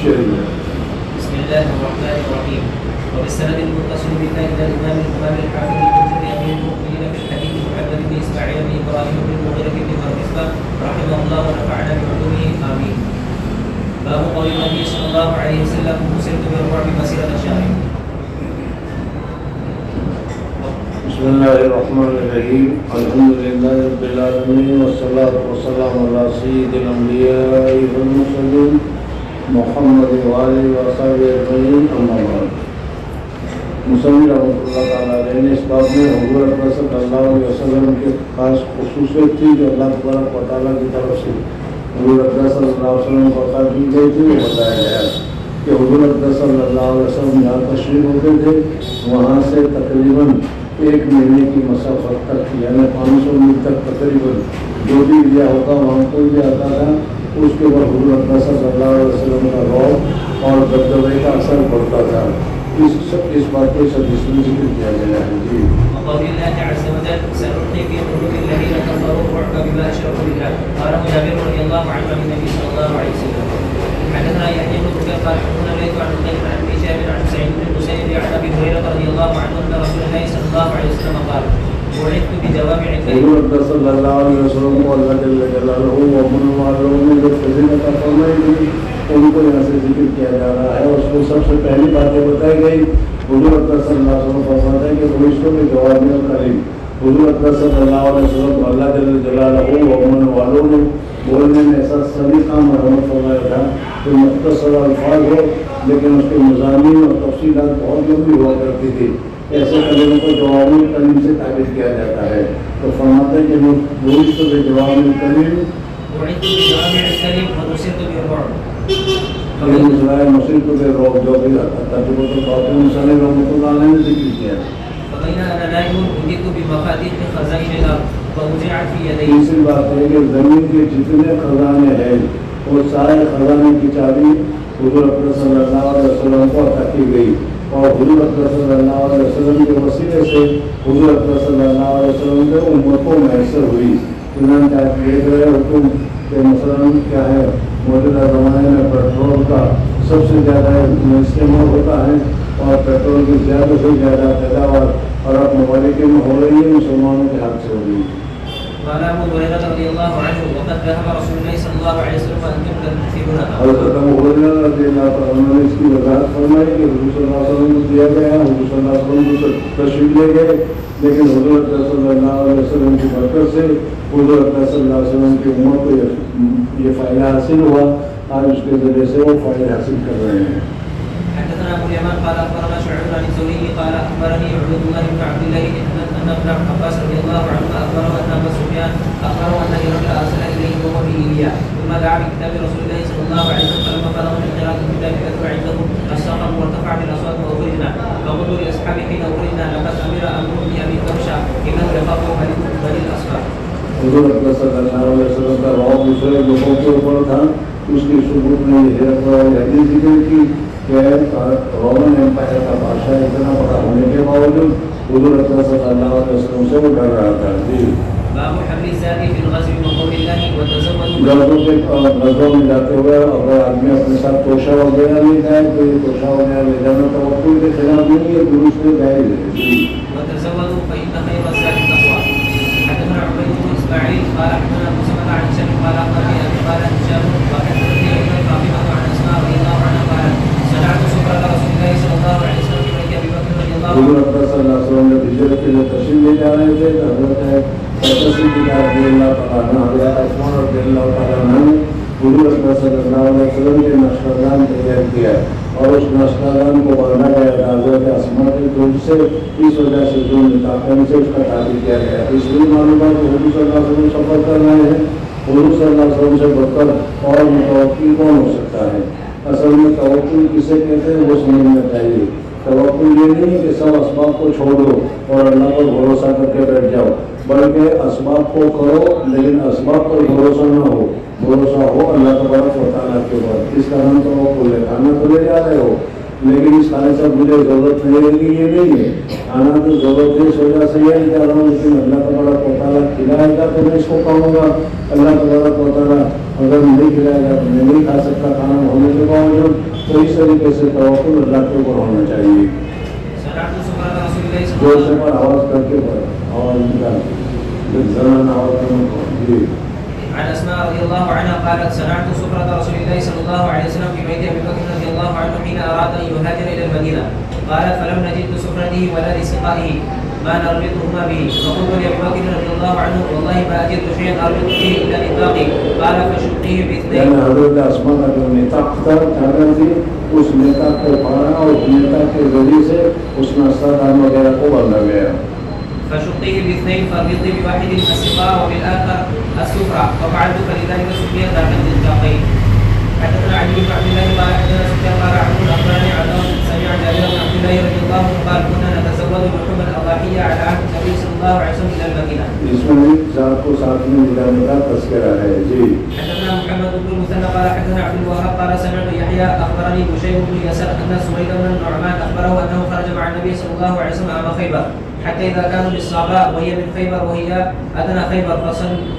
بسم الله الرحمن الرحيم. وبالسند المتصل بالله الى الامام الحافظ المنذر امير المؤمنين في الحديث محمد بن اسماعيل بن ابراهيم بن المغيرة بن مردفة رحمه الله ونفعنا بعلومه امين. باب قول النبي صلى الله عليه وسلم: "سرت بالرعب مسيرة الشهر". بسم الله الرحمن الرحیم. الحمد للہ رب العالمین والصلاة والسلام علی سید الانبیاء والمرسلین محمد وآلہ وصحبہ اجمعین. اما بعد. مصنف رحمۃ اللہ تعالیٰ علیہ نے اس باب میں حضور اکرم صلی اللہ علیہ وسلم کی خاص خصوصیت تھی جو اللہ تبارک و تعالیٰ کی طرف سے حضور اکرم صلی اللہ علیہ وسلم کو عطا کی گئی تھی. وہ بتایا گیا کہ حضور اکرم صلی اللہ علیہ وسلم جہاں تشریف ہوتے تھے وہاں سے تقریباً 1 مہینے کی مسافت تک یعنی 500 میل تک تقریباً جو بھی ایریا ہوتا وہاں کوئی بھی آتا تھا اس کے بعد حضور اکرم صلی اللہ علیہ وسلم کا رعب اور دبدبے کا اثر پڑتا تھا. اس بات کو سب اس میں ذکر کیا گیا ہے. جی. وقول الله عز وجل: "سنلقي في قلوب الذين كفروا الرعب بما اشركوا بالله". قال جابر رضي الله عنه عن النبي صلى الله عليه وسلم: حدثنا يحيى بن بكير قال حدثنا ليث عن القيم عن ابي شهاب عن سعيد بن المسيب عن ابي هريره رضي الله عنه ان رسول الله صلى الله عليه وسلم قال: بعثت بجوامع الكلم. حضور اکرم صلی اللہ علیہ وسلم کو اللہ جل جلالہ ومن والوں نے جو فضیلت عطا فرمائی تھی ان کو یہاں سے ذکر کیا جا رہا ہے. اس میں سب سے پہلی باتیں بتائی گئی. حضور اکرم صلی اللہ علیہ وسلم فرماتے ہیں کہ فرشتوں کے جوامع الکلم حضور اکرم صلی اللہ علیہ وسلم کو اللہ جل جلالہ ومن والوں نے بولنے میں ایسا سلیقہ مرحمت فرمایا تھا کہ مختصر الفاظ ہو لیکن اس کے مضامین اور تفصیلات بہت لمبی ہوا کرتی تھی. ایسے کلموں کو جوامع الکلم سے تعبیر کیا جاتا ہے. تو فرماتے ہیں کہ فرشتوں کے جوامع الکلم بعثت بجوامع الكلم ونصرت بالرعب. مسلط کے روب جو بھی تجربہ تو قاتل مسلم رحمۃ اللہ علیہ نے ذکر کیا. فبين انا نائم اجئت بمفاتيح خزائن الارض فوزعت في يدي. تیسری بات ہے کہ زمین کے جتنے خزانے ہیں وہ سارے خزانے کی چابی حضور اکرم صلی اللہ علیہ وسلم کو عطا کی گئی اور حضور اکرم صلی اللہ علیہ وسلم کے وسیلے سے حضور اکرم صلی اللہ علیہ وسلم کے امت کو میسر ہوئی. چنانچہ یہ جو ہے حکم کہ مثلاً کیا ہے موجودہ زمانے میں پیٹرول کا سب سے زیادہ استعمال ہوتا ہے اور پیٹرول کی زیادہ سے زیادہ پیداوار عرب ممالک میں ہو رہی ہے مسلمانوں کے ہاتھ سے ہو رہی ہے. قال ابو هريره رضي الله عنه: وقد ذهب رسول الله صلى الله عليه وسلم وانتم تنفذونها. حضرت ابو هريره رضی اللہ تعالیٰ عنہ نے اس کی وضاحت فرمائی کہ حضور صلی اللہ علیہ وسلم کو دیا گیا. حضور صلی اللہ علیہ وسلم کو تشریف لے گئے لیکن حضور صلی اللہ علیہ وسلم کی برکت سے حضور صلی اللہ علیہ وسلم کی امت کو یہ فائدہ حاصل ہوا. آج اس کے ذریعے سے وہ فائدہ حاصل کر رہے ہیں. حدثنا ابو اليمان قال اخبرنا شعيب عن الزهري قال اخبرني عبد الله بن عبد الله ان ابن عباس رضي الله عنهما اخبره ان ابا سفيان اخبره ان هرقل ارسل اليه وهو في ايليا ثم دعا بكتاب رسول الله صلى الله عليه وسلم فلما بلغ من قراءه الكتاب كثر عنده السقم وارتفع بالاصوات واخرجنا فقلت لاصحابي حين اخرجنا لقد امر امر بابي كبشا انه يخاف ملك بني الاصفار. حضور اکرم صلی اللہ علیہ وسلم کا رعب دوسرے لوگوں کے اوپر تھا. اس کی ثبوت میں یہ حدیث ذکر کی کہ رومن امپائر کا بادشاہ اتنا بڑا ہونے کے باوجود حضور اکرم صلی اللہ علیہ وسلم سے وہ ڈر رہا تھا. جی. باب حمل الزاد في الغزو وقول الله وتزودوا. غزوں میں جاتے ہوئے اگر آدمی اپنے ساتھ توشہ وغیرہ لے جائے تو یہ توشہ وغیرہ لے جانا توقع کے خلاف نہیں ہے. درست ہے جائز ہے. وتزودوا فإن خير الزاد التقوى. حدثنا عبيد بن اسماعيل قال حدثنا ابو سلمة عن هشام قال اخبرني ابي قال هشام وحدثني ابن فاطمة عن اسماء رضي الله عنها قالت: سمعت سفرة رسول الله صلى الله عليه وسلم في ابي بكر رضي الله عنه. حضور اکرم صلی اللہ علیہ وسلم نے ہجرت کے لیے تشریف لے جا رہے تھے. حضرت صدیقہ رضی اللہ تعالیٰ عنہ حضرت عثمان رضی اللہ تعالیٰ عنہ نے حضور اکرم صلی اللہ علیہ وسلم کے نقشبندان تیار کیا اور اس نقشبندان کو باندھا گیا تھا حضرت اسماء کے دودھ سے. اس وجہ سے جو نکاحن سے اس کا تعبیر کیا گیا. اس لیے معلوم ہے کہ حضور صلی اللہ علیہ وسلم سفر کر رہے ہیں. حضور صلی اللہ علیہ وسلم سے بڑھ کر اور متوکل کون ہو سکتا ہے. اصل میں توکل کسے کہتے ہیں وہ سمجھنا چاہیے. توکل یہ نہیں کہ سب اسباب کو چھوڑ دو اور اللہ پر بھروسہ کر کے بیٹھ جاؤ بلکہ اسباب کو کرو لیکن اسباب پر بھروسہ نہ ہو. بھروسہ ہو اللہ تبارک و تعالیٰ کے اوپر. اس کا نام توکل ہے. کھانا تو لے جا رہے ہو لیکن اس کھانے سے مجھے ضرورت نہیں ہے یہ نہیں ہے. کھانا تو ضرورت ہے اس وجہ سے یہ کہہ رہا ہوں لیکن اللہ تبارک و تعالیٰ کھلائے گا تو میں اس کو کھاؤں گا. اللہ تبارک و تعالیٰ اگر نہیں کھلائے گا تو میں نہیں کھا سکتا کھانا ہونے کے باوجود. تو اس طریقے سے توکل اللہ کے اوپر ہونا چاہیے. سمعت سفرة رسول الله صلى زور الله سے پر آواز کر کے پر آواز نکال زنان آواز کرنے کو. جی عن اسماء رضي الله عنها قالت سمعت سفرة رسول الله صلى الله عليه وسلم في بيت ابي بكر رضي الله عنه حين اراد ان يهاجر الى المدينه قالت فلم نجد لسفرته ولا لسقائه ما نربطهما به فقلت لابي بكر رضي الله عنه والله ما اجدت شيئا اربط به الا نطاقي قال فشقيه باثنين. یعنی حضرت اسما کا جو نطاق تھا چادر تھی اس نطاق کو پھاڑا اور اس نطاق کے ذریعے سے اس میں استادان وغیرہ کو باندھا گیا. فشقيه باثنين فاربطي بواحد السقاء وبالاخر السفرة ففعلت فلذلك سمي ذاك النطاقين. حدثنا علي بن عبد الله قال حدثنا سفيان قال عبد اخبرني عطاء سمع جابر بن عبد الله رضي الله عنه قال كنا نتزود لحوم الاضاحيه على عهد النبي صلى الله عليه وسلم الى المدينه. اس میں بھی ذات کو ساتھ میں ملانے کا تذکرہ ہے. جی حدثنا محمد بن المثنى قال حدثنا عبد الوهاب قال سمعت يحيى اخبرني بشير بن يسار ان سويد بن النعمان اخبره انه خرج مع النبي صلى الله عليه وسلم عام خيبر حتى اذا كانوا بالصعباء وهي من خيبر وهي ادنى خيبر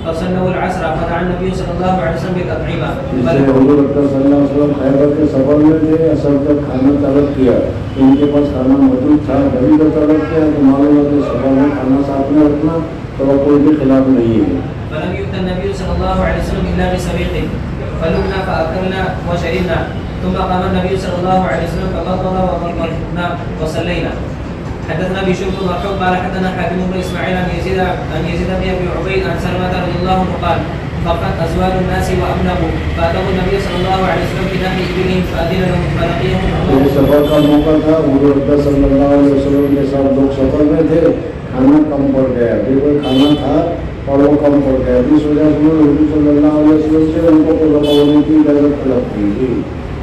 فصلوا العصر فدعا النبي صلى الله عليه وسلم بالاطعمه. اس سے حضور اکرم صلی اللہ علیہ وسلم خیبر کے سفر میں تھے. اصل جب کھانا طلب کیا ان کے پاس کھانا موجود تھا کبھی تو طلب کیا تو معلوم ہے کہ سفر میں کھانا ساتھ میں رکھنا توکل کے خلاف نہیں ہے. فلم يؤت النبي صلى الله عليه وسلم الا بسبيق فلمنا فاكلنا وشربنا ثم قام النبي صلى الله عليه وسلم فبطل وبطلنا وصلينا. حدثنا بشر بن مرحوم قال حدثنا حاتم بن اسماعيل عن يزيد بن ابي عبيد عن سلمة رضي الله عنه قال فقد ازواج الناس وابلغوا فاتوا النبي صلى الله عليه وسلم في ناحيه ابلهم فاذن لهم فلقيهم یہ سفر کا موقع تھا. حضور اکرم صلی اللہ علیہ وسلم کے ساتھ لوگ سفر میں تھے. کھانا کم پڑ گیا. بالکل کھانا تھا اور وہ کم پڑ گیا. جس وجہ سے حضور صلی اللہ علیہ وسلم سے ان کو ہونے کی اجازت طلب کی.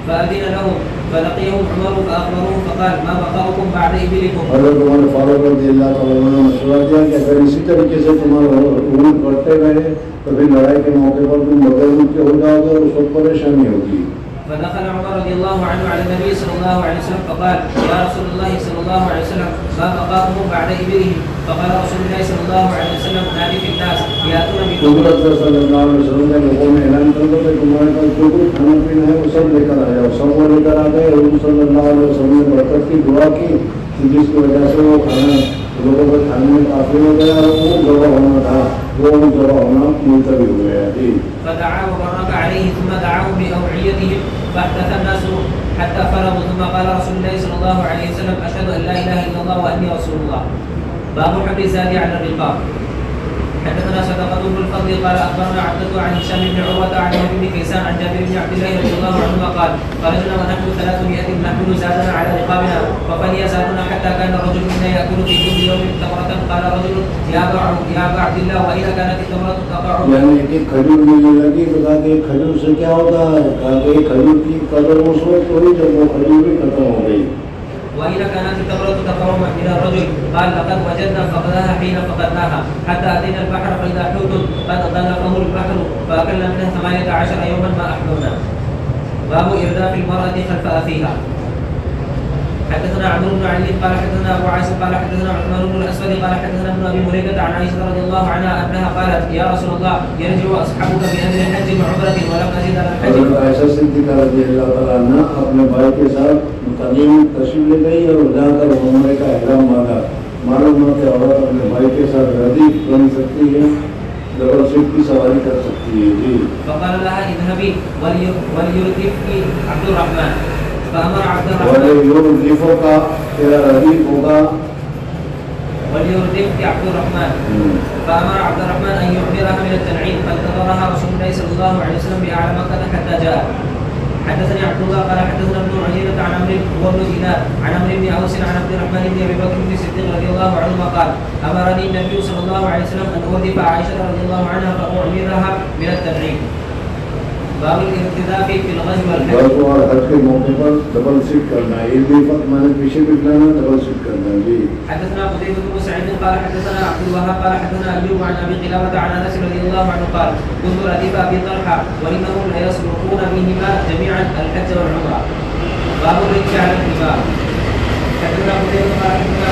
فاذن لهم فلقيهم عمر فاخبروه فقال ما بقاؤكم بعد ابلكم. حضرت عمر فاروق رضی اللہ تعالیٰ عنہ نے مشورہ دیا کہ اگر اسی طریقے سے تمہارا عمر کرتے گئے تو پھر لڑائی کے موقع پر تم بدل کے ہو جاؤ گے اور اس وقت پریشانی ہوگی. فدخل عمر رضي الله عنه على النبي صلى الله عليه وسلم فقال يا رسول الله صلى الله عليه وسلم ما بقاؤكم بعد ابلهم. فقال رسول الله صلى الله عليه وسلم نادي في الناس ياتون حضرت صلی اللہ علیہ وسلم نے لوگوں میں اعلان کر دیا کہ تمہارے پاس جو کچھ کھانا پینا ہے وہ سب لے کر آ جاؤ. سب وہ لے کر آ گئے. حضور صلی اللہ علیہ وسلم نے برکت کی دعا کی جس کی وجہ سے وہ کھانا لوگوں کو کھانے میں کافی ہو گیا اور وہ ذبح ہونا تھا وہ ذبح ہونا ملتوی ہو گیا. جی فدعا وبرك عليه ثم دعاهم بأوعيتهم فاحتث الناس حتى فرغوا ثم قال رسول الله صلى الله عليه وسلم أشهد أن لا إله إلا الله وأني رسول الله. باب حمل الزاد على الرقاب. حدثنا صدقة بن الفضل قال أخبرنا عبدة عن هشام بن عروة عن وهب بن كيسان عن جابر بن عبد الله رضي الله عنهما قال خرجنا ونحن 300 نحمل زادنا على رقابنا ففني زادنا حتى كان رجل منا يأكل في كل يوم تمرة. قال رجل يا أبا عبد الله وإذا كانت التمرة تقع. یعنی ایک کھجور ملنے لگی تو کہا کہ کھجور سے کیا ہوتا ہے. کہا کہ کھجور کی قدر اس وقت ہوئی جب وہ کھجور بھی ختم ہو گئی. وإذا كانت التمرة تقع من الرجل قال لقد وجدنا فقدها حين فقدناها حتى أتينا البحر فإذا حوت قد ضلقه البحر فأكلنا منها 18 يوما ما أحلونا. باب إرداف المرأة خلف أخيها. حدثنا عمرو بن علي قال حدثنا ابو عاصم قال حدثنا عثمان بن الاسود قال حدثنا ابن ابي مليكه عن عائشه رضي الله عنها انها قالت يا رسول الله يرجع اصحابك بامر الحج وعمره ولم ازد على الحج. عائشہ صدیقہ رضی اللہ تعالیٰ عنہ اپنے بھائی کے ساتھ متعین تشریف لے گئی اور جا کر عمرے کا احرام باندھا. معلوم ہوا کہ عورت اپنے بھائی کے ساتھ ردیف بن سکتی ہے ڈبل سیٹ کی سواری کر سکتی ہے. جی فقال لها اذهبي وليركبك عبد الرحمن فامر عبد الرحمن وليركبك کا تیرا ردیف ہوگا وليردفك عبد الرحمن فامر عبد الرحمن ان يعبرها من التنعيم فانتظرها رسول الله صلى الله عليه وسلم باعلى مكه حتى جاء. حدثني عبد الله قال حدثنا ابن عجينة عن عمرو بن دينار عن عمرو بن اوس عن عبد الرحمن بن ابي بكر بن الصديق رضي الله عنهما قال امرني النبي صلى الله عليه وسلم ان اردف عائشه رضي الله عنها فاعبرها من التنعيم. باب الارتداف في الغزو والحج. اور حج کے موقع پر ڈبل سیٹ کرنا ہے. ایک بھی فقط میں نے پیچھے بٹھلانا ڈبل سیٹ کرنا. جی حدثنا قتيبة بن سعيد قال حدثنا عبد الوهاب قال حدثنا ايوب عن ابي قلابة عن انس رضي الله عنه قال كنت رديف ابي طلحه وانهم ليسرقون بهما جميعا الحج والعمره. باب الرجل على الحمار. حدثنا قتيبة قال حدثنا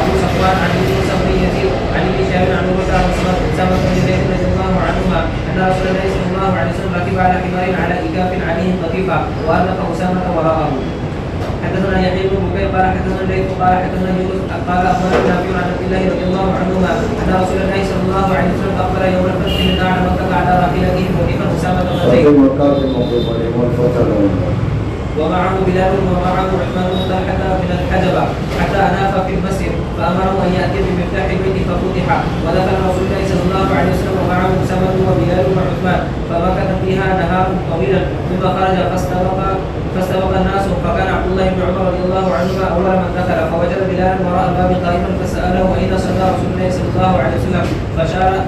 ابو صفوان عن موسى بن يزيد عن ابن شهاب عن عروة عن اسامة بن زيد رضي الله عنهما ان رسول الله صلى الله عليه وسلم ركب ركب على حمار على إكاف عليه قطيفة وأرنق أسامة وراءه. حدثنا يحيى بن بكير قال حدثنا الليث قال حدثنا يونس قال أخبرنا نافع عن عبد الله رضي الله عنهما أن رسول الله صلى الله عليه وسلم أقبل يوم الفتح من أعلى مكة على راحلته مردفا أسامة بن زيد ومعه بلال ومعه عثمان بن طلحة من الحجبة حتى أناف في المسجد فأمره أن يأتي بمفتاح البيت ففتح ودخل رسول الله صلى الله عليه وسلم ومعه أسامة وبلال وعثمان فمكث فيها نهار طويلا ثم خرج فاستبق الناس فكان عبد الله بن عمر رضي الله عنهما أول من دخل فوجد بلالا وراء الباب قائما فسأله أين صلى رسول الله صلى الله عليه وسلم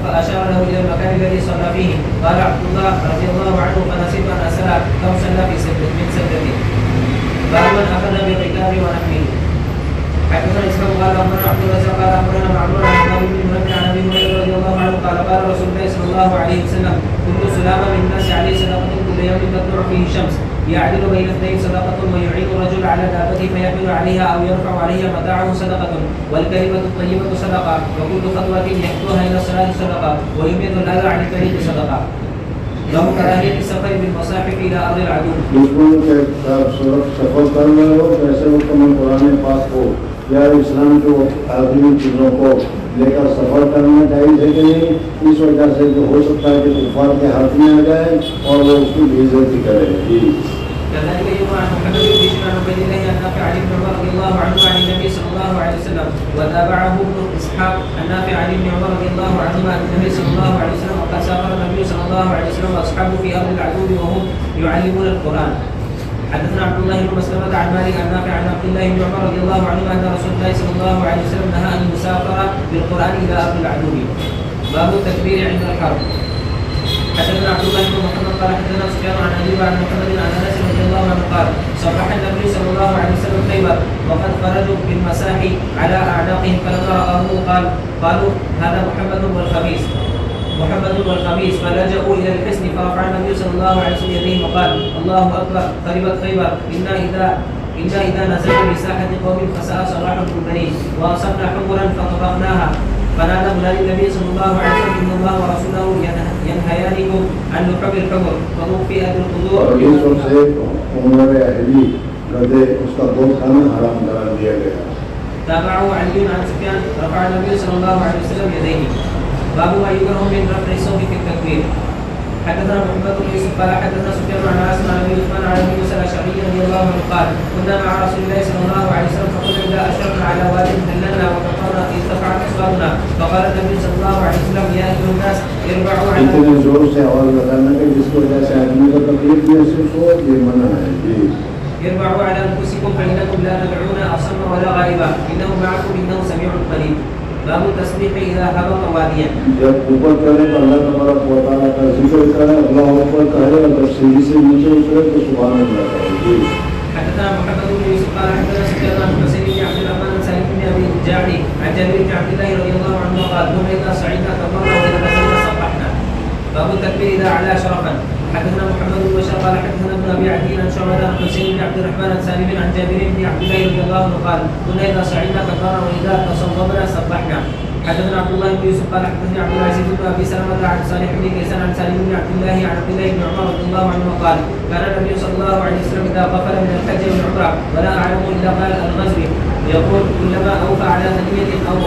فأشار له إلى المكان الذي صلى فيه قال عبد الله رضي الله عنه فنسيت أن أسأل كم صلى في من سجدته باب من أخذ بالركاب ونحوه. حدثنا إسحاق قال أخبرنا عبد الرزاق قال أخبرنا معمر عن أبي بن منبه عن أبي هريرة رضي الله عنه قال قال رسول الله صلى الله عليه وسلم كل سلامة من الناس عليه صدقة كل يوم تطلع فيه الشمس يعدل بين اثنين صدقة ويعين الرجل على دابته فيحمل عليها أو يرفع عليها متاعه صدقة والكلمة الطيبة صدقة وكل خطوة يخطوها إلى الصلاة صدقة ويميت الأذى عن الطريق صدقة. لو كراهية السفر بالمصاحف إلى أرض العدو. دشمن کے سفر کرنے ہو کیسے مکمل قرآن پاک کو یا اسلام کے آخری چیزوں کو لے کر سفر کرنا چاہیے کہ نہیں، اس وجہ سے جو ہو سکتا ہے کہ کفار کے ہاتھ میں آ جائے اور وہ اس کی بے عزتی کرے. كذلك يروى عن محمد بن بشير عن عبيد الله عن نافع عن ابن عمر رضي الله عنه عن النبي صلى الله عليه وسلم وتابعه ابن اسحاق عن نافع عن ابن عمر رضي الله عنهما عن النبي صلى الله عليه وسلم وقد سافر النبي صلى الله عليه وسلم واصحابه في ارض العدو وهم يعلمون القران. حدثنا عبد الله بن مسلمة عن مالك عن نافع عن عبد الله بن عمر رضي الله عنهما ان رسول الله صلى الله عليه وسلم نهى ان يسافر بالقران الى ارض العدو. باب التكبير عند الحرب. حدثنا عبد الله بن محمد قال حدثنا سفيان عن ايوب عن محمد عن انس رضي الله عنه قال صبح النبي صلى الله عليه وسلم خيبر وقد خرجوا بالمساح على اعناقهم فلما راوه قالوا هذا محمد والخبيث فلجأوا الى الحصن فرفع النبي صلى الله عليه وسلم يديه وقال الله اكبر خربت خيبر انا اذا نزلنا بساحه قوم فساء صلاح البنين واصبنا حمرا فطبخناها فنادى منادي النبي صلى الله عليه وسلم ان الله ورسوله ينهيانكم عن لحوم الحمر وموفئة القدور. اور یہ سب سے عمر اہلی گدے اس کا گوشت کھانا حرام قرار دیا گیا. تابعه علي عن سفيان رفع النبي صلى الله عليه وسلم يديه. باب ما يكره من رفع الصوت في التكبير. حدثنا محمد بن يوسف قال حدثنا سفيان عن عاصم عن ابي عثمان عن ابي موسى الاشعري رضي الله عنه قال كنا مع رسول الله صلى الله عليه وسلم فقلنا اذا اشرفنا على واد دللنا وكفرنا ارتفعت اصواتنا فقال النبي صلى الله عليه وسلم يا ايها الناس اربعوا على اتنے زور سے آواز لگانا کہ جس کی وجہ سے آدمی کو تکلیف محسوس ہو یہ منع ہے. اربعوا على انفسكم فانكم لا تدعون اصم ولا غائبا انه معكم انه سميع قريب. باب التسبيح اذا هبط واديا. جب اوپر چڑھے تو اللہ تبارک و تعالیٰ کا ذکر کرے، اللہ اوپر کہے، اور جب سیڑھی سے نیچے اترے تو سبحان اللہ کہے. حدثنا محمد بن يوسف قال حدثنا سفيان عن حسين بن عبد الرحمن عن سالم بن ابي الجعد عن جابر بن عبد الله رضي الله عنه قال كنا اذا صعدنا كبرنا واذا نزلنا سبحنا. باب التكبير اذا علا شرفا. حدثنا محمد بن بشار قال حدثنا ابن ابي عدي عن شعبة عن حسين بن عبد الرحمن عن سالم عن جابر بن عبد الله رضي الله عنه قال كنا اذا صعدنا كبرنا واذا تصوبنا سبحنا. حدثنا عبد الله بن يوسف قال حدثني عبد العزيز بن ابي سلمة عن صالح بن كيسان عن سالم بن عبد الله عن عبد الله بن عمر رضي الله عنه قال كان النبي صلى الله عليه وسلم اذا قفل من الحج والعمره ولا اعلم الا قال الغزو يقول كلما اوفى على ثنيه او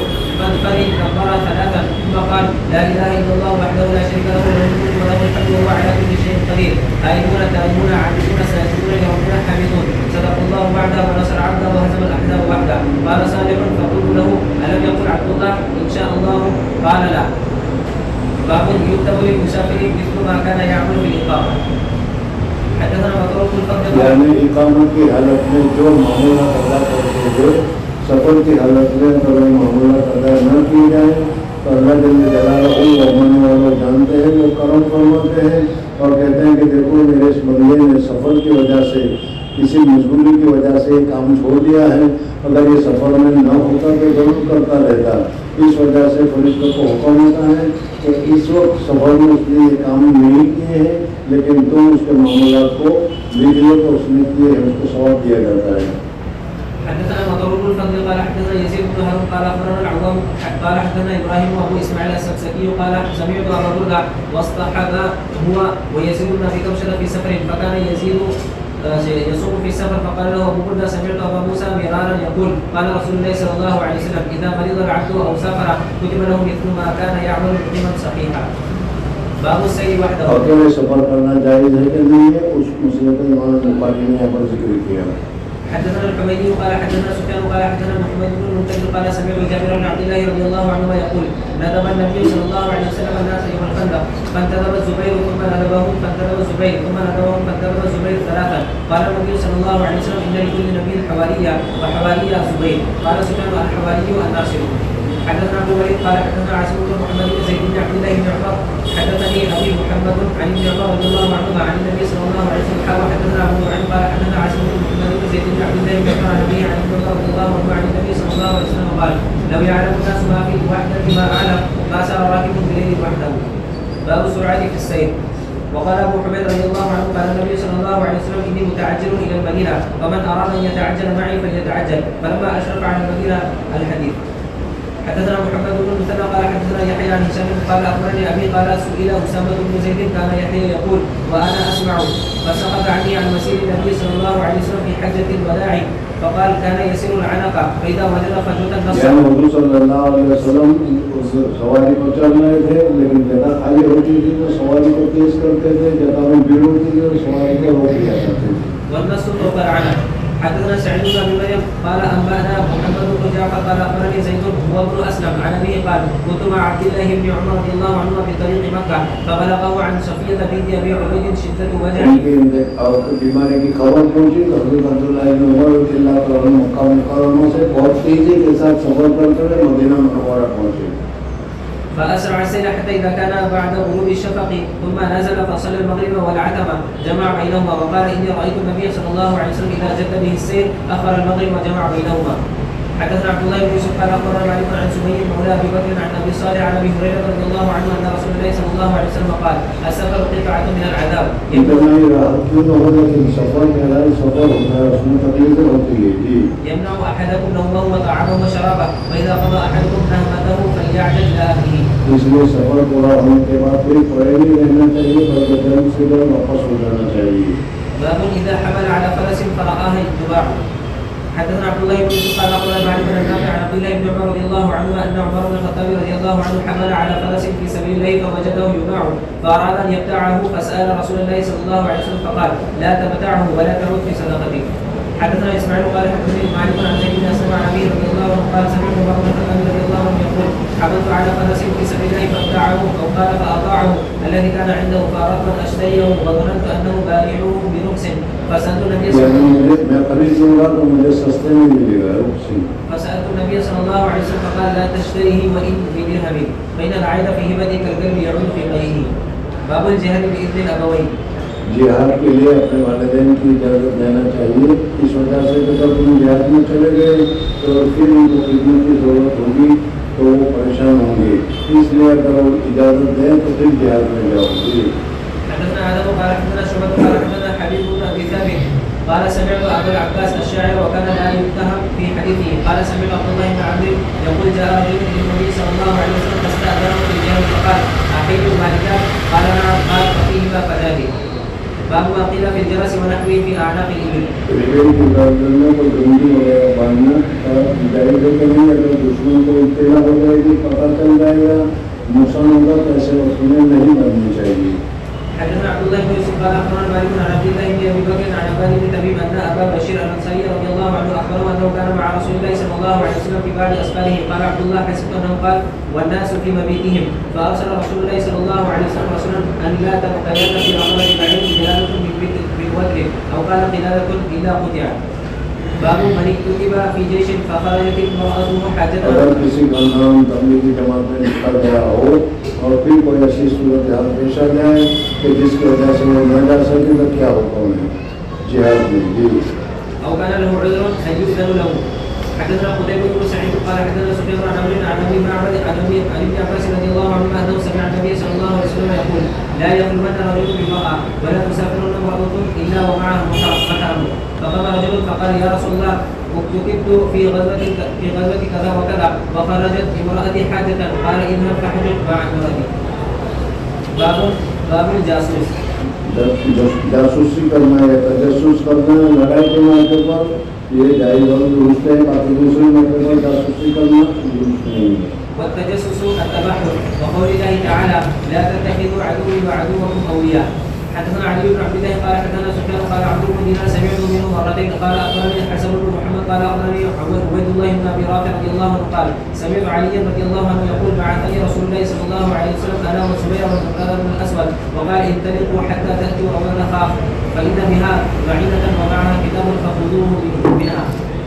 مدفر كبر ثلاثا ثم قال لا اله الا الله وحده لا شريك له له الملك وله الحمد وهو على كل شيء قدير آيمون تائبون عابدون سائلون يومون حامدون صدق الله وعده ونصر عبده وهزم الاحزاب وحده. قال صالح فقلت له الم يقل عبد الله ان شاء الله قال لا. باب يكتب للمسافر مثل ما كان يعمل بالاقامه. حدثنا مطروق الفضل یعنی اقامت کی حالت میں جو معمولات ادا کرتے ہوئے سفر کی حالت میں اگر معمولات ادا نہ کی جائے تو اللہ جل جلالہ وہ ماننے والوں جانتے ہیں، وہ کرم فرماتے ہیں اور کہتے ہیں کہ دیکھو میرے اس بندے نے سفر کی وجہ سے، کسی مجبوری کی وجہ سے یہ کام چھوڑ دیا ہے، اگر یہ سفر میں نہ ہوتا تو ضرور کرتا رہتا. اس وجہ سے فرشتوں کو حکم ہوتا ہے کہ اس وقت سفر میں اس نے یہ کام نہیں کیے ہیں لیکن تم اس کے معاملات کو لکھ لو تو اس نے کیے ہیں، اس کو ثواب دیا جاتا ہے. حدثنا مطرود بن الفضل قال حدثنا يزيد بن هارون قال اخبرنا العوام قال حدثنا ابراهيم وابو اسماعيل السكسكي قال سمعت ابا برده واصطحب هو ويزيد بن ابي كبشه في سفر فكان يزيد يصوم في السفر فقال له ابو برده سمعت ابا موسى مرارا يقول قال رسول الله صلى الله عليه وسلم اذا مرض العبد او سافر كتب له مثل ما كان يعمل مقيما صحيحا. باب السير وحده. اکیلے سفر کرنا جائز ہے کہ نہیں ہے اس مسئلے کو امام بخاری نے یہاں پر ذکر کیا. حدثنا الحميدي قال حدثنا سفيان قال حدثنا محمد بن المنكدر قال سمعت جابر بن عبد الله رضي الله عنهما يقول ندب النبي صلى الله عليه وسلم الناس يوم الخندق فانتدب الزبير ثم ندبهم فانتدب الزبير ثم ندبهم فانتدب الزبير ثلاثا قال النبي صلى الله عليه وسلم ان لكل نبي حواريا وحواريا الزبير قال سفيان الحواري الناصر. حدثنا عبد الوليد قال حدثنا عاصم بن محمد بن زيد بن عبد الله بن عمر حدثني ابي محمد عن ابن عمر رضي الله عنهما عن النبي صلى الله عليه وسلم حدثنا ابو نعيم قال حدثنا عاصم بن محمد بن زيد بن عبد الله بن عمر عن ابي عن ابن عمر رضي الله عنه عن النبي صلى الله عليه وسلم قال لو يعلم الناس ما في الوحده ما اعلم ما سار راكب بليل وحده. باب السرعه في السير. وقال ابو حميد رضي الله عنه قال النبي صلى الله عليه وسلم اني متعجل الى المدينه فمن اراد ان يتعجل معي فليتعجل فلما اشرف على المدينه الحديث. حدثنا محمد بن المثنى قال حدثنا يحيى عن هشام قال اخبرني ابي قال سئل اسامه بن زيد كان يحيى يقول وانا اسمع فسقط عني عن مسير النبي صلى الله عليه وسلم في حجه الوداع فقال كان يسير العنق فاذا وجد فجوه النصر. یعنی حضور صلی اللہ علیہ وسلم سواری کو چل رہے تھے لیکن جگہ خالی ہوتی تھی تو سواری کو تیز کرتے تھے, جگہ میں بھیڑ ہوتی تھی تو سواری کو روک دیا کرتے تھے. والنصر فوق العنق. حدثنا سعيد بن ابي مريم قال انبانا محمد بن جعفر قال اخبرني زيد هو ابن اسلم عن ابيه قال كنت مع عبد الله بن عمر رضي الله عنهما في طريق مكه فبلغه عن صفيه بنت ابي عبيد شده وجع. بیماری کی خبر پہنچی تو حضرت عبداللہ بن عمر رضی اللہ عنہ مکہ مکرمہ سے بہت تیزی کے ساتھ سفر کرتے ہوئے مدینہ منورہ پہنچے. فأسرع السير حتى إذا كان بعد غروب الشفق ثم نزل فصلى المغرب والعتمة جمع بينهما وقال إني رأيت النبي صلى الله عليه وسلم إذا جد به السير أخر المغرب وجمع بينهما. حدثنا عبد الله بن يوسف قال أخبرنا مالك عن سمي مولى أبي بكر عن أبي صالح عن أبي هريرة رضي الله عنه أن رسول الله صلى الله عليه وسلم قال السفر قطعة من العذاب. يمنع أحدكم نومه وطعامه وشرابه وإذا قضى أحدكم نهمته فليعجل إلى أهله. اس لیے سفر پورا ہونے کے بعد کوئی پڑے نہیں رہنا چاہیے بلکہ جلد سے جلد واپس ہو جانا چاہیے. باب إذا حمل على فرس فرآها اتباع. حدثنا عبد الله بن يوسف قال اخبرنا مالك بن نافع عن عبد الله بن عمر رضي الله عنهما ان عمر بن الخطاب رضي الله عنه حمل على فرس في سبيل الله فوجده يباع فاراد ان يبتاعه فسال رسول الله صلى الله عليه وسلم فقال لا تبتاعه ولا تعود في صدقته. حدثنا اسماعيل قال حدثني مالك عن زيد بن اسلم عن ابي رضي الله عنه قال سمعت عمر بن الخطاب رضي الله عنه يقول حملت على فرس في سبيل الله فابتاعه او قال فاطاعه الذي كان عنده فاردت ان اشتريه وظننت انه بائعه برخص فسالت النبي صلى الله عليه وسلم میں خرید لوں گا تو مجھے سستے میں ملے گا. فسالت النبي صلى الله عليه وسلم فقال لا تشتريه وان بدرهم فان العين في هبته كالكلب يعود في قيئه. باب الجهاد باذن الابوين. جہاد کے لیے اپنے والدین کی اجازت دینا چاہیے. اس وجہ سے کہ جب تم جہاد میں چلے گئے تو پھر ان کو خدمت کی ضرورت ہوگی تو وہ پریشان ہوں گے, اس لیے اگر وہ اجازت دیں تو پھر جہاد میں جاؤ گے. حدثنا آدم قال حدثنا شعبة قال حدثنا حبيب بن ابي ثابت قال سمعت ابا العباس الشاعر وكان لا يتهم في حديثه قال سمعت عبد الله بن عمرو يقول جاء رجل الى النبي صلى الله عليه وسلم فاستاذنه في الجهاد فقال احيي مالكا قال نعم قال ففيهما فجاهد. باب ما قيل في الجرس ونحوه في اعناق الابل. ریل کی گردن کو ڈنڈی وغیرہ باندھنا جائز ہے کہ نہیں. اگر دشمن کو اطلاع ہو جائے گی, پتہ چل جائے گا, نقصان ہوگا تو ایسے وقتیں نہیں بننی چاہیے. حدثنا عبد الله بن يوسف قال اخبرنا مالك عن عبد الله بن ابي بكر عن عباد بن تميم ان ابا بشير الانصاري رضي الله عنه اخبره انه كان مع رسول الله صلى الله عليه وسلم في بعض اسفاره قال عبد الله حسبت انه قال والناس في مبيتهم فارسل رسول الله صلى الله عليه وسلم رسولا ان لا تبتين في رقبه بعير قلاده بالوتر او قال قلاده الا قطع. باب من اكتتب في جيش فخرجت امراته حاجته. اگر کسی کا نام تبلیغی جماعت میں نکل گیا ہو اور پھر کوئی ایسی صورتحال پیش آ جائے کہ جس کی وجہ سے وہ نہ جا سکے تو کیا حکم ہے جہاد میں؟ جی. او كان له عذر ان يؤذن له. حدثنا قتيبة بن سعيد قال حدثنا سفيان عن عمرو عن ابي معبد عن ابن عباس رضي الله عنهما انه سمع النبي صلى الله عليه وسلم يقول لا يخلون رجل بامرأة ولا تسافرن امرأة الا ومعها محرم. فقام رجل رجل فقال يا رسول الله كتبت في غزوة كذا وكذا وخرجت امرأتي حاجة قال اذهب فحجج مع امرأتي. باب الجاسوس. جاسوسی کرنا ہے، تجسس کرنا ہے لڑائی کے موقع پر، یہ جائز اور درست ہے. باقی دوسرے موقع پر جاسوسی کرنا درست نہیں ہے. والتجسس التبحر وقول الله تعالى لا تتخذوا عدوي وعدوكم اولياء. حدثنا علي بن عبد الله قال حدثنا سفيان قال عبد بن دينار سمعت منه مرتين قال اخبرني حسن بن محمد قال اخبرني عبيد الله بن ابي رافع رضي الله عنه قال سمعت عليا رضي الله عنه يقول بعثني رسول الله صلى الله عليه وسلم انا وزبير والمقداد بن الاسود وقال انطلقوا حتى تاتوا اولا خاف فان بها بعيده ومعها كتاب فخذوه منها.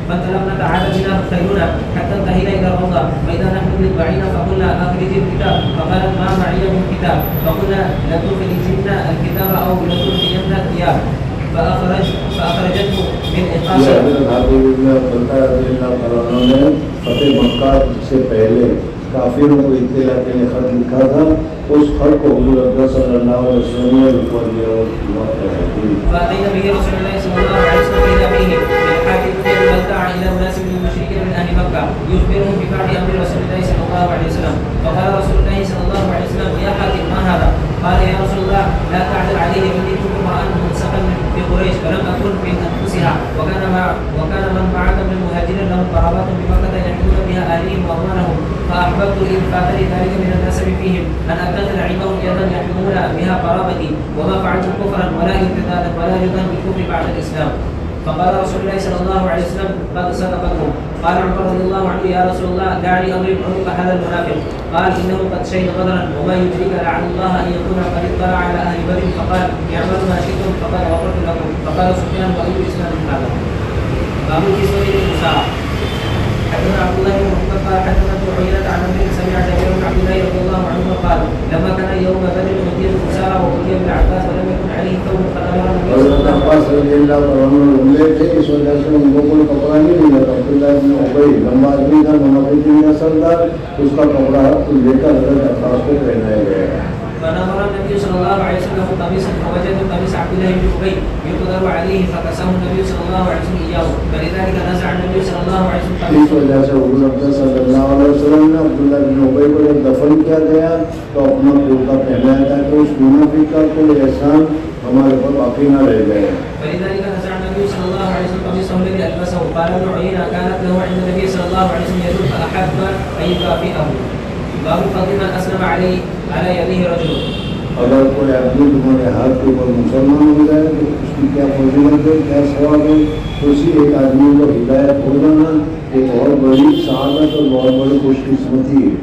فانطلقنا تعالى بنا خيرنا حتى انتهينا الى الروضه فاذا نحن بالبعيره فقلنا اخرج الكتاب فقالت ما معي من كتاب فقلنا لتخرجن الكتاب او لتلقين الثياب فاخرجته من اخاصه. فتح مکہ سے پہلے کافروں کو اطلاع کے لیے خط لکھا تھا، اس خط کو حضور اکرم صلی اللہ علیہ وسلم نے اوپر لیا اور فاتينا به رسول الله صلى الله عليه وسلم الى به بالحاكم فدعا الى اناس من المشركين من اهل مكه يخبرهم ببعض امر رسول الله صلى الله عليه وسلم. فقال رسول الله صلى الله عليه وسلم يا حاكم ما هذا؟ قال يا رسول الله لا تعدل عليه اني كنت امرا منسقا في قريش فلم اكن من انفسها وكان من معك من المهاجرين لهم قرابات بمكه يحملون بها اهليهم واموالهم فاحببت ان فاتني ذلك من النسب فيهم ان ابتغي عندهم يدا يحملون بها قرابتي وما فعلت كفرا ولا ارتدادا ولا رضا بالكفر بعد الاسلام. فقال رسول الله صلى الله عليه وسلم قد صدقكم. قال عمر رضي الله عنه يا رسول الله دعني اضرب عنق هذا المنافق. قال انه قد شهد بدرا وما يدريك لعل الله ان يكون قد اطلع على اهل بدر فقال اعملوا ما شئتم فقد غفرت لكم. فقال سفيان واي الاسلام هذا؟ باب الكسوه للنساء. حدثنا عبد الله بن محمد قال حدثنا عيينة عن ابن سمع جابر بن عبد الله رضي الله عنه قال لما كان يوم بدر اتي الاسارى واتي ابن عباس ولم يكن عليه ثوب فامر حضرت عباس رضی اللہ عنہ عمرے تھے، اس وجہ سے ان کو کوئی کپڑا نہیں ملا تھا. عبداللہ بن ابی لمبا آدمی تھا، منافقین کا سردار، اس کا کپڑا لے کر حضرت عباس کو پہنایا گیا. فنظر النبي صلى الله عليه وسلم قميصا فوجد قميص عبد الله بن ابي يقدر عليه فكساه النبي صلى الله عليه وسلم اياه فلذلك نزع النبي صلى الله عليه وسلم. اس وجہ سے حضور اکرم صلی اللہ علیہ وسلم نے عبداللہ بن ابی کو جب دفن کیا گیا تو اپنا کرتا پہنایا تھا کہ اس منافق کا کوئی احسان ہمارے اوپر باقی نہ رہ گئے. فلذلك نزع النبي صلى الله عليه وسلم قميصه الذي البسه. قال ابن عيينة كانت له عند النبي صلى الله عليه وسلم يد فاحب ان يكافئه. باب فضل من اسلم على يديه رجل. اگر کوئی آدمی تمہارے ہاتھ کے اوپر مسلمان ہو جائے تو اس کی کیا فضیلت ہے، کیا ثواب ہے؟ تو اسی ایک آدمی کو ہدایت ہو جانا ایک بہت بڑی سعادت اور بہت بڑی خوش قسمتی ہے.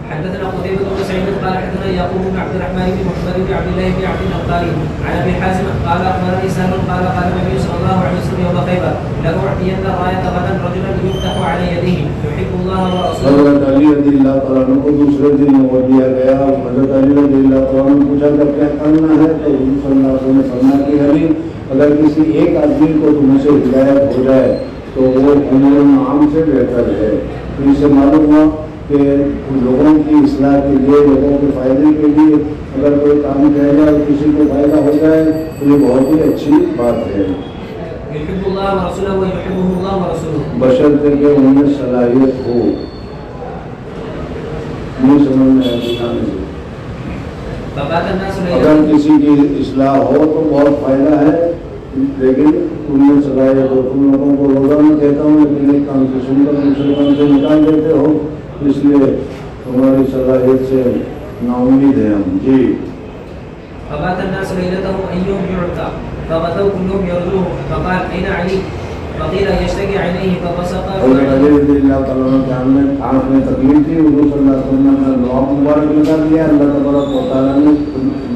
حدثنا قتيبة بن سعيد قال حدثنا يعقوب بن عبد الرحمن بن محمد بن عبد الله بن عبد الأنصاري عن أبي حازم قال أخبرني سهل قال النبي صلى الله عليه وسلم يوم خيبر لأعطين الراية غدا رجلا يفتح على يديه يحب الله ورسوله. حضرت علی رضی اللہ تعالیٰ عنہ کو دوسرے دن وہ دیا گیا. حضرت علی رضی اللہ تعالیٰ عنہ پوچھا کہ کیا کرنا ہے تو حضور صلی اللہ علیہ وسلم نے فرمایا کہ علی اگر کسی ایک آدمی کو تم سے ہدایت ہو جائے تو وہ عمر عام سے بہتر ہے. تو اس سے معلوم ہوا کہ لوگوں کی اصلاح کے لیے، لوگوں کے فائدے کے لیے اگر کوئی کام کیا جائے اور کسی کو فائدہ ہو جائے تو یہ بہت ہی اچھی بات ہے. يحب الله ورسوله ويحبه الله ورسوله. بشرطے کہ ان میں صلاحیت ہو. نہیں سمجھ میں اگر کسی کی اصلاح ہو تو بہت فائدہ ہے، لیکن ان میں صلاحیت ہو. تم لوگوں کو روزہ میں کہتا ہوں لیکن ایک کام سے سن کر دوسرے کام سے نکال دیتے ہو، اس لیے تمہاری صلاحیت سے نا امید ہے ہم. جی. فبات الناس ليلتهم ايهم يعطى فغدوا كلهم يرجوه فقال اين علي؟ فقيل يشتكي عينيه فبصق. حضرت علی رضی اللہ تعالیٰ عنہ کے آنکھ میں تکلیف تھی. حضور صلی اللہ علیہ وسلم نے دعا مبارک نکال دیا، اللہ تبارک و تعالیٰ نے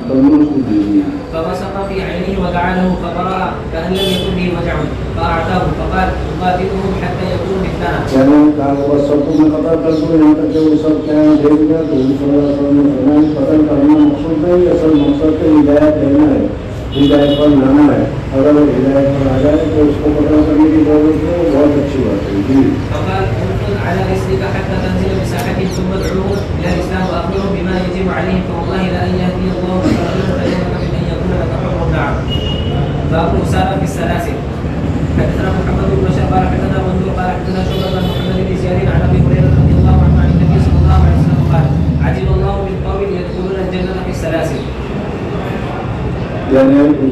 تندرست دی دیا. فبصق في عينيه ودعا له فقرأ كأن لم يكن به وجع فأعطاه فقال أقاتلهم حتى يكونوا مثلنا. یعنی کہا بس سب کو میں قتل کر دوں یہاں تک کہ وہ سب کیا دیکھ گیا. تو حضور صلی اللہ علیہ وسلم نے فرمایا قتل کرنا مقصود نہیں، اصل مقصد تو ہدایت دینا ہے، ہدایت پر لانا ہے. اگر وہ ہدایت پر آ جائے تو اس کو قتل کرنے کی ضرورت ہے، وہ بہت اچھی بات ہے. جی. فقال انقل على رسلك حتى تنزل بساحتهم ثم ادعوهم الى الاسلام واخبرهم بما يجب عليهم فوالله لا ان يهدي الله رجلا خيرا من ان يكون لك حر. نعم. باب الاسارى في السلاسل. حدثنا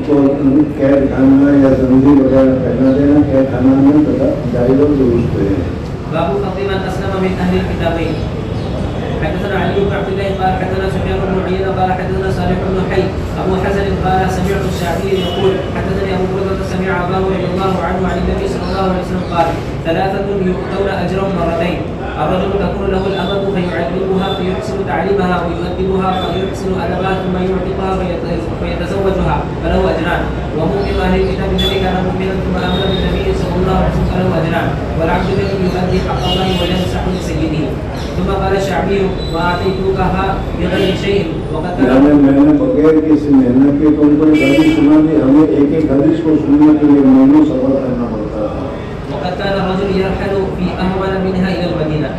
کو قید خانہ یا زنجیر وغیرہ پہنا دینا قید خانہ میں تھا جائز اور درست ہے. باب فضل من اسلم من اهل الكتابين. حدثنا علي بن عبد الله قال حدثنا سفيان بن عيينة قال حدثنا صالح بن حي ابو حسن قال سمعت الشافعي يقول حدثني ابو هريرة سمع اباه رضي الله عنه عن النبي صلى الله عليه وسلم قال ثلاثة يؤتون اجرهم مرتين. الرجل تكون له الأمة فيعلمها فيحسن تعليمها ويؤدبها فيحسن أدبها ثم يعتقها فيتزوجها فله أجران. ومؤمن أهل الكتاب الذي كان مؤمنا ثم آمن بالنبي صلى الله عليه وسلم فله أجران. والعبد الذي يؤدي حق الله وينصح لسيده. ثم قال الشعبي وآتيتكها بغير شيء وقد میں نے بغیر کسی محنت کے تم کو ایک حدیث سنا دی. ہمیں ایک ایک حدیث کو سننے کے لیے مہینوں سفر کرنا پڑتا تھا. وقد كان الرجل يرحل في أهون منها إلى المدينة.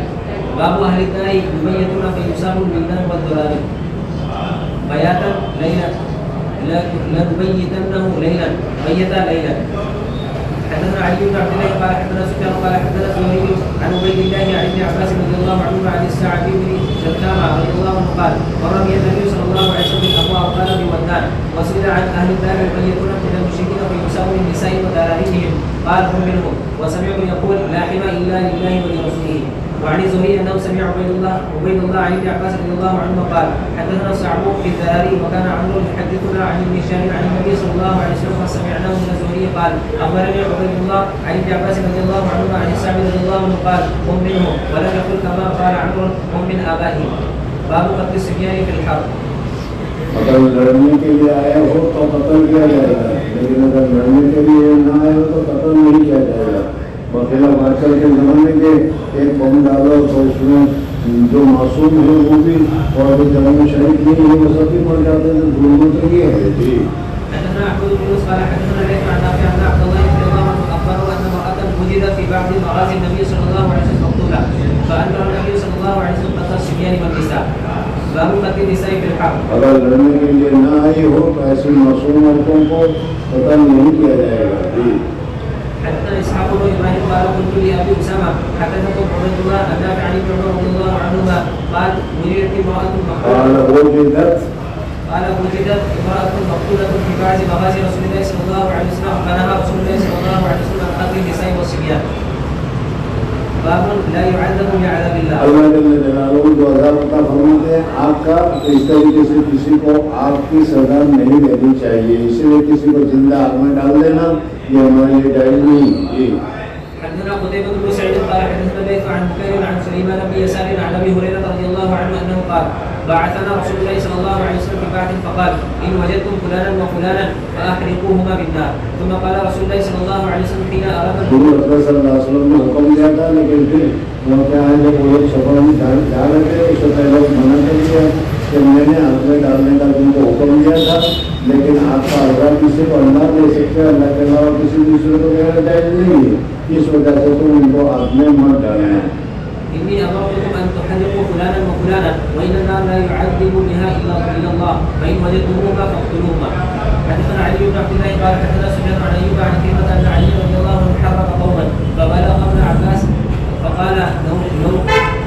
باب أهل الدار يبيتون فيصاب البلدان والضلال بياتا ليلا لنبيتنه ليلا بيتا ليلا. حدثنا علي بن عبد الله قال حدثنا سفيان قال حدثنا زهري عن عبيد الله عن ابن عباس رضي الله عنهما عن الساعد بن شتامة رضي الله عنه قال مر بي النبي صلى الله عليه وسلم بالأبواب قال بودان وسئل عن أهل الدار يبيتون من المشركين فيصاب بالنساء وذراريهم قال هم منهم وسمعت يقول لا حمى إلا لله ولرسوله. وعن الزهري انه سمع عبيد الله عن ابن عباس رضي الله عنهما قال حدثنا صعبوك في الذراري وكان عمرو يحدثنا عن ابن شهاب عن النبي صلى الله عليه وسلم فسمعناه من الزهري قال اخبرني عبيد الله عن ابن عباس رضي الله عنهما عن السعد رضي الله عنه قال هم منهم ولم يقل كما قال عمرو هم من ابائهم. باب قتل الصبيان في الحرب. اگر لڑنے کے لیے آیا ہو تو قتل کیا جائے گا, لیکن اگر لڑنے کے لیے نہ آئے ہو تو قتل نہیں کیا جائے گا. بخلاف آج کل کے زمانے کے ایک بم ڈالو تو اس میں جو معصوم ہے وہ بھی اور جو جنگ میں شریک نہیں ہے وہ سب بھی مر جاتے ہیں. ظلم تو یہ ہے. جی حدثنا عبد القدوس قال حدثنا ليث عن نافع عن عبد الله رضي الله عنه اخبره ان امراه وجدت في بعض مغازي النبي صلى الله عليه وسلم مقتوله فامر النبي صلى الله عليه وسلم قتل الصبيان والنساء. باب قتل النساء في الحرب. اگر لڑنے کے لیے نہ آئی ہو تو ایسی معصوم عورتوں کو قتل نہیں کیا جائے گا. جی حدثنا اسحاق بن ابراهيم قال قلت لابي اسامه حدثكم عبيد الله عن نافع عن ابن عمر رضي الله عنهما قال وجدت امراه مقتوله قال وجدت امراه مقتوله في بعض مغازي رسول الله صلى الله عليه وسلم فنهى رسول الله صلى الله عليه وسلم عن قتل النساء والصبيان. باب لا يعذب بعذاب الله. اللہ جل جلالہ جو عذاب عطا فرماتے ہیں آگ کا, اس طریقے سے کسی کو آگ کی سزا نہیں دینی چاہیے. اسی لیے کسی کو زندہ آگ میں ڈال دینا یہ ہمارے لیے جائز نہیں. جی حدثنا قتيبة بن سعيد قال حدثنا ليث عن بكير عن سليمان بن يسار عن ابي هريرة رضي الله عنه انه قال بعثنا رسول الله صلى الله عليه وسلم في بعث فقال ان وجدتم فلانا وفلانا فاحرقوهما بالنار. ثم قال رسول الله صلى الله عليه وسلم حين اراد حضور صلی اللہ علیہ وسلم نے حکم دیا تھا, لیکن پھر وہ کیا ہے جب وہ لوگ سفر میں جا رہے تھے اس سے پہلے منع کر دیا کہ میں نے آگ میں ڈالنے کا ان کو حکم دیا تھا, لیکن آپ کا عذاب کسی کو اللہ دے سکتے, اللہ کے علاوہ کسی دوسرے کو دینا جائز نہیں ہے. اس وجہ سے تم ان کو آگ میں مت ڈالنا ہے. إني أمرتكم أن تحرقوا فلانا وفلانا وإن النار لا يعذب بها إلا الله فإن وجدتموها فاقتلوهما. حدثنا علي بن عبد الله قال حدثنا سفيان عن أيوب عن كلمة أن علي رضي الله عنه حرق قوما فبلغ ابن عباس فقال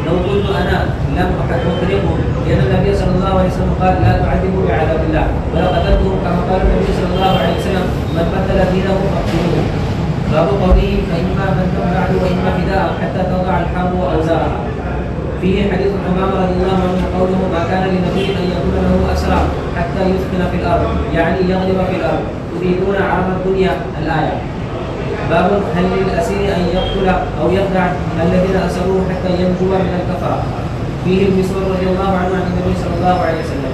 لو قلت أنا لم أحرقهم لأن النبي صلى الله عليه وسلم قال لا تعذبوا بعذاب الله ولا قتلتهم كما قال النبي صلى الله عليه وسلم من بدل دينه فاقتلوه. باب قوله فإما من بعد وإما فداء حتى تضع الحرب أوزارها. فيه حديث حمام رضي الله عنه قوله ما كان لنبي أن يكون له أسرى حتى يثقل في الأرض يعني يغلب في الأرض تريدون عرض الدنيا الآية. باب هل للأسير أن يقتل أو يخدع الذين أسروه حتى ينجو من الكفرة. فيه المسور رضي الله عنه عن النبي صلى الله عليه وسلم.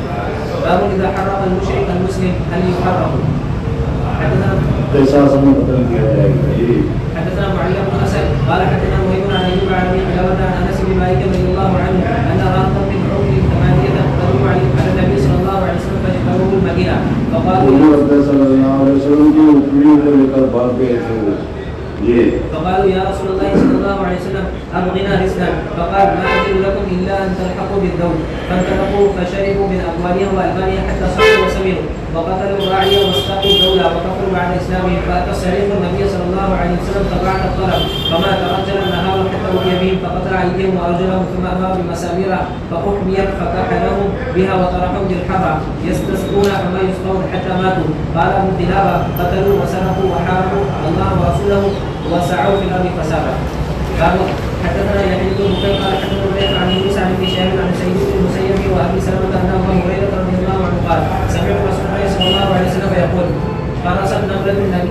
باب إذا حرق المشرك المسلم هل يحرق. حدثنا معل بن اسد قال حدثنا مهيب عن ايوب عن ابي قلابه عن انس بن مالك رضي الله عنه ان راهبا من عمر ثمانيه قدموا على النبي صلى الله عليه وسلم فجاءوه المدينه فقالوا يا رسول الله صلى الله عليه وسلم ابغنا رزقا فقال ما اجد لكم الا ان تلحقوا بالذوب فانطلقوا فشربوا من اموالها والبانها حتى صاروا وسمنوا وقتلوا الراعي واستاقوا الدوله وكفروا بعد اسلامهم فاتى السريق النبي صلى الله عليه وسلم فبعث الطلب فما ترجل النهار حتى اتي بهم فقتل أيديهم وأرجلهم ثم أمر بمسامير فأحميت فكحلهم بها وطرحهم بالحرة يستسقون فما يسقون حتى ماتوا. قال ابن قلابة قتلوا وسرقوا وحاربوا الله ورسوله وسعوا في الأرض فسادا. حدثنا يحيى بن بكير قال حدثنا الليث عن يونس عن ابن شهاب عن سعيد بن المسيب وابي سلمة ان ابا هريرة رضي الله عنه قال سمعت رسول الله صلى الله عليه وسلم يقول فرست نملة النبي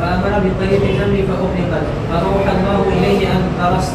فأمر بطريق النمل فأحرقت فأوحى الله إليه أن ترست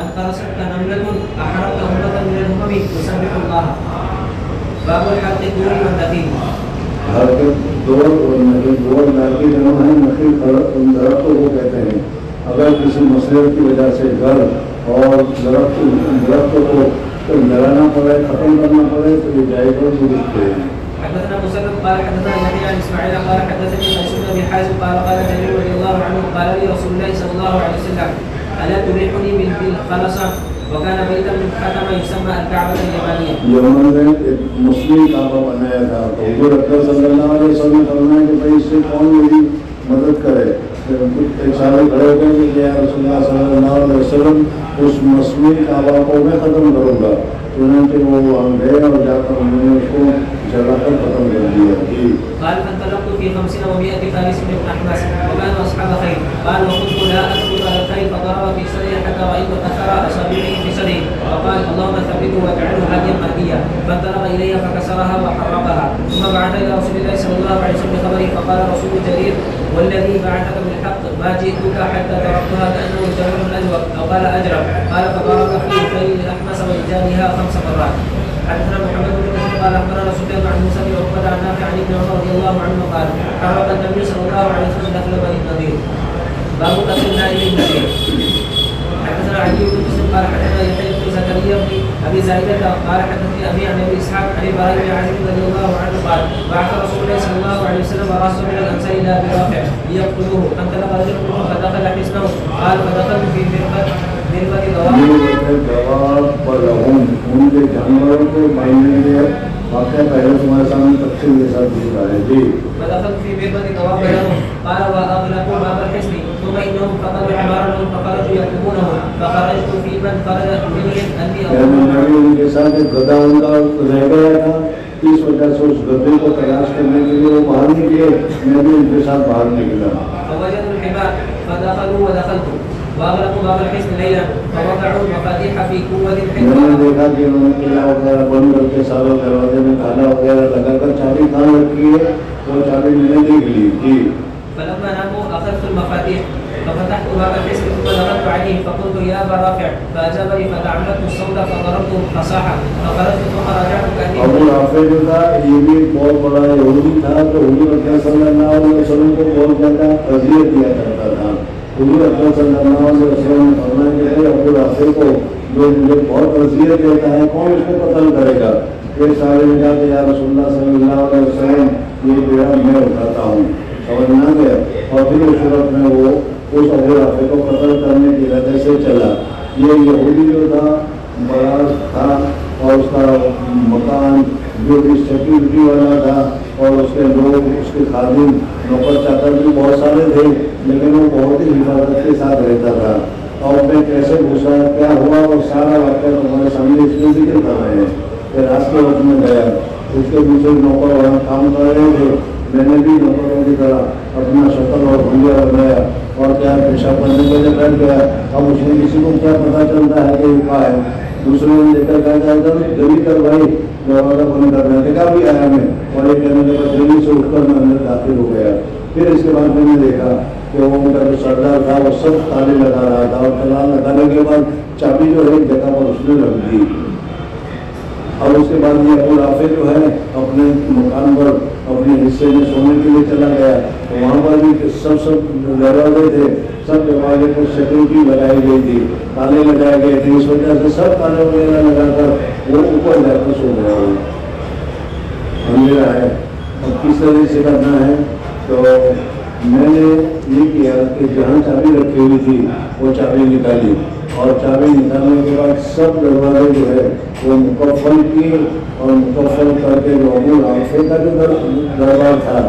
أن ترستك نملة أحرقت أمة من الأمم تسبح الله. باب الحق الدور والدقيق. حرکت دور اور نخیل دور ناکی جنوں ہیں نخیل درختوں کو کہتے ہیں. اگر کسی مسئلے کی وجہ سے گھر اور درختوں کو جلانا پڑے ختم کرنا پڑے تو یہ جائز اور درست ہے. حدثنا مسلم قال حدثنا يحيى عن اسماعيل قال حدثني مسعود بن حازم قال قال جرير رضي الله عنه قال لي رسول الله صلى الله عليه وسلم الا تريحني بالخلصه وكان بيتا من حتم يسمى الكعبه اليمانيه. یمن میں ایک مسلم کعبہ بنایا تھا تو حضور اکرم صلی اللہ علیہ وسلم نے فرمایا کہ بھائی اس سے کون میری مدد کرے. ایک صحابی کھڑے ہو گئے کہ یا رسول اللہ صلی اللہ علیہ وسلم اس مسلم کعبہ کو میں ختم کروں گا. چنانچہ وہ وہاں گئے اور جا کر انہوں نے اس کو جگہ پر ختم کر دیا. قال فانطلقت في 50 و100 فارس بن احمس وكانوا اصحاب خير. قال وكنت لا اثبت على الخير فضرب في صدري حتى رايت اثر اصابعه في صدري فقال اللهم ثبته واجعله هاديا مهديا. فانطلق اليها فكسرها وحرقها ثم بعث الى رسول الله صلى الله عليه وسلم بخبره فقال رسول جرير والذي بعثك بالحق ما جئتك حتى تركتها كانه الجمل الاجود او قال اجرب. قال فضرب في خيل الاحمس ورجالها 5 مرات. حدثنا محمد بن مسلم قال اخبرنا سفيان عن موسى بن عقبة عن نافع عن ابن عمر رضي الله عنه قال حرق النبي صلى الله عليه وسلم دخل بني النضير. باب قتل نائب النذير. حدثنا علي بن مسلم قال حدثنا يحيى بن زكريا بن ابي زائدة قال حدثني ابي عن ابي اسحاق عن البراء بن عازب رضي الله عنه قال بعث رسول الله صلى الله عليه وسلم راس من الانصار الى ابي رافع ليقتلوه فانطلق رجل منهم فدخل حصنه قال فدخلت في ان کے جانوروں کو باندھنے کے واقعہ پہلے تمہارے سامنے تفصیل کے ساتھ دکھ رہا ہے. جی فدخلت في بئر دواب بينهم قال واغلقوا باب الحصن ثم انهم فقدوا حمارهم فخرجوا يطلبونه فخرجت في من خرج منهم ان کے ساتھ ایک گدھا ان کا رہ گیا تھا. اس وجہ سے اس گدھے کو تلاش کرنے کے لیے وہ باہر نکلے. میں بھی ان کے ساتھ باہر نکلا. فوجدوا الحمار فدخلوا ودخلت واغلقوا باب الحصن ليلا فوضعوا المفاتيح في قوة الحصن. میں نے دیکھا کہ انہوں نے قلعہ وغیرہ بند کر کے سارے دروازے میں تالا وغیرہ لگا کر چابی کہاں رکھی ہے وہ چابی میں نے دیکھ لی. جی فلما ناموا اخذت المفاتيح ففتحت باب الحصن ثم ضغطت عليه فقلت يا ابا رافع فاجابني فتعمدت الصوت فضربته فصاح فخرجت ثم رجعت كاني. ابو رافع جو تھا یہ بھی بہت بڑا یہودی تھا تو حضور اکرم صلی اللہ علیہ وسلم کو بہت زیادہ اذیت دیا کرتا تھا. حضور اکرم صلی اللہ علیہ وسلم نے فرمایا کہ ابو رافع کو جو مجھے بہت اذیت دیتا ہے کون اس کو قتل کرے گا. پھر سارے نے کہا کہ یا رسول اللہ صلی اللہ علیہ وسلم یہ بیڑا میں اٹھاتا ہوں. سمجھ نہ گیا اور پھر اس صورت میں وہ اس ابو رافع کو قتل کرنے کی ارادے سے چلا. یہ یہودی جو تھا بڑا تھا اور اس کا مکان جو بھی سیکورٹی والا تھا اور اس کے لوگ اس کے خادم نوکر چاکر بھی بہت سارے تھے لیکن وہ بہت ہی حفاظت کے ساتھ رہتا تھا. اور میں کیسے گھسا کیا ہوا اور سارا واقعہ تمہارے سامنے اس میں ذکر کر رہے ہیں. پھر رات کے وقت میں گیا اس کے پیچھے نوکر وہاں کام کر رہے تھے. میں نے بھی نوکروں کی طرح اپنا شکل اور بھولیا بنایا اور کیا پیشہ کرنے کے لیے بیٹھ گیا. اب اس میں کسی کو کیا پتہ چلتا ہے کہ یہ کہا ہے. دوسرے نے لے کر کہا جائے جلدی کر بھائی دروازہ بند کر رہے دیکھا بھی آیا میں اور یہ کہنے لگا جلدی سے اٹھ کر میں اندر داخل ہو گیا. پھر اس کے بعد میں نے دیکھا کہ وہ ان کا جو سردار تھا وہ سب تالے لگا رہا تھا اور تالا لگانے کے بعد چابی جو ہے ایک جگہ پر اس نے رکھ دی. اور اس کے بعد یہ ابو رافع جو ہے اپنے مکان پر اپنے حصے میں سونے کے لیے چلا گیا. تو وہاں پر بھی سب دروازے تھے سب دروازے کو سیکورٹی لگائی گئی تھی تالے لگائے گئے تھے. اس وجہ سے سب تالے وغیرہ لگا کر وہ اوپر جا کر سو گیا. اندھیرا ہے اب کس طرح سے کرنا ہے تو میں نے یہ کیا کہ جہاں چابی رکھی ہوئی تھی وہ چابی نکالی اور چابی نکالنے کے بعد سب دروازے جو ہے وہ مکفل کیے اور مکفل کر کے جو ابو رافع کا جو دربار تھا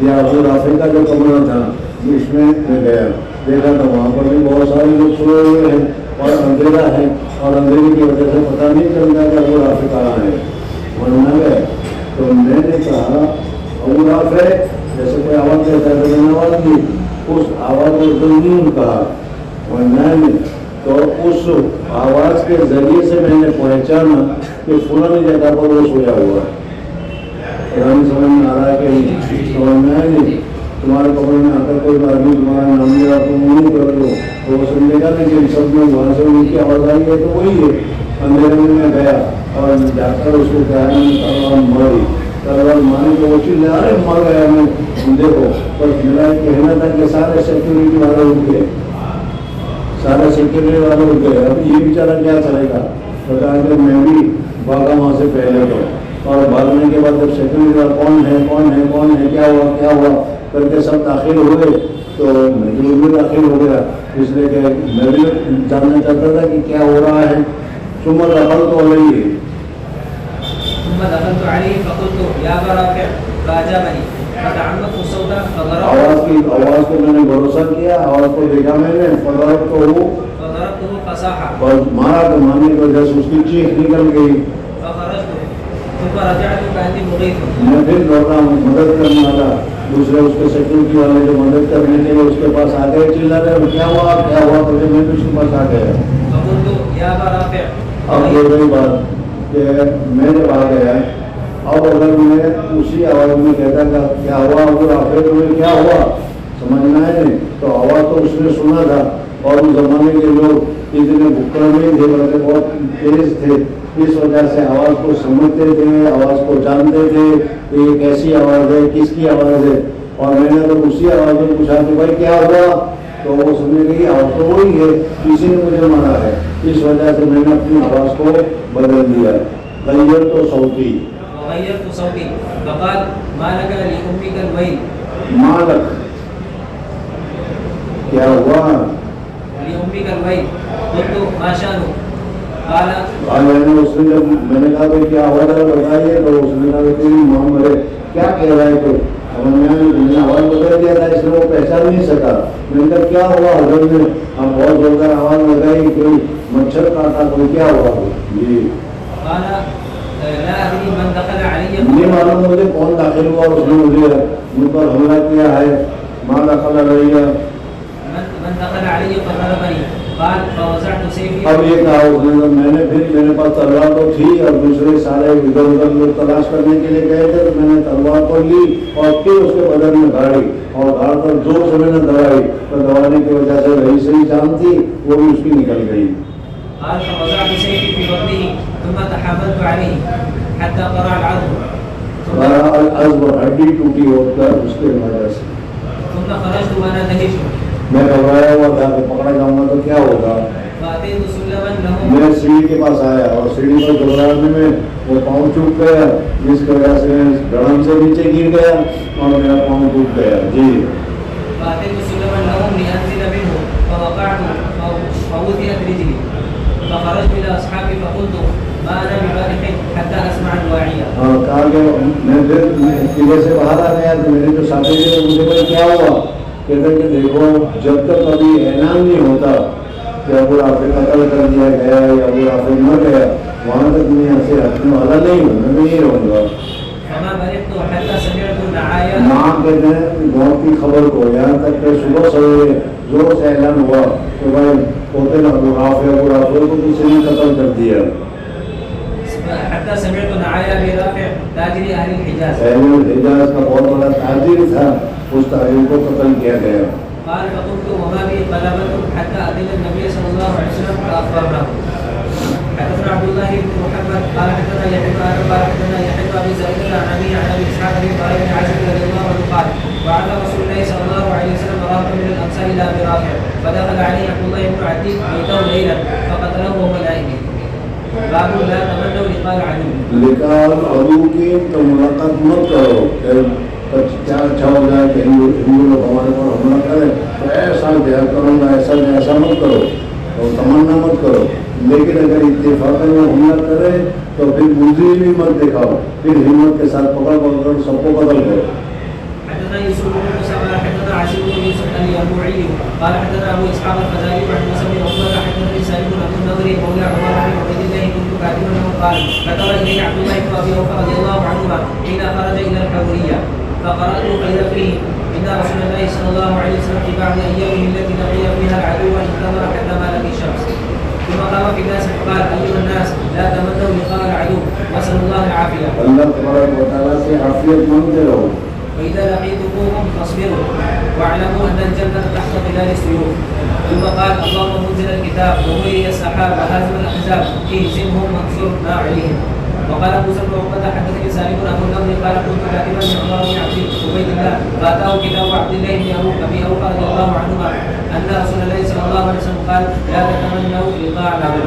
یا ابو رافع کا جو کمرہ تھا اس میں گیا، دیکھا تو وہاں پر بھی بہت سارے لوگ سوئے ہوئے ہیں اور اندھیرا ہے اور اندھیرے کی وجہ سے پتہ نہیں چلتا کہ ابو رافع کہاں ہے، ورنہ گئے تو میں نے کہا ابو رافع جیسے کوئی آواز دیتا ہے تو میں نے آواز دی، اس آواز کو ضرور کہا ورنہ تو اس آواز کے ذریعے سے میں نے پہچانا کہ فلانی جگہ پر وہ سویا ہوا ہے، سمجھ میں آ رہا ہے کہ نہیں تمہارے کمرے میں آ کر کوئی آدمی تمہارا نام لیا تم نہیں کر دو تو وہ سمجھے گا نہیں کہ سب میں وہاں سے ان کی آواز آئی ہے تو وہی ہے، اندھیرے میں گیا اور جا کر اس کو کہا تلوار ماری، تلوار ماری تو وہ چیز ارے مر گیا میں دیکھو، بس میرا کہنا تھا کہ سارے سیکورٹی والے اٹھ گئے، سارے سیکورٹی والے اٹھ گئے، اب یہ بیچارہ کیا کرے گا، بتا کہ میں بھی بھاگا وہاں سے پہلے تو، اور بھاگنے کے بعد جب سیکورٹی والا کون ہے کون ہے کون ہے کیا ہوا کر کے سب داخل ہوئے تو میں بھی داخل ہو گیا، اس لیے کہ میں بھی جاننا چاہتا تھا کہ کیا ہو رہا ہے، ثم دخلت علیہ ثم دخلت عليه فقلت يا ابا رافع فاجابني فتعمدت صوتا فضربته آواز کو میں نے بھروسہ کیا، آواز کو دیکھا میں نے، فضربته فصاح اور مارا تو مارنے کی وجہ سے اس کی چیخ نکل گئی، فخرجت ثم رجعت كأني مغيث، میں پھر لوٹا ہوں مدد کرنے والا، دوسرے اس کے سیکورٹی والے جو مدد کرنے کے لیے اس کے پاس آ گئے، چلا رہے کیا ہوا تو میں بھی اس کے پاس آ گیا، فقلت يا ابا رافع اب یہ رہی بات کہ میں جب آ گیا اب اگر میں اسی آواز میں کہتا کہ کیا ہوا ابو رافع تمہیں کیا ہوا، سمجھنا ہے نہیں تو آواز تو اس نے سنا تھا، اور اس زمانے کے لوگ اتنے بکڑ نہیں تھے بلکہ بہت تیز تھے، اس وجہ سے آواز کو سمجھتے تھے، آواز کو جانتے تھے کہ یہ کیسی آواز ہے کس کی آواز ہے، اور میں نے تو اسی آواز میں پوچھا کہ بھائی کیا ہوا تو وہ سمجھ گئی آواز تو وہی ہے، کسی نے مجھے مارا ہے، اس وجہ سے میں نے اپنی آواز کو بدل دیا، غیر تو صوتی وغيرت صوتي فقال ما لك لأمك الويل، مالک کیا ہوا، لأمك الويل، قلت ما شأنه، قال اس نے جب میں نے کہا کہ کیا ہوا تھا بتائیے تو اس نے کہا کہ تیری ماں مرے، کیا کہہ رہا ہے تو میں نے آواز بدل دیا تھا اس لیے وہ پہچان نہیں سکا، میں نے کہا کیا ہوا حضرت نے، ہم بہت زوردار آواز لگائی کوئی مچھر کاٹا کوئی کیا ہوا، جی قال لا أدري من دخل علي، یہ معلوم مجھے کون داخل ہوا اس نے مجھ پر حملہ کیا ہے، ماں داخل علیہ من دخل علي فضربني، قال فوزعت سيفي، اب یہ کہا اس نے میں نے پھر میرے پاس تلوار تو تھی اور دوسرے سارے ادھر ادھر لوگ تلاش کرنے کے لیے گئے تھے تو میں نے تلوار کو لی اور پھر اس کے بدن میں گاڑی اور گاڑ کر زور سے میں نے دوائی، تو دوانے کی وجہ سے رہی صحیح جان تھی وہ بھی اس کی نکل گئی، قال فوزعت سيفي في بطنه ثم تحاملت عليه حتى قرع العظم، عظم ہڈی ٹوٹی ہو کر اس کے وجہ سے، ثم خرجت وانا دهش، میں گھبرایا ہوا تھا کہ پکڑا جاؤں گا تو کیا ہوگا، فأتيت سلما له، میں سیڑھی کے پاس آیا اور سیڑھی پر گھبرانے میں وہ پاؤں چوک گیا جس کی وجہ سے دھڑام سے نیچے گر گیا اور میرا پاؤں ٹوٹ گیا، جی فأتيت سلما له لأنزل منه فوقعت فوطئت رجلي، فخرجت إلى أصحابي فقلت ما أنا ببارح حتى أسمع الواعية، کہا کہ میں پھر قلعے سے باہر آ گیا تو میرے جو ساتھی تھے مجھے بھائی کیا ہوا، کہتے کہ دیکھو جب تک کبھی اعلان نہیں ہوتا کہ ابو رافع قتل کر دیا گیا یا ابو رافع مر گیا وہاں تک میں یہاں سے ہٹنے والا نہیں ہوں، میں نہیں رہوں گا، فما برحت حتى سمعت النعايا، ماں کہتے ہیں موت کی خبر کو یہاں تک کہ صبح سویرے زور سے اعلان ہوا کہ بھائی قتل ابو رافع کو کسی نے قتل کر دیا، حتى سمعت نعايا برافع تاجر أهل الحجاز، اہل الحجاز کا بہت بڑا تاجر تھا، اس تاجر کو قتل کیا گیا، قال فقلت وما بي قلبة حتى أتيت النبي صلى الله عليه وسلم فأخبرناه، حدثنا عبد الله بن محمد قال حدثنا يحيى بن آدم قال حدثنا يحيى بن أبي سعيد عن أبيه عن أبي إسحاق بن طارق بن عازب رضي الله عنه قال وعلى رسول الله صلى الله عليه وسلم رهط من الأنصار إلى برافع فدخل عليه عبد الله بن عتيق بيته ليلا فقتله وهو نائم، باب لا تمنوا لقاء العدو، لقاء العدو کی تو ملاقات مت کرو، کیا اچھا ہو جائے کہ ہندو لوگ ہمارے پر حملہ کرے تو ایسا دیا کروں گا، ایسا نہیں، ایسا مت کرو اور تمنا مت کرو. لیکن اگر اتفاق میں حملہ کرے تو پھر بزدلی مت دکھاؤ، پھر ہمت کے ساتھ پکڑ کر سب کو قتل کرو. حدثنا يوسف بن موسى قال حدثنا عاصم بن يوسف اليربوعي قال حدثنا ابو اسحاق الفزاري عن موسى بن عقبه حدثني سالم بن ابي النضر مولى عمر بن عبيد الله كنت كاتبا له قال كتب الي عبد الله بن ابي اوفى رضي الله عنهما حين خرج الى الحروريه فقرات فاذا فيه ان رسول الله صلى الله عليه وسلم في بعض ايامه التي لقي فيها العدو انتظر حتى مال في الشمس ثم قام في الناس فقال ايها الناس لا تمنوا لقاء العدو واسالوا الله العافيه. اللہ تبارک و تعالیٰ سے عافیت مانگتے رہو. وإذا لقيتموهم فاصبروا واعلموا أن الجنة تحت ظلال السيوف. ثم قال اللهم منزل الكتاب ومري السحاب وهازم الأحزاب اهزمهم وانصرنا عليهم. وقال موسى بن عقبة حدثني سالم أبو النضر قال كنت كاتبا لعمر بن عبيد الله فأتاه كتاب عبد الله بن أبي أوفى رضي الله عنهما أن رسول الله صلى الله عليه وسلم قال لا تتمنوا لقاء العدو.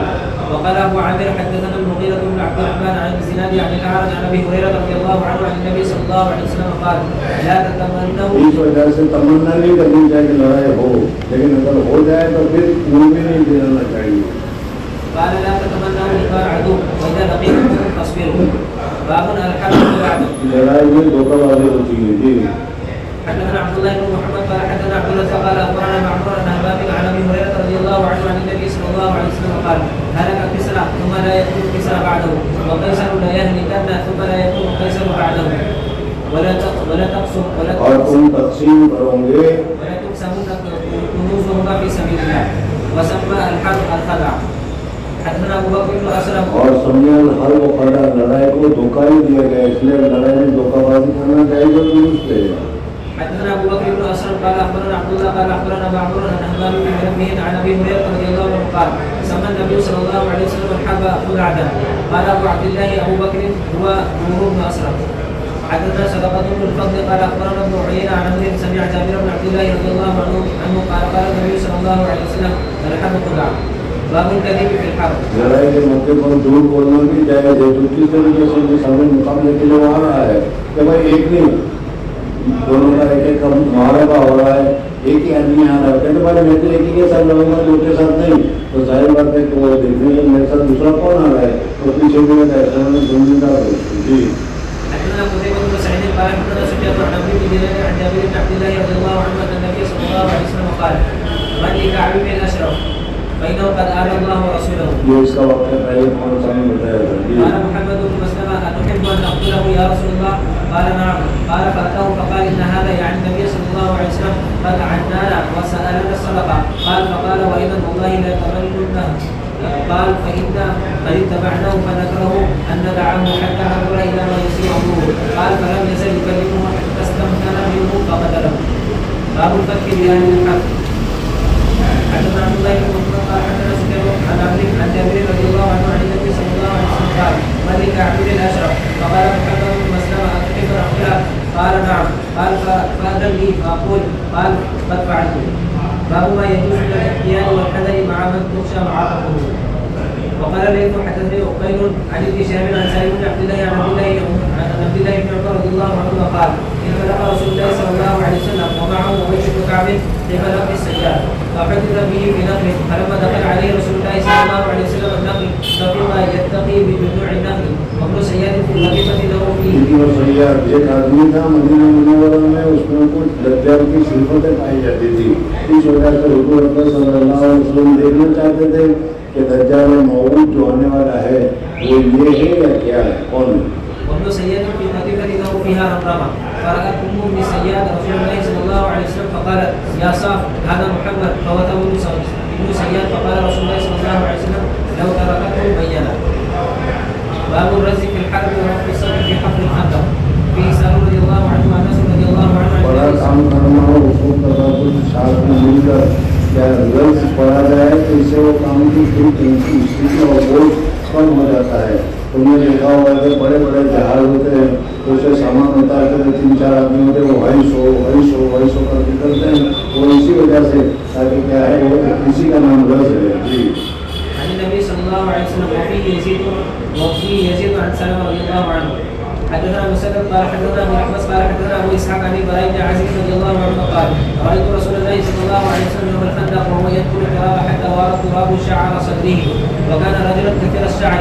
وقال ابو عامر حدثنا المغيرة بن عبد الرحمن عن الزناد عن الاعرج عن ابي هريرة رضي الله عنه عن النبي صلى الله عليه وسلم قال لا تتمنوا. اس وجہ سے تمنا نہیں کرنی چاہیے کہ لڑائی ہو، لیکن اگر ہو جائے تو پھر منہ بھی نہیں دینا چاہیے. قال لا تتمنوا لقاء العدو واذا لقيتموهم فاصبروا. باب الحرب والعدو. لڑائی میں دھوکہ بازی ہوتی ہے. جی. حدثنا عبد الله بن محمد قال حدثنا عبد الرزاق قال اخبرنا معمر عن ابي عن ابي هريره رضي الله عنه عن النبي صلى الله عليه وسلم قال هلك كسرى ثم لا يكون كسرى بعده وقيصر لا يهلكن ثم لا يكون قيصر بعده ولا تقسم اور تم تقسیم کرو گے ولا تقسمون كنوزهما في سبيل الله وسمى الحرب الخدع. حدثنا ابو بكر بن اسلم اور سمجھا ہر وہ خدا لڑائی کو دھوکہ ہی دیا گیا، اس لیے لڑائی میں دھوکہ بازی کرنا چاہیے جو درست ہے. حدثنا ابو بكر بن اسلم قال اخبرنا عبد الله قال اخبرنا معمر عن همام بن منبه عن ابي هريره رضي الله عنه قال سمى النبي صلى الله عليه وسلم الحرب خدعة. قال ابو عبد الله ابو بكر هو عمرو بن اسلم. حدثنا صدقة بن الفضل قال اخبرنا ابن عيينة عن عمرو سمع جابر بن عبد الله رضي الله عنه قال قال النبي صلى الله عليه وسلم الحرب خدعة. باب الكذب في الحرب. لڑائی کے موقع پر جھوٹ بولنا بھی جائز ہے. تو کس طریقے سے یہ سامنے مقابلے کے لیے آ رہا ہے کہ بھائی ایک نہیں، دونوں کا ایک ایک محاربہ ہو رہا ہے، ایک ہی آدمی آ رہا ہے، کہتے بھائی میں تو ایک ہی کے ساتھ لڑوں گا، دو کے ساتھ نہیں. تو ظاہر بات ہے کہ وہ دیکھنے کے میرے ساتھ دوسرا کون آ رہا ہے تو پیچھے بھی ایسا زمیندار ہو. جی. حدثنا قتيبة بن سعيد قال حدثنا سفيان عن عبد بن دينار عن جابر بن عبد الله رضي الله عنه أن النبي صلى الله عليه وسلم قال من لكعب بن الأشرف فإنه قد آل الله ورسوله. یہ اس کا وقت پہلے کون سا میں بتایا تھا. قال محمد بن مسلمة أتحب أن أقتله يا رسول الله؟ قال نعم. قال فأتاه فقال إن هذا يعني النبي صلى الله عليه وسلم قد عنانا وسألنا الصدقة. قال فقال وإذا والله لا تملكنه. قال فإنا قد اتبعناه فذكره أن ندعه حتى نظر إلى ما يصير أمره. قال فلم يزل يكلمه حتى استمكن منه فقتله. باب الفتك بأهل الحق. حدثنا عبد الله بن مسلم قال حدثنا سفيان عن عمرو عن جابر رضي الله عنه عن النبي صلى الله عليه وسلم قال من لكعب بن الأشرف؟ فقال محمد بن مسلمة أتحب أن أقتله؟ قال نعم. قال فأذن لي فأقول؟ قال قد فعلت. باب ما يجوز من الاحتيال والحذر مع من تخشى معرفته. وقال ليث حدثني عقيل عن ابن شهاب عن سالم بن عبد الله عن عبد الله بن عمر رضي الله عنه قال انطلق رسول الله صلى الله عليه وسلم ومعه ابي بن كعب قبل ابن السجاد فحدث به بنخل فلما دخل عليه رسول الله صلى الله عليه وسلم النخل ففيما يتقي بجذوع النخل وابن سياد في الوظيفه له فيه. ایک آدمی تھا مدینہ منورہ میں، اس میں کچھ دجال کی صفتیں پائی جاتی تھی. اس وجہ سے حضور اکرم صلی اللہ علیہ وسلم دیکھنا چاہتے تھے کہ دجال موعود جو آنے والا ہے وہ یہ ہے یا کیا ہے، کون ہے. وابن سياد في الوظيفه له فيها رمرمه فرأت أم ابن سياد رسول الله صلى الله عليه وسلم فقالت يا صاح هذا محمد فوته ابن سياد فقال رسول الله صلى الله عليه وسلم لو تركته بينا. باب الرز في الحرب ورفع الصوت في حفر الخندق. في سالم رضي الله عنه وانس رضي الله عنه بڑا کام کرنا ہو اس کو کچھ ساتھ میں مل کر کیا لفظ پڑھا جائے تو اس سے وہ کام کی استھتی اور بوجھ کم ہو جاتا ہے. تم نے دیکھا ہوا کہ بڑے بڑے جہاز ہوتے ہیں تو اسے سامان اتار کے 3-4 آدمی ہوتے ہیں، وہ وائس ہو کر کے کرتے ہیں. وہ اسی وجہ سے تاکہ کیا ہے وہ کسی کا نام لفظ ہے. جی. عن النبي صلى الله عليه وسلم وفيه يزيد عن سلمة رضي الله عنه حدثنا مسدد قال حدثنا ابو الاحوص قال حدثنا ابو اسحاق عن البراء بن عازب رضي الله عنه قال رايت رسول الله صلى الله عليه وسلم يوم الخندق وهو يدخل التراب حتى وار التراب شعر صدره وكان رجلا كثير الشعر.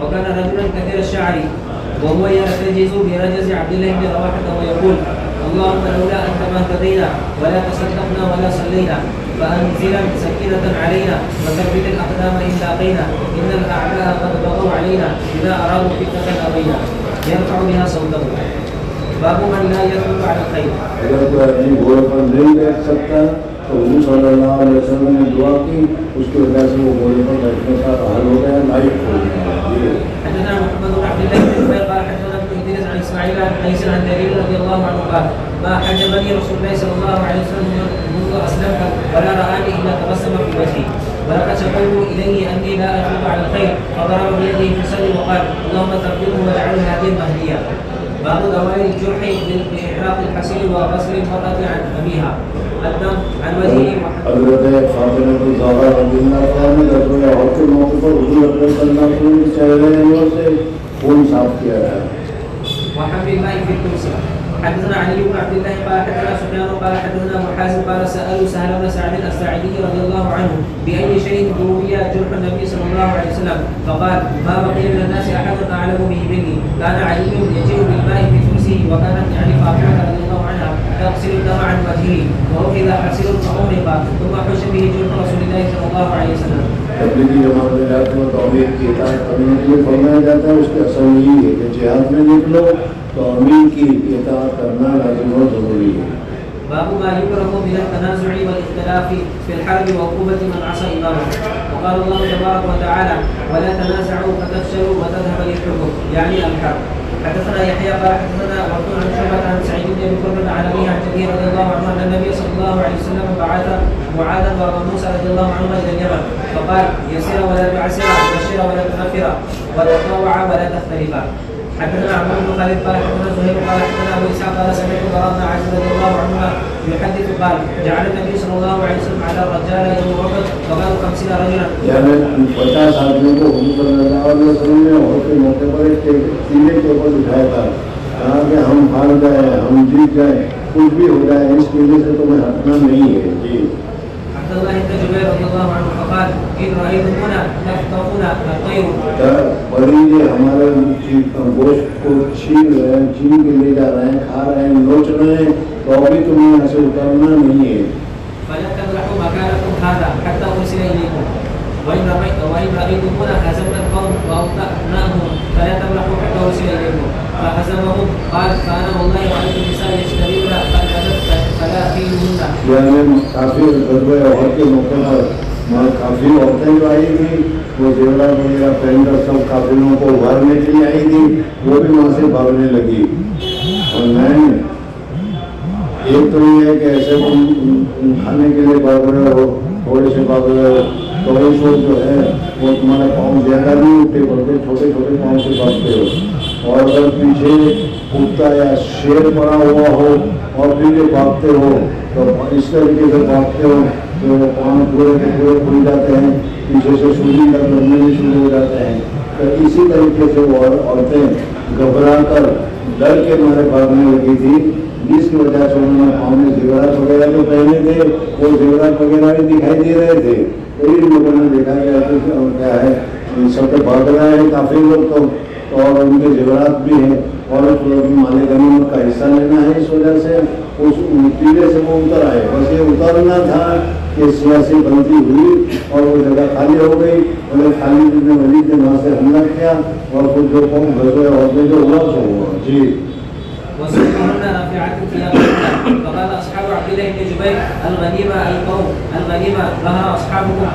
وكان رجلا كثير الشعر وهو يرتجز برجز عبد الله بن رواحة ويقول اللهم لولا أنت ما اهتدينا ولا تصدقنا ولا صلينا فأنزلا سكينة علينا وثبت الأقدام إن لاقينا إن الأعداء قد بغوا علينا إذا أرادوا فتنة أبينا يرفع بها صوته. باب من لا يثبت على الخير. اگر کوئی آدمی گھوڑے پر نہیں بیٹھ سکتا تو حضور صلی اللہ علیہ وسلم نے دعا کی, اس کی وجہ سے وہ گھوڑے پر بیٹھنے کا حل ہو گیا, لائق ہو گیا. حدثنا محمد بن عبد الله بن جبير قال حدثنا ابن ادريس عن اسماعيل عن قيس عن جرير رضي الله عنه قال ما حجبني رسول الله صلى الله عليه وسلم منذ اسلمت ولا رآني الا تبسم في وجهي ولقد شكوت اليه اني لا اشد على الخير فضرب بيده في صدري وقال اللهم ثبته واجعله هاديا مهديا. باب دوائر الجرح باحراق الحصير وغسل المرأة عن ابيها الدم عن وجهه. حضرت فاطمہ الزہرا رضی اللہ عنہا نے غزوہ احد کے موقع پر حضور اکرم صلی اللہ علیہ وسلم کے چہرے سے خون صاف کیا ہے. وحمل الماء في التوسع. حدثنا علي بن عبد الله قال حدثنا سفيان قال حدثنا ابو حازم قال سالوا سهل بن سعد الساعدي رضي الله عنه باي شيء ضروري جرح النبي صلى الله عليه وسلم فقال ما بقي من الناس احد اعلم به مني كان علي يجيء بالماء في فلسه وكانت يعني فاطمه رضي الله عنها تغسل الدم عن وجهه واخذ حسير فاغرق ثم حش به جرح رسول الله صلى الله عليه وسلم. تبلیغی جماعت میں جاتے ہیں تو امیر کی اطاعت کرنے کے لیے فرمایا جاتا ہے. اس کے اصل یہی ہے کہ جہاد میں نکلو تو امیر کی اطاعت کرنا لازم و ضروری ہے. باب ما يكره من التنازع والاختلاف في الحرب وعقوبة من عصى إمامه. وقال الله تبارك وتعالى ولا تنازعوا فتفشلوا وتذهب ريحكم يعني الحرب. حدثنا يحيى قال حدثنا وقول عن شعبة عن سعيد بن ابي بكر عن ابيه عن جرير رضي الله عنه ان النبي صلى الله عليه وسلم بعث معاذا وابا موسى رضي الله عنهما الى اليمن فقال يسير ولا تعسر بشر ولا تنفر وتطوع ولا تختلفا. حدثنا عمرو بن خالد قال حدثنا زهير قال حدثنا ابو اسحاق قال سمعت براء بن عازب رضي الله عنهما يحدث قال جعل النبي صلى الله عليه وسلم على الرجال يوم احد وقالوا 50 رجلا. یعنی 50 آدمیوں کو حضور صلی اللہ علیہ وسلم نے احد کے موقع پر ایک ٹیلے کے اوپر اٹھایا تھا. کہا کہ ہم ہار گئے, ہم جیت گئے, کچھ بھی ہو جائے اس ٹیلے سے تمہیں ہٹنا نہیں ہے. جی. عبد الله بن جبير رضي الله عنه فقال ان رايتمونا تخطفونا الطير. بڑی یہ ہمارے گوشت کو چھین رہے ہیں, چھین کے لے جا رہے ہیں, کھا رہے ہیں, نوچ رہے ہیں, تو ابھی تمہیں یہاں سے اترنا نہیں ہے. فلا تبرحوا مكانكم هذا حتى ارسل اليكم وان رايتمونا هزمنا القوم واوطأناهم فلا تبرحوا حتى ارسل اليكم فهزمهم قال فانا والله رايت النساء يشترين فلا فيهن. یعنی کافی غزوہ احد کے موقع پر کافی عورتیں جو آئی تھیں وہ زیورات وغیرہ پہن کر سب کافروں کو ابھارنے کے لیے آئی تھی, وہ بھی وہاں سے بھاگنے لگی. اور میں ایک تو یہ ہے کہ ایسے تم کھانے کے لیے بھاگ رہے ہو, تھوڑے سے بھاگ رہے ہو, تو وہ جو ہے وہ تمہارا پاؤں زیادہ نہیں اٹھے بلکہ چھوٹے چھوٹے پاؤں سے بھاگتے ہو. اور اگر پیچھے کتا یا شیر پڑا ہوا ہو اور پھر یہ بھاگتے ہو تو اس طریقے سے بھاگتے ہو تو پاؤں پورے کے پورے کھل جاتے ہیں, پیچھے سے سولی کا لڑنے بھی شروع ہو جاتے ہیں. تو اسی طریقے سے وہ عورتیں گھبرا کر ڈر کے مارے بھاگنے لگی تھی, جس کی وجہ سے انہوں نے پاؤں میں زیورات وغیرہ جو پہنے تھے وہ زیورات وغیرہ بھی دکھائی دے رہے تھے. کئی لوگوں نے دیکھا گیا کہ کیا ہے سب پہ بھاگ رہا ہے کافی لوگ تو, اور ان کے زیورات بھی ہیں اور مال غنیمت کا حصہ لینا ہے, اس وجہ سے اس ٹیلے سے وہ اتر آئے. بس یہ اترنا تھا کہ سیاسی بندی ہوئی اور وہ جگہ خالی ہو گئی, اور خالد بن ولید نے وہاں سے حملہ کیا اور پھر جو قوم غزوہ احد میں جو ہوا سو ہوا. جی. وسيقولن رافعات ثياب فقال اصحاب عبد الله بن جبير الغنيمه القوم الغنيمه ظهر اصحابكم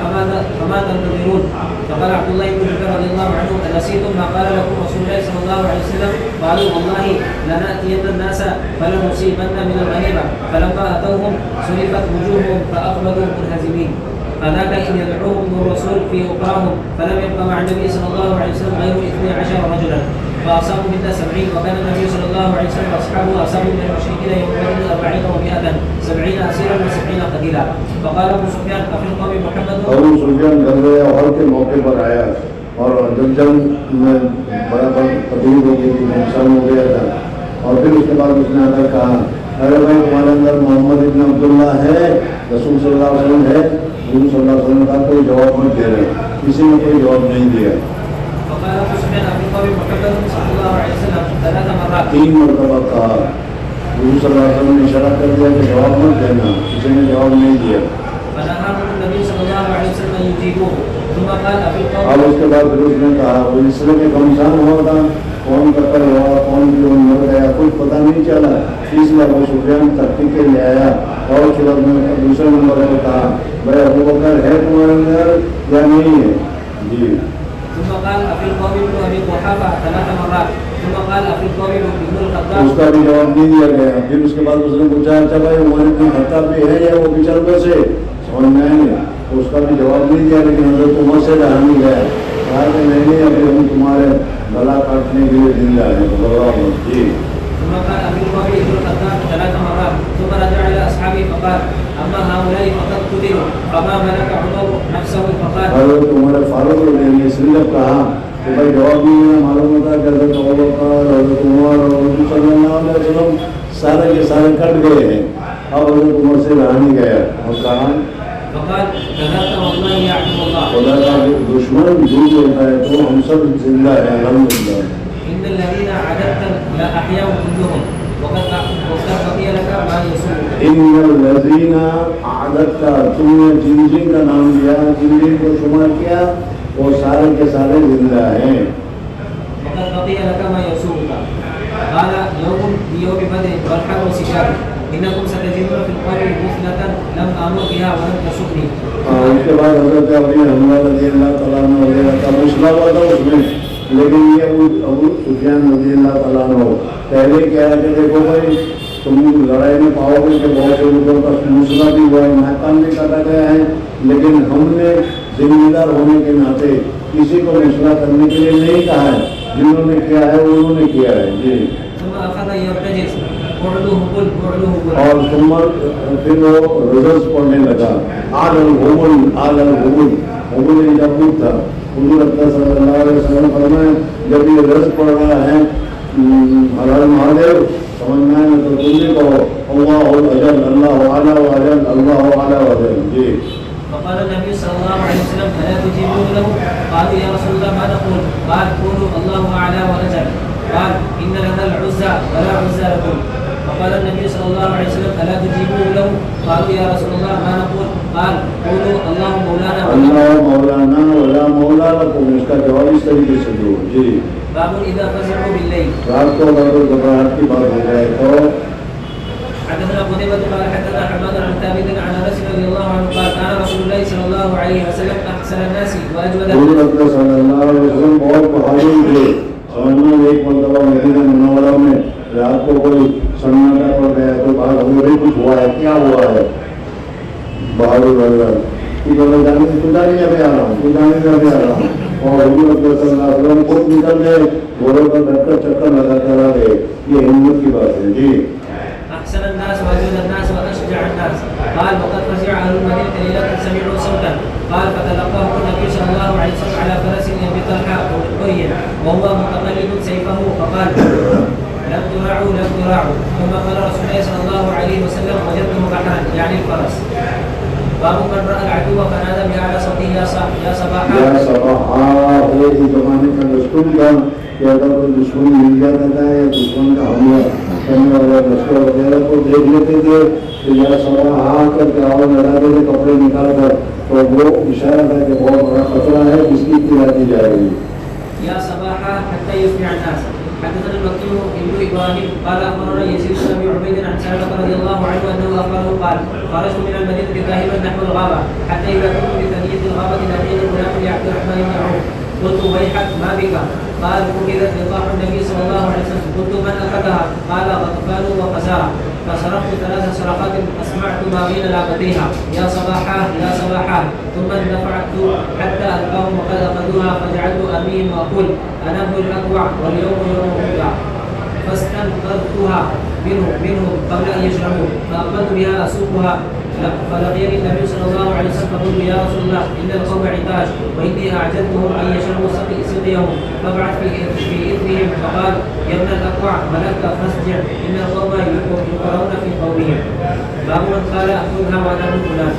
فما تنتظرون. فقال عبد الله بن جبير رضي الله عنه انسيتم ما قال لكم رسول الله صلى الله عليه وسلم؟ قالوا والله لناتين الناس فلنصيبن من الغنيمه. فلما اتوهم سلفت وجوههم فاقبلوا منهزمين. فذاك ان يدعوهم الرسول في اخراهم فلم يبق مع النبي صلى الله عليه وسلم غير 12 رجلا. فأصابوا منا 70 وكان النبي صلى الله عليه وسلم وأصحابه أصابوا من المشركين يوم بدر 40 و100 70 أسيرا و70 قتيلا. فقال أبو سفيان أفي القوم محمد. ابو سفیان غزوہ اور کے موقع پر آیا اور جنگ میں بڑا تکلیف ہو گئی تھی، نقصان ہو گیا تھا، اور پھر اس کے بعد اس نے آ کر کہا ارے بھائی تمہارے اندر محمد ابن عبداللہ ہے، رسول صلی اللہ علیہ وسلم ہے؟ رسول صلی اللہ علیہ وسلم کا کوئی جواب نہیں دے رہے، کسی نے کوئی جواب نہیں دیا. فقال أبو سفيان أفي القوم محمد صلى الله عليه وسلم 3 مرات. 3 مرتبہ کہا. رسول صلی اللہ علیہ وسلم نے اشارہ کر دیا کہ جواب مت دینا، کسی نے جواب نہیں دیا. فنهاهم النبي صلى الله عليه وسلم أن يجيبوه ثم قال أفي القوم. اب اس کے بعد پھر اس نے کہا وہ اس طرح کے گمشان ہوا تھا، کون قتل ہوا کون کیوں مر گیا کچھ پتہ نہیں چلا، اس لیے ابو سفیان تحقیق لے آیا اور صورت میں دوسرے نمبر پہ کہا بھائی ابو بکر ہے تمہارے اندر یا نہیں ہے؟ جی. ثم قال أفي القوم ابن أبي قحافة 3 مرات. ثم قال أفي القوم ابن الخطاب. اس کا بھی جواب نہیں دیا گیا. پھر اس کے بعد اس نے پوچھا اچھا بھائی عمر بن خطاب بھی ہے یا وہ بچر بس ہے؟ سمجھ میں آئے گا. تو اس کا بھی جواب نہیں دیا، لیکن حضرت عمر سے رہا نہیں گیا. کہا کہ نہیں ابھی ہم تمہارے گلا کاٹنے کے لیے زندہ ہیں. جی. ثم قال أفي القوم ابن الخطاب 3 مرات. ثم رجع إلى أصحابه فقال أما هؤلاء فقد قتلوا فما ملك عمر نفسه فقال. حضرت عمر فاروق رضی اللہ عنہ سے جب کہا کہ بھائی جواب نہیں دینا، معلوم ہوتا کہ حضرت ابوبکر حضرت عمر اور حضرت صلی اللہ علیہ وسلم سارے کے سارے کٹ گئے ہیں. اب حضرت عمر سے رہا نہیں گیا اور کہا فقال كذبت والله يعلم الله. خدا کا دشمن جھوٹ ہوتا ہے تو ہم سب زندہ ہیں الحمدللہ. إن الذين عددت لأحياء كلهم وقد بقي لك ما يسوء. ان الذين عددت تم نے جن جن کا نام لیا جن جن کو شمار کیا وہ سارے کے سارے زندہ ہیں. وقد بقي لك ما يسوءك. قال يوم بيوم بدر والحرب سجال إنكم ستجدون في القوم مثلة لم آمر بها ولم تسؤني. اس کے بعد حضرت ابی حمزہ رضی اللہ تعالیٰ عنہ وغیرہ کا مسئلہ ہوا تھا اس میں، لیکن یہ ابو سفیان رضی اللہ تعالیٰ عنہ پہلے کہہ رہے کہ دیکھو بھائی تم لڑائی میں پاؤ گے کہ بہت سے لوگوں کا مسئلہ بھی ہوا ہے، ناکام بھی کاٹا گیا ہے، لیکن ہم نے ذمہ دار ہونے کے ناطے کسی کو مسئلہ کرنے کے لیے نہیں کہا ہے، جنہوں نے کیا ہے انہوں نے کیا ہے. جی. ثم أخذ يرتجز بعده قل بعده قل. اور پھر وہ رزق پڑھنے لگا. آل الغبل غبل جب تھا حضور اکرم صلی اللہ علیہ وسلم فرمائے جب یہ رزق پڑھ رہا ہے حلال مہادیو سمجھنا ہے تو تم بھی کہو اللہ اجل اللہ اعلیٰ و اجل اللہ اعلیٰ و اجل. جی. فقال النبي صلى الله عليه وسلم ألا تجيبون له؟ قالوا يا رسول الله ما نقول؟ قال قولوا الله أعلى وأجل. قال إن لنا العزى ولا عزى لكم. فقال النبي صلى الله عليه وسلم ألا تجيبون له؟ قالوا يا رسول الله ما نقول؟ قال قولوا الله مولانا اللہ مولانا ولا مولا لكم. اس کا جواب اس طریقے سے دو. جی. باب إذا فزعوا بالليل. رات کو اگر گھبراہٹ کی بات ہو جائے تو حدثنا قتيبة قال حدثنا حماد عن ثابت عن انس رضي الله عنه قال كان رسول الله صلى الله عليه وسلم احسن الناس واجود. حضور اکرم صلی اللہ علیہ وسلم بہت بہادر تھے. سمجھنا ایک مرتبہ مدینہ منورہ میں رات کو کوئی سناٹا پڑ گیا تو باہر ہمیں کچھ ہوا ہے، کیا ہوا ہے؟ بہادر اللہ کی بولے جانے سے خدا نہیں ابھی آ رہا ہوں، خدا نہیں ابھی آ رہا ہوں. اور حضور اکرم صلی اللہ علیہ وسلم خود نکل گئے گھوڑوں پر بیٹھ کر چکر لگا کر آ گئے. یہ ہمت کی بات ہے. جی. احسن الناس واجود الناس واشجع الناس. قال وقد فزع اهل المدينه ليله سمعوا صوتا. قال فتلقاه النبي صلى الله عليه وسلم على فرس ابي طلحه قري وهو متقلد سيفه فقال لم تراعوا. ثم قال رسول الله صلى الله عليه وسلم وجدته بحرا يعني الفرس. باب من راى العدو فنادى باعلى صوته يا صباحا. یا صباحا. ایک زمانے کا دستور تھا کہ اگر کوئی دشمن مل جاتا تھا یا دشمن کا حملہ کرنے والا لشکر وغیرہ کو دیکھ لیتے تھے تو یا صباحا کر کے آواز لگاتے تھے کپڑے نکال کر، تو وہ اشارہ تھا کہ بہت بڑا خطرہ ہے جس کی اطلاع دی جائے گی. يا صباحا حتى يسمع الناس. حدثنا المكي ابن ابراهيم قال اخبرنا يزيد بن ابي عبيد عن سلمة رضي الله عنه انه اخبره قال خرجت من المدينه ذاهبا نحو الغابه حتى اذا كنت بثنيه الغابه لقيت غلام لعبد الرحمن بن عوف. قلت ويحك ما بك؟ قال اخذت لقاح النبي صلى الله عليه وسلم. قلت من اخذها؟ قال غطفان وخزاعه. فصرفت 3 صرخات أسمعت ما بين لابتيها يا صباحا يا صباحا، ثم اندفعت حتى ألقاهم وقد أخذوها، فجعلت أرميهم وأقول أنا ابن الأكوع واليوم يوم الربع، فاستنقذتها منهم قبل أن يشربوا، فأقبلت بها أسوقها، فلقيني النبي صلى الله عليه وسلم فقلت يا رسول الله إن القوم عطاش وإني أعجلتهم أن يشربوا سقيهم، فابعث في إثرهم، فقال يا ابن الأكوع ملكت فاسجع إن القوم يقرون في قومهم. باب من قال أخذها وأنا ابن فلان.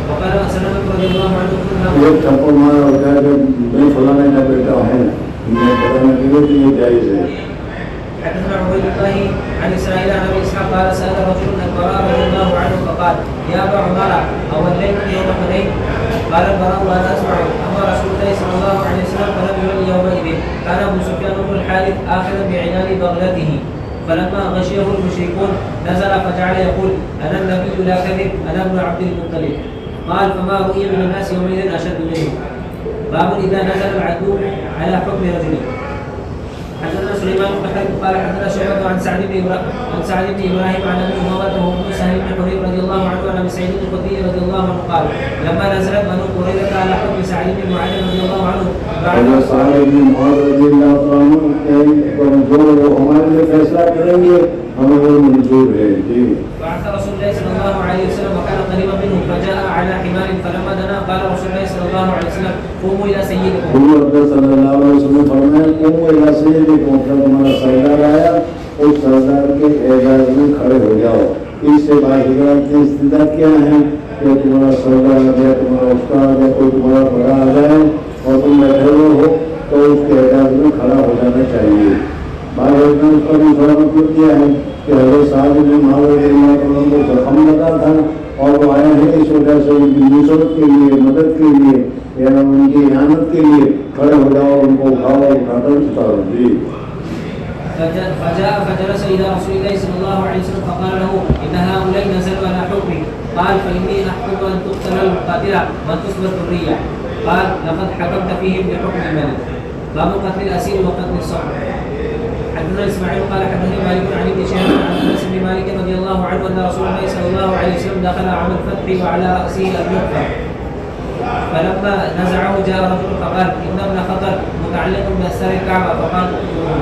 وقال سلمة رضي الله عنه یہ ٹھپو مارا ہوتا ہے کہ میں فلانے کا بیٹا ہوں، میں بتانا کہ یہ جائز ہے. حدثنا عبيد الله عن اسرائيل عن ابي اسحاق قال سال رجل البراء رضي الله عنه فقال يا ابا عمر اوليتم يوم حنين؟ قال البراء وانا اسمع اما رسول الله صلى الله عليه وسلم فلم يولي يومئذ، كان ابو سفيان بن الحارث اخذا بعنان بغلته، فلما غشيه المشركون نزل فجعل يقول انا النبي لا كذب انا ابن عبد المطلب. قال فما رؤي من الناس يومئذ اشد منه. باب اذا نزل العدو على حكم رجل. حدثنا سليمان بن حرب قال حدثنا شعبة عن سعد بن ابراهيم عن ابي امامة وابن سهل بن حنيف رضي الله عنه عن ابي سعيد الخدري رضي الله عنه قال لما نزلت بنو قريظة على حكم سعد بن معاذ رضي الله عنه بعد سعد بن معاذ رضی اللہ عنہ جو ہمارے لیے فیصلہ کریں گے ہمیں وہ منظور ہے. جی. بعث رسول الله صلى الله عليه وسلم وكان قريبا منه فجاء على حمار فلما دنا قال رسول الله صلى الله عليه وسلم قوموا الى سيدكم. حضور صلی اللہ علیہ وسلم فرمایا قوموا الى سیدکم، تمہارا سردار آیا اس سردار کے اعزاز میں کھڑے ہو جاؤ. اس سے باہرات کی استعداد کیا ہے کہ تمہارا سردار یا تمہارا استاد یا کوئی تمہارا بڑا آ جائے اور تم بیٹھے ہوئے ہو تو اس کے اعزاز میں کھڑا ہو جانا چاہیے. بھائی نے اس پر بھی تھوڑا مطلب کیا ہے کہ حضرت صاحب نے محاورے کو زخم لگا تھا اور وہ آئے ہیں اس وجہ سے ان کی نصرت کے لیے، مدد کے لیے یا ان کی اعانت کے لیے کھڑے ہو جاؤ، ان کو اٹھاؤ اور اٹھا کر اتارو. جی. فجاء فجلس الى رسول الله صلى الله عليه وسلم فقال له ان هؤلاء نزلوا على حكمي. قال فاني احكم ان تقتل القاتله وتصبر الذريه. قال لقد حكمت فيهم بحكم الملك. باب قتل الاسير وقتل الصعب. حدثنا اسماعيل قال حدثني مالك عن ابن شهاب عن انس بن مالك رضي الله عنه ان رسول الله صلى الله عليه وسلم دخل عام الفتح وعلى راسه الجحفه، فلما نزعه جاء رجل فقال ان ابن خطر متعلق بأسر الكعبه فقال اقتلوه.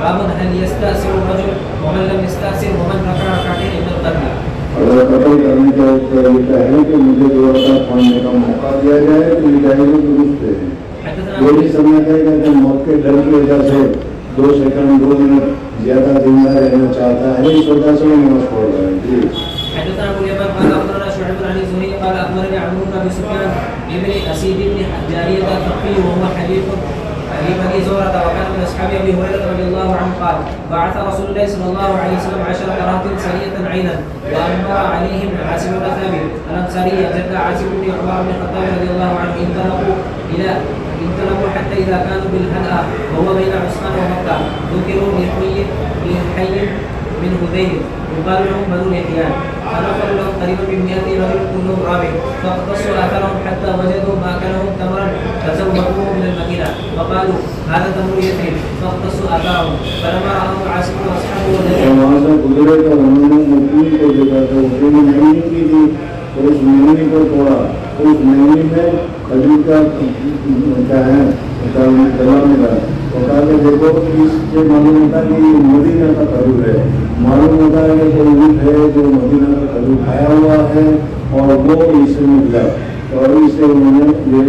باب هل يستأثر الرجل ومن لم يستأثر ومن رفع ركعتين من القتل. اگر قتل کرنے کا طریقہ ہے کہ مجھے 2 رکعت پڑھنے کا موقع دیا جائے تو یہ جائز درست ہے. یہ نہیں سمجھنا چاہیے کہ موت کے ڈر کی وجہ سے 2 سیکنڈ 2 منٹ زیادہ زندہ رہنا چاہتا ہے اس وجہ سے نماز پڑھ رہا ہے. جی. حدثنا ابو اليمان قال اخبرنا شعيب عن الزهري قال اخبرني عمرو بن ابي سفيان ابن اسيد بن جاريه الثقفي وهو حليف بني زهرة وكان من اصحاب ابي هريره رضي الله عنه قال بعث رسول الله صلى الله عليه وسلم 10 رهط سريه عينا وامر عليهم عاصم بن ثابت الانصاري جد عاصم بن عمر بن الخطاب رضي الله عنه انطلقوا حتى اذا كانوا بالهدأ وهو بين عثمان ومكه ذكروا لحي من هذيل يقال لهم بنو لحيان، فنفروا لهم قريبا من 100 رجل كلهم رابع، فاقتصوا اثرهم حتى وجدوا ماكلهم تمرا فزودوه من المدينه فقالوا هذا تمر يثرب، فاقتصوا اثرهم فلما راوا عاصم واصحابه وہاں سے گزرے تو انہوں نے مقیم کو دیکھا تو اس نے مہینے کی تھی تو اس مہینے کو توڑا. اس مہینے میں کھجور کا کیا ہے دوا ملا تو کہا کہ دیکھو اس سے معلوم ہوتا ہے کہ یہ مدینہ کا کھجور ہے. معلوم ہوتا ہے کہ کوئی اونٹ ہے جو مدینہ کا کھجور کھایا ہوا ہے اور وہ اس سے ملا اور اس سے انہوں نے یہ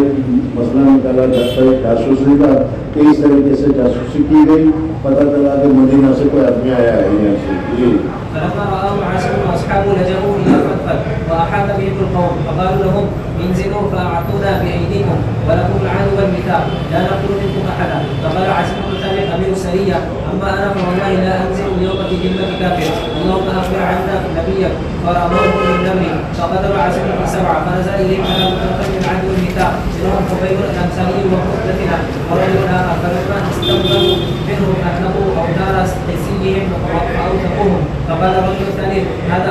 مسئلہ نکالا جاتا ہے جاسوسی کا کہ اس طریقے سے جاسوسی کی گئی. پتہ چلا کہ مدینہ سے کوئی آدمی آیا ہے یہاں سے. جی. فلما رآهم عاصم واصحابه لجأوا الى فتفل واحاط بهم القوم فقالوا لهم انزلوا فاعطونا بايديكم ولكم العهد والميثاق لا نقتل منكم احدا. فقال عاصم بن ثابت امير السريه اما انا فوالله لا انزل اليوم في ذمه كافر اللهم اخبر عنا نبيك. فرموه بالنمل فقدر عاصم بن 7 فنزل اليهم على متوقف العهد والميثاق منهم خبيب الانصاري وقتلتنا ورجل اخر فلما استوفوا منهم اطلقوا اوتار حسيهم واوثقوهم. فقال الرجل الثاني هذا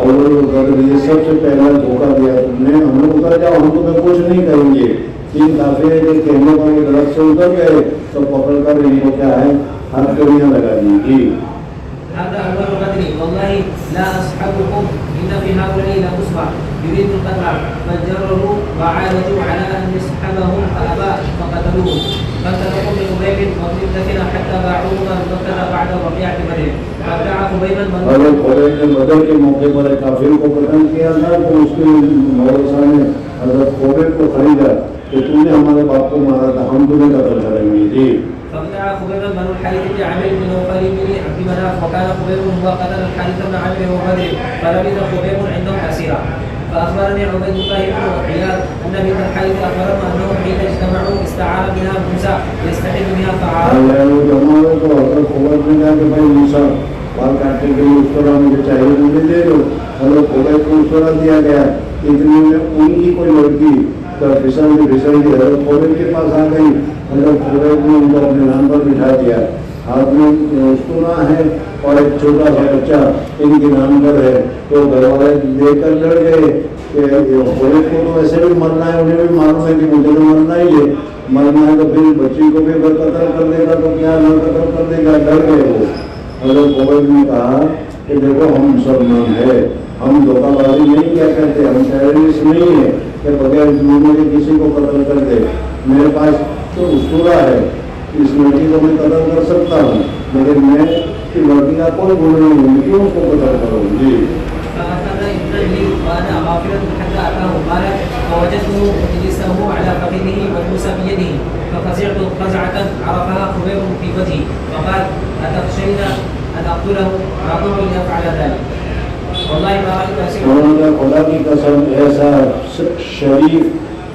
اول الغدر یہ سب سے پہلا دھوکہ دیا تم نے. ہم لوگ اتر جاؤ ہم تمہیں کچھ نہیں کریں گے. 3 کافر جو کہنے پر درخت سے اتر گئے تو پکڑ کر ان کو کیا ہے ہتھ کڑیاں لگا دی. جی. هذا أول بدر والله لا أصحبكم إن في هؤلاء لمصبع يريد القتل فجروا وعالجوا على أن يسحبهم فأبى فقتلوه فانطلقوا من خبيب ومن حتى باعوهما بمكة بعد وقيعة بدر فادعى خبيبا اگر خبیب نے بدر کے موقع پر ایک کافر کو قتل کیا تھا تو اس کے مورثہ نے حضرت خبیب کو خریدا کہ تم نے ہمارے باپ کو مارا تھا ہم تمہیں قتل کریں گے جی فابتاع خبيبا بنو الحارث بن عامر بن نوفل بن عبد مناف وكان خبيب هو قتل الحارث بن عامر وبدر فلبث خبيب عندهم اسيرا فاخبرني عبيد الله بن عياض ان بنت الحارث اخبرهم انهم حين اجتمعوا استعار بها موسى يستحل بها فعال. بال کاٹنے کے لیے اس طرح مجھے چاہیے مجھے دے دو حضرت خبیب کو اس طرح دیا گیا اتنے میں ان کی کوئی لڑکی پھسل دی حضرت خبیب کے پاس آ گئی حضرت خبیب نے ان کو اپنے نام پر بٹھا دیا ہاتھ میں استونا ہے اور ایک چھوٹا سا بچہ ان کے نام پر ہے تو گھر والے دیکھ کر ڈر گئے کہ خبیب کو تو ایسے بھی مرنا ہے انہیں بھی معلوم ہے کہ مجھے تو مرنا ہی ہے مرنا ہے تو پھر بچی کو بھی اگر قتل کر دے گا تو کیا نہ قتل کر دے گا ڈر گئے وہ حضرت خبیب نے کہا کہ دیکھو ہم مسلمان ہیں ہم دھوکہ بازی نہیں کیا کرتے ہم ٹیررسٹ نہیں ہیں کہ بغیر جرم کے کسی کو قتل کر دے میرے پاس تو اسطورہ ہے اس لڑکی کو میں قتل کر سکتا ہوں لیکن میں کہ لڑکی کا کوئی گن نہیں ہوں کیوں اس کو قتل کروں جی وانا غافلا حتى اتاه قال فوجدته مجلسه على فخذه والموسى بيده ففزعت فزعه عرفها خبيب في وجهي فقال اتخشين ان اقتله فاقول ان افعل ذلك والله ما رايت خدا کی قسم ایسا شریف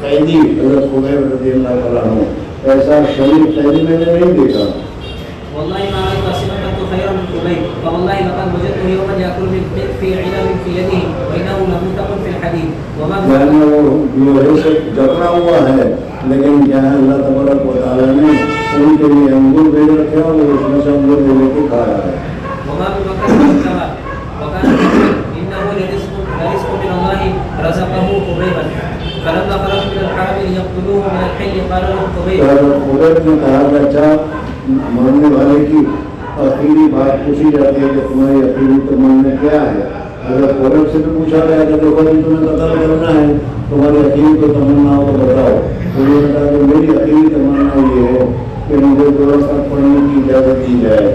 قیدی حضرت خبیب رضی اللہ تعالیٰ عنہ ایسا شریف قیدی میں نے نہیں دیکھا والله ما رايت سمكه خيرا من خبيب فوالله لقد وجدته يوما ياكل من في علب في يده وانه لمنتق في الحديد وما وہ سے جکڑا ہوا ہے لیکن کیا ہے اللہ تبارک و تعالیٰ نے ان کے لیے انگور بھیج رکھے اور وہ اس میں سے انگور لے لے کے کھا رہا ہے وما بمكة السماء وكان انه لرزق من الله رزقه خبيبا فلما خرج من الحرم ليقتلوه من الحل قال له خبيب خبیب نے کہا کہ اچھا مرنے والے کی آخری بات پوچھی جاتی ہے کہ تمہاری آخری تمنا کیا ہے حضرت خبیب سے بھی پوچھا گیا کہ دیکھو جی تمہیں قتل کرنا ہے تمہاری آخری تو تمنا کو بتاؤ تو انہوں نے کہا کہ میری آخری تمنا یہ ہے کہ مجھے دو رکعت پڑھنے کی اجازت دی جائے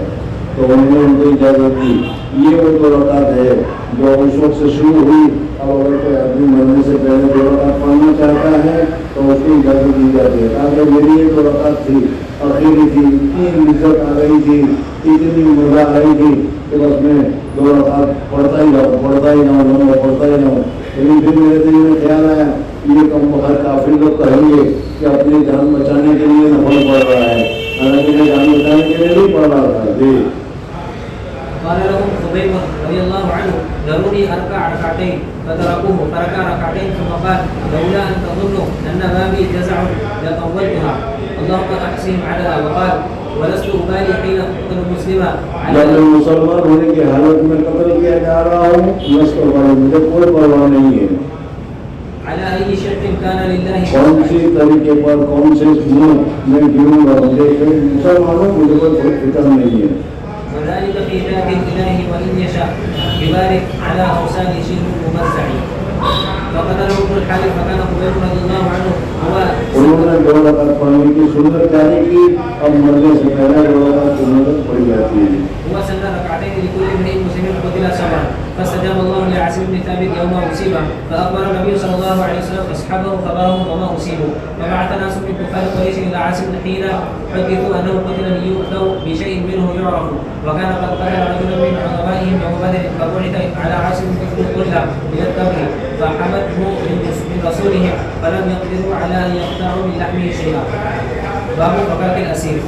تو انہوں نے ان کو اجازت دی یہ وہ دو رکعت ہے جو اس وقت سے شروع ہوئی اب اگر کوئی آدمی مرنے سے پہلے دو رکعت پڑھنا چاہتا ہے تو اس کی اجازت دی جاتی ہے تاکہ میری یہ دو رکعت تھی آخری تھی اتنی عزت آ گئی تھی اتنی مزہ آ گئی تھی کہ بس میں دو رکعت پڑھتا ہی رہوں لیکن پھر میرے دل میں خیال آیا یہ کم ہر کافر لوگ کہیں گے کہ اپنی جان بچانے کے لیے نفل پڑھ رہا ہے حالانکہ میں جان بچانے کے لیے نہیں پڑھ رہا تھا جی قال لهم خبيب رضي الله عنه ذروني اركع ركعتين فتركوه فركع ركعتين ثم قال لولا ان تظنوا ان ما بي جزع لطولتها اللهم احصهم عددا وقال ولست ابالي حين اقتل مسلما جب میں مسلمان ہونے کی حالت میں قتل کیا جا رہا ہوں مجھے کوئی پرواہ نہیں ہے على اي شق كان لله کون سی طریقے پر کون سے منہ میں گروں گا مسلمان ہوں مجھے کوئی فکر نہیں ہے وذلك في ذات الإله وإن يشاء يبارك على أوسان شبه ممزع فقتله ابن الحارث فكان خبيب رضي الله عنه هو انہوں نے دو رکعت پڑھنے کی سنت جاری کی اب مرنے سے پہلے دو رکعت سنت پڑھی جاتی ہے هو سن ركعتين لكل امرئ مسلم قتل صبرا فاستجاب الله لعاصم بن ثابت يوم أصيب فأخبر النبي صلى الله عليه وسلم أصحابه خبرهم وما أصيبوا فبعث ناس من كفار قريش إلى عاصم حين حدثوا أنه قتل ليؤتوا بشيء منه يعرف وكان قد قتل رجلا من عظمائهم يوم بدر فبعث على عاصم بن قلة من التمر فحمته من رسولهم فلم يقدروا على أن يقطعوا من لحمه شيئا باب فكاك الأسير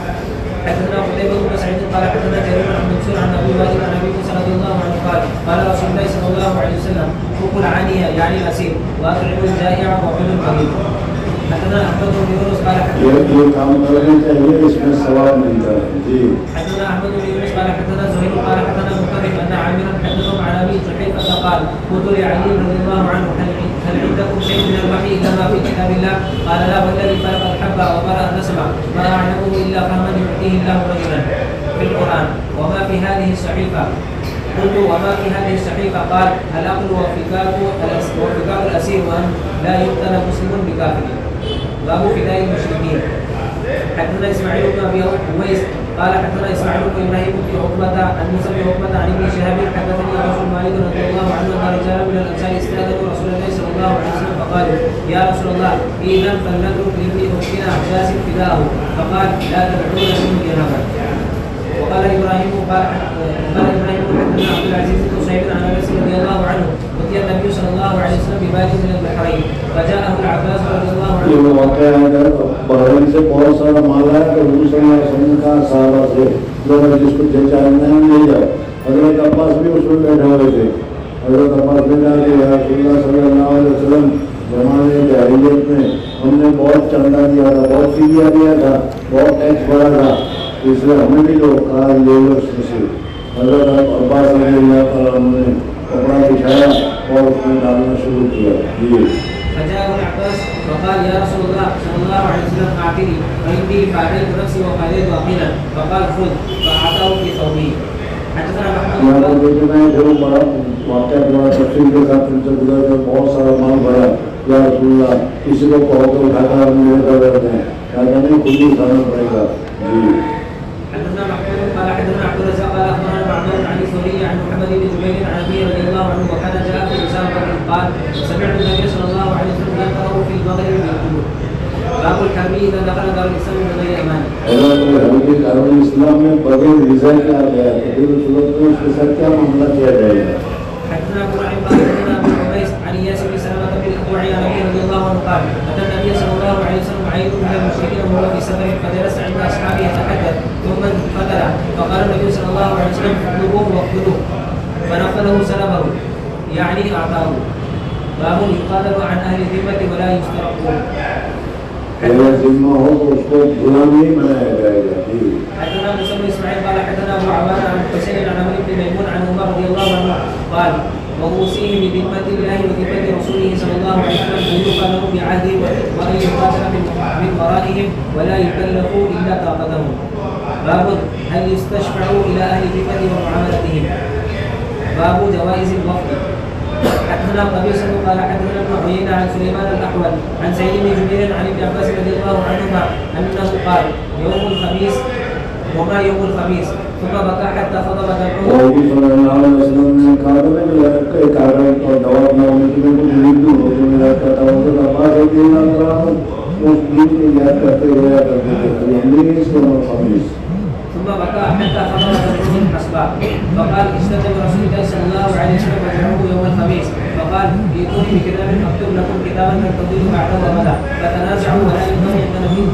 حدثنا قتيبة بن سعيد قال حدثنا جرير بن منصور عن ابي وائل عن ابي موسى رضي الله عنه قال قال رسول الله صلى الله عليه وسلم فكوا العانية يعني الاسير واطعموا الجائع وعلوا المريض حدثنا احمد بن يونس قال یہ کام کرنے چاہیے اس میں ثواب ملتا ہے جی حدثنا احمد بن يونس قال حدثنا زهير قال حدثنا مطرف ان عامرا حدثهم عن ابي جحيفة قال قلت لعلي رضي الله عنه هل عندكم شيء من الوحي الا ما في كتاب الله قال لا والذي خلق الحب وبرأ النسمة ما اعلمه الا فهما يؤتيه الله رجلا في القرآن وما في هذه الصحيفة. قلت وما في هذه الصحيفة؟ قال العقل وفكاك الأسير وأن لا يقتل مسلم بكافر. باب فداء المشركين. حدثنا إسماعيل بن أبي أويس قال حدثنا إسماعيل بن إبراهيم بن عقبة عن موسى بن عقبة عن ابن شهاب حدثني أنس بن مالك رضي الله عنه أن رجالا من الأنصار استأذنوا رسول الله صلى الله عليه وسلم فقالوا يا رسول الله إذن فلنترك لابن أختنا عباس فداءه فقال لا تدعون منه درهما. وقال إبراهيم حدثنا عبد العزيز بن صهيب عن أنس رضي الله عنه أتي النبي صلى الله عليه وسلم ببال من البحرين فجاءه العباس رضي الله عنه. یہ واقعہ ہے بحرین سے بہت سارا مال ہے کہ حضور صلی اللہ علیہ وسلم کا صحابہ سے لوگ جس کو چاہنا ہے لے جاؤ. حضرت عباس بھی اس میں بیٹھے ہوئے تھے. حضرت عباس نے کہا کہ یا رسول اللہ صلی اللہ علیہ وسلم زمانے جاہلیت میں ہم نے بہت چندہ دیا تھا, بہت فدیہ دیا تھا, بہت ٹیکس بڑھا تھا, اس لیے ہمیں بھی لوگ کہا لے لو اس میں سے. حضرت عباس رضی اللہ تعالیٰ نے کپڑا بچھایا اور اس میں ڈالنا شروع کیا. جی فجاءه العباس وقال يا رسول الله صلى الله عليه وسلم اعطني فإني فاديت نفسي وفاديت عقيلا فقال خذ فأعطاه في ثوبه. حدثنا محمود واقعہ بڑا تفصیل کے ساتھ ان سے گزر کر بہت سارا مال بھرا. یا رسول اللہ کسی کو کہو تو اٹھا کر ہم لے کر رہتے ہیں, کیا کہتے ہیں خود ہی کھانا پڑے گا. جی حدثنا محمود قال حدثنا عبد الرزاق قال اخبرنا معمر عن الزهري عن محمد بن جبير عن ابي رضي الله عنه وكان جاء في اسامه قال سمعت النبي صلى الله عليه وسلم يقرأ في المغرب بالقلوب. باب الحربي اذا دخل دار الاسلام من غير ايمان. دار الاسلام میں بغیر ویزا کیا گیا ہے, پھر صورت میں اس کے ساتھ کیا معاملہ کیا جائے گا. حدثنا ابو نعيم قال حدثنا ابو عبيس عن اياس بن سلمة بن الاكوع عن ابي رضي الله عنه قال اتى النبي صلى الله عليه وسلم عيد من المشركين وهو في سفر فجلس عند اصحابه يتحدث ثم انفتل فقال النبي صلى الله عليه وسلم اطلبوه واقتلوه فنفله سلبه يعني اعطاه. باب يقاتل عن اهل الذمه ولا يسترقون. اگر ذمہ ہو تو اس کو غلام نہیں بنایا جائے گا. حدثنا موسى بن اسماعيل قال حدثنا ابو عوانة عن حسين عن عمرو بن ميمون عن عمر رضي الله عنه قال وأوصيه بذمة الله وذمة رسوله صلى الله عليه وسلم أن يوفى له بعهده وأن يقاتل من ورائهم ولا يكلفوا إلا طاقتهم. باب هل يستشفعوا إلى أهل الذمة ومعاملتهم. باب جوائز الوفد. حدثنا قبيصة قال حدثنا ابن عيينة عن سليمان الأحول عن سعيد بن جبير عن ابن عباس رضي الله عنهما أنه قال يوم الخميس وما يوم الخميس ثم بكى حتى فضل دمعه. نبی صلی اللہ علیہ وسلم نے کہا کہ ایک آدمی اور جواب نہ ہونے کی میں کچھ ہندو ہو جو میرا کہتا ہوں تو عباس رضی اللہ عنہ اس دن کو یاد کرتے ہوئے کرتے تھے خميس يوم الخميس. ثم بكى حتى فضل دمعه الحصباء فقال استخدم رسول الله صلى الله عليه وسلم وجهه يوم الخميس فقال ائتوني بكتاب اكتب لكم كتابا تنتظروا بعده ابدا فتنازعوا ولا ينبغي ان نكون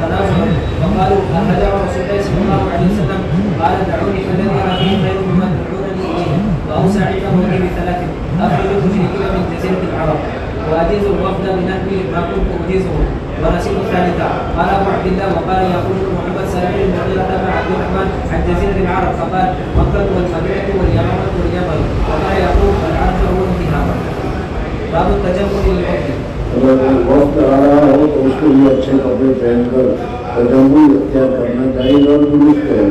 تنازعا فقالوا اهدى رسول الله صلى الله عليه وسلم قال دعوني فالذي انا فيه خير مما تدعونني اليه واوسع عندهم بثلاث اخرج المشركين من جزيره العرب واجيز الوفد بنحو ما كنت اجيزه ونسيب الثالثه. قال ابو عبد الله وقال يقول محمد سلام المغيرة بن عبد الرحمن عن جزيره العرب فقال مكه والمدينه واليمامه واليمن وقال يقول العرب هو الانتهاب. باب التجمل للوفد. اگر وقت آ رہا ہو تو اس کے لیے اچھے کپڑے پہن کر تجمل اختیار کرنا چاہیے اور درست ہے.